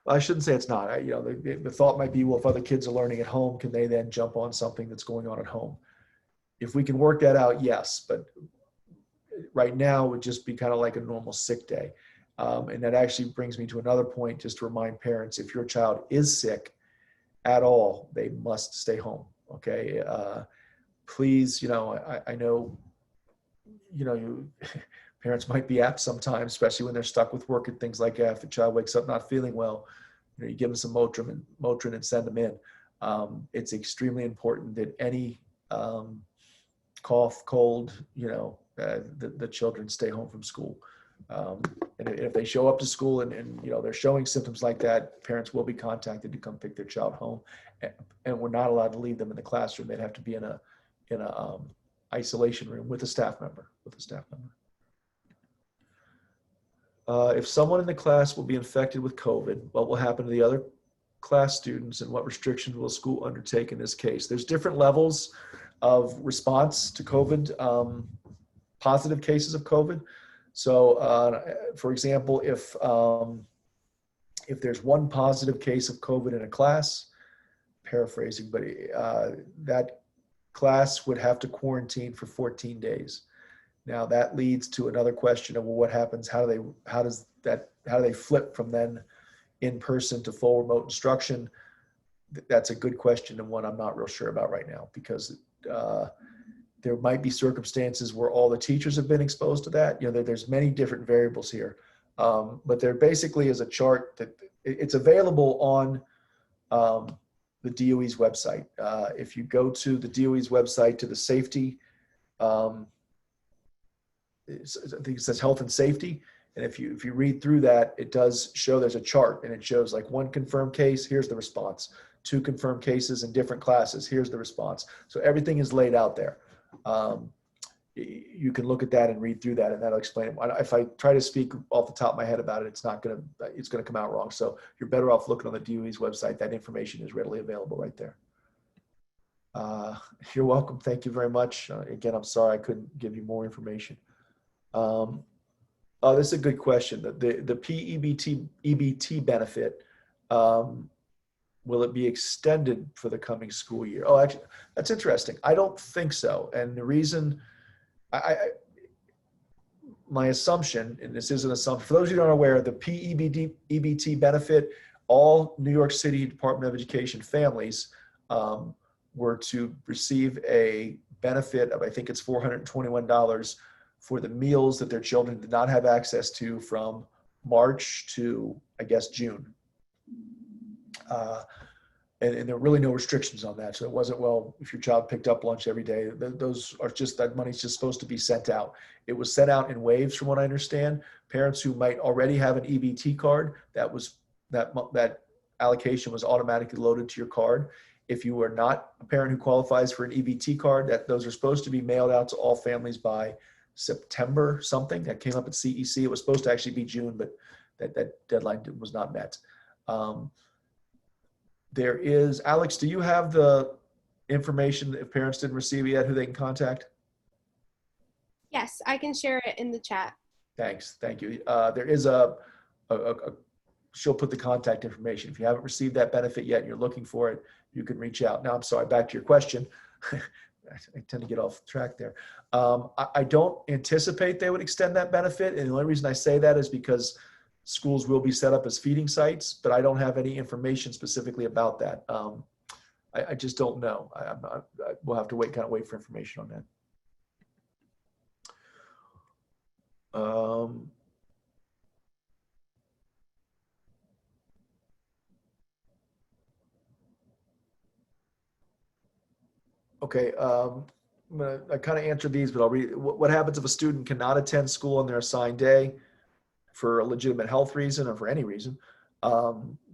I shouldn't say it's not. The thought might be, well, if other kids are learning at home, can they then jump on something that's going on at home? If we can work that out, yes. But right now, it would just be kind of like a normal sick day. And that actually brings me to another point, just to remind parents, if your child is sick at all, they must stay home. Okay. Please, I know, parents might be apt sometimes, especially when they're stuck with work and things like that. If the child wakes up not feeling well, you give them some Motrin and send them in. It's extremely important that any cough, cold, the children stay home from school. And if they show up to school and they're showing symptoms like that, parents will be contacted to come pick their child home, and we're not allowed to leave them in the classroom. They'd have to be in a isolation room with a staff member. If someone in the class will be infected with COVID, what will happen to the other class students, and what restrictions will school undertake in this case? There's different levels of response to COVID, positive cases of COVID. So, for example, if there's one positive case of COVID in a class, paraphrasing, but that class would have to quarantine for 14 days. Now that leads to another question of, well, what happens? How do they flip from then in person to full remote instruction? That's a good question, and one I'm not real sure about right now, because there might be circumstances where all the teachers have been exposed to that. There's many different variables here, but there basically is a chart that it's available on the DOE's website. If you go to the DOE's website, to the safety, I think it says health and safety. And if you read through that, it does show there's a chart, and it shows like 1 confirmed case, here's the response. 2 confirmed cases in different classes, here's the response. So everything is laid out there. You can look at that and read through that, and that'll explain it. If I try to speak off the top of my head about it, it's going to come out wrong. So you're better off looking on the DOE's website. That information is readily available right there. You're welcome. Thank you very much. Again, I'm sorry I couldn't give you more information. This is a good question. The PEBT benefit, will it be extended for the coming school year? Oh, actually, that's interesting. I don't think so. And the reason, my assumption, and this is an assumption, for those who aren't aware, the PEBT benefit, all New York City Department of Education families were to receive a benefit of, I think it's $421 for the meals that their children did not have access to from March to, I guess, June. And there are really no restrictions on that. So it wasn't, well, if your child picked up lunch every day, those are just, that money's just supposed to be sent out. It was sent out in waves, from what I understand. Parents who might already have an EBT card, that allocation was automatically loaded to your card. If you are not a parent who qualifies for an EBT card, those are supposed to be mailed out to all families by September something. That came up at CEC. It was supposed to actually be June, but that deadline was not met. There is, Alex, do you have the information if parents didn't receive it yet, who they can contact? Yes, I can share it in the chat. Thanks. Thank you. There is she'll put the contact information. If you haven't received that benefit yet and you're looking for it, you can reach out. Now, I'm sorry, back to your question. I tend to get off track there. I don't anticipate they would extend that benefit. And the only reason I say that is because schools will be set up as feeding sites, but I don't have any information specifically about that. I just don't know. We'll have to wait for information on that. Okay, I kind of answered these, but I'll read. What happens if a student cannot attend school on their assigned day for a legitimate health reason or for any reason?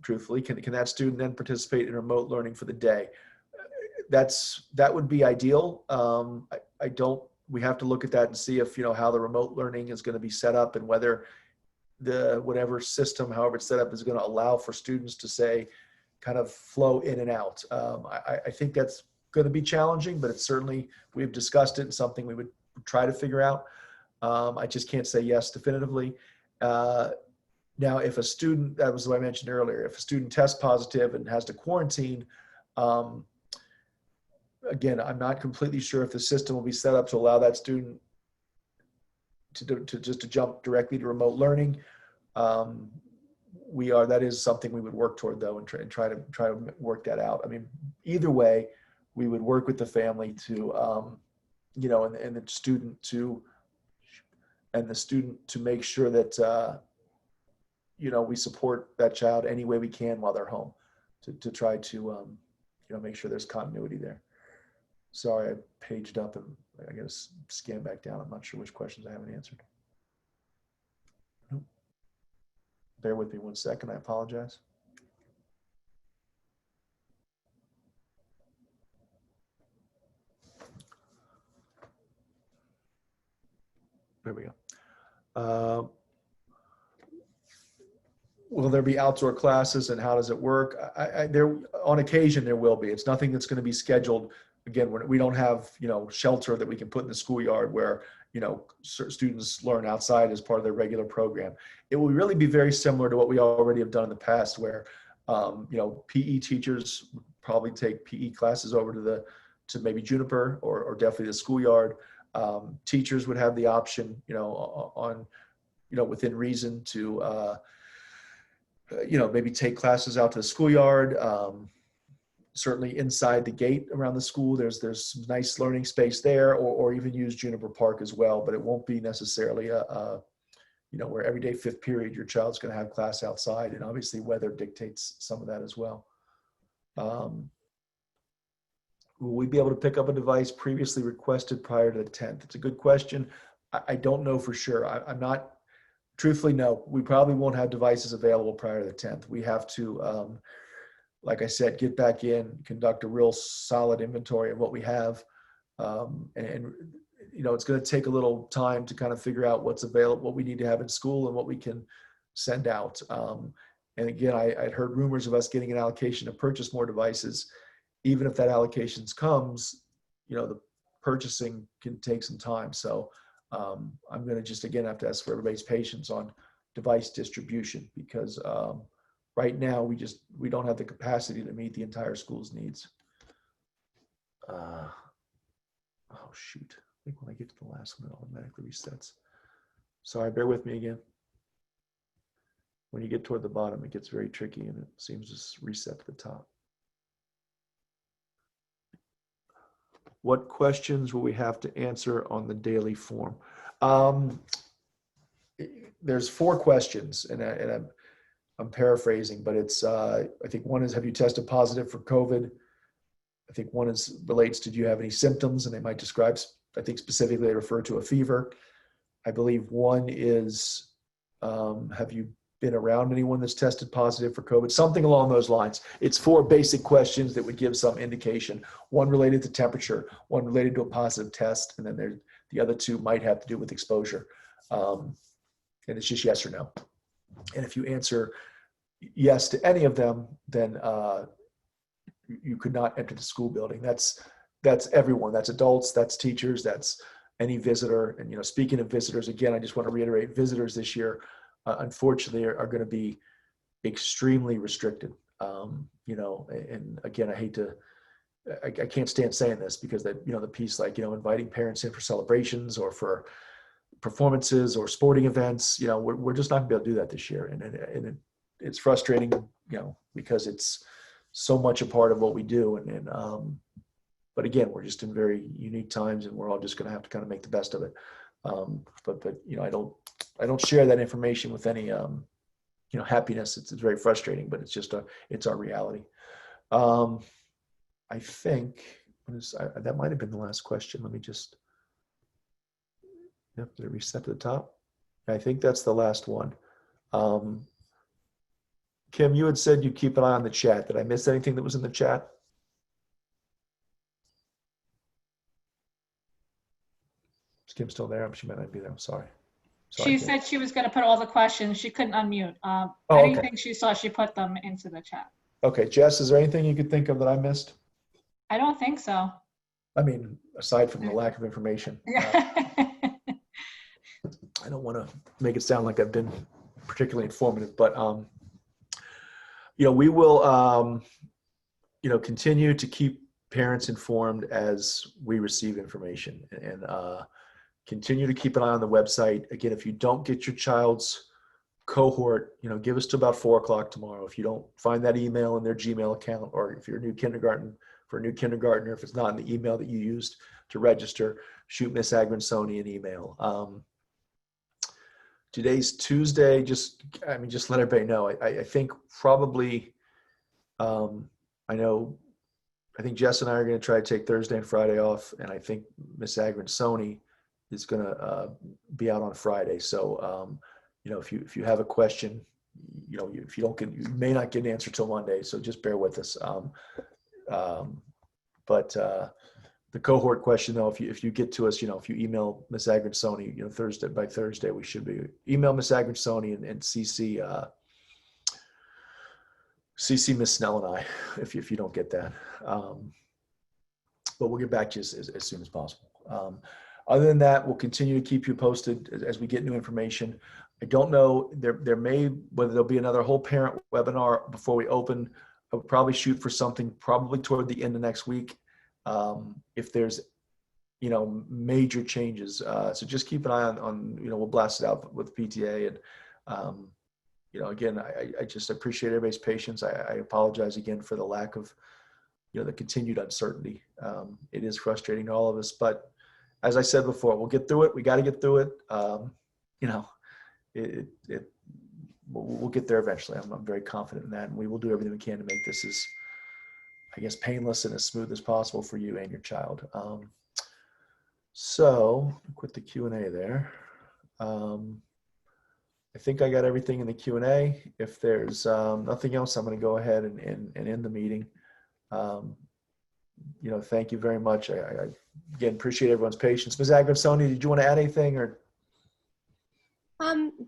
Truthfully, can that student then participate in remote learning for the day? That would be ideal. We have to look at that and see if, how the remote learning is going to be set up, and whether whatever system, however it's set up, is going to allow for students to, say, kind of flow in and out. I think that's going to be challenging, but it's certainly, we've discussed it, and something we would try to figure out. I just can't say yes definitively. Now, if a student, that was what I mentioned earlier, if a student tests positive and has to quarantine, again, I'm not completely sure if the system will be set up to allow that student to jump directly to remote learning. That is something we would work toward, though, and try to work that out. I mean, either way, we would work with the family to, and the student to make sure that, we support that child any way we can while they're home to try to, make sure there's continuity there. Sorry, I paged up and I got to scan back down. I'm not sure which questions I haven't answered. Nope. Bear with me 1 second. I apologize. There we go. Will there be outdoor classes and how does it work? There, on occasion, there will be. It's nothing that's going to be scheduled. Again, we don't have, shelter that we can put in the schoolyard where, students learn outside as part of their regular program. It will really be very similar to what we already have done in the past where, PE teachers probably take PE classes over to maybe Juniper or definitely the schoolyard. Teachers would have the option, within reason to, maybe take classes out to the schoolyard. Certainly inside the gate around the school, there's some nice learning space there, or even use Juniper Park as well. But it won't be necessarily where every day 5th period your child's going to have class outside, and obviously weather dictates some of that as well. Will we be able to pick up a device previously requested prior to the 10th? It's a good question. I don't know for sure. I'm not. Truthfully, no, we probably won't have devices available prior to the 10th. We have to, like I said, get back in, conduct a real solid inventory of what we have. It's going to take a little time to kind of figure out what's available, what we need to have in school and what we can send out. And again, I'd heard rumors of us getting an allocation to purchase more devices. Even if that allocation comes, the purchasing can take some time. So I'm going to just, again, have to ask for everybody's patience on device distribution because right now we don't have the capacity to meet the entire school's needs. Oh, shoot. I think when I get to the last one, it automatically resets. Sorry, bear with me again. When you get toward the bottom, it gets very tricky and it seems to reset to the top. What questions will we have to answer on the daily form? There's 4 questions, and I'm paraphrasing, but it's I think one is, have you tested positive for COVID? I think one relates to, do you have any symptoms? And they might describe, I think specifically they refer to a fever. I believe one is, have you been around anyone that's tested positive for COVID? Something along those lines. It's 4 basic questions that would give some indication. One related to temperature, one related to a positive test, and then the other 2 might have to do with exposure. And it's just yes or no. And if you answer yes to any of them, then you could not enter the school building. That's everyone. That's adults, that's teachers, that's any visitor. And speaking of visitors, again, I just want to reiterate, visitors this year unfortunately are going to be extremely restricted. And again, I can't stand saying this because that, the piece like, inviting parents in for celebrations or for performances or sporting events, we're just not gonna be able to do that this year. And it's frustrating, because it's so much a part of what we do. But again, we're just in very unique times and we're all just going to have to kind of make the best of it. But I don't share that information with any, happiness. It's very frustrating, but it's our reality. I think that might've been the last question. Let me just, did it reset to the top? I think that's the last one. Kim, you had said you keep an eye on the chat. Did I miss anything that was in the chat? Is Kim still there? She might not be there. I'm sorry. She said she was going to put all the questions. She couldn't unmute. Okay. Anything she saw, she put them into the chat. Okay, Jess, is there anything you could think of that I missed? I don't think so. I mean, aside from the lack of information. I don't want to make it sound like I've been particularly informative, but we will continue to keep parents informed as we receive information, and continue to keep an eye on the website. Again, if you don't get your child's cohort, give us to about 4:00 tomorrow. If you don't find that email in their Gmail account, or if you're a new kindergartner, if it's not in the email that you used to register, shoot Miss Agrinsoni an email. Today's Tuesday. Just let everybody know. I think probably, I think Jess and I are going to try to take Thursday and Friday off, and I think Miss Agronsoni is going to be out on Friday. So, if you have a question, if you don't get, you may not get an answer till Monday. So just bear with us. But the cohort question, though, if you get to us, if you email Miss Agronsoni, by Thursday, we should be email Miss Agronsoni and CC Miss Snell and I, if you don't get that. But we'll get back to you as soon as possible. Other than that, we'll continue to keep you posted as we get new information. I don't know, whether there'll be another whole parent webinar before we open. I would probably shoot for something probably toward the end of next week. If there's, major changes. So just keep an eye on, we'll blast it out with PTA. And, again, I just appreciate everybody's patience. I apologize again for the lack of, the continued uncertainty. It is frustrating to all of us, but as I said before, we'll get through it. We got to get through it. We'll get there eventually. I'm very confident in that, and we will do everything we can to make this as, painless and as smooth as possible for you and your child. So quit the Q&A there. I think I got everything in the Q&A. If there's nothing else, I'm going to go ahead and end the meeting. Thank you very much. I again appreciate everyone's patience. Ms. Agronsoni, did you want to add anything, or?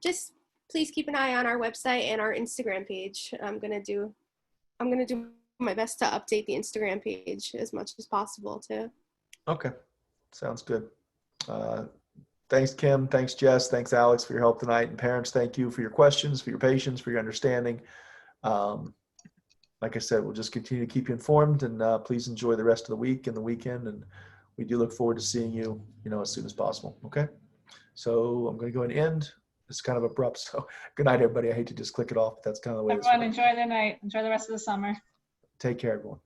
Just please keep an eye on our website and our Instagram page. I'm gonna do my best to update the Instagram page as much as possible too. Okay, sounds good. Thanks, Kim. Thanks, Jess. Thanks, Alex, for your help tonight. And parents, thank you for your questions, for your patience, for your understanding. Like I said, we'll just continue to keep you informed, and please enjoy the rest of the week and the weekend. And we do look forward to seeing you, as soon as possible. Okay. So I'm going to go ahead and end. It's kind of abrupt. So good night, everybody. I hate to just click it off, but that's kind of the way. Everyone, enjoy the night. Enjoy the rest of the summer. Take care, everyone.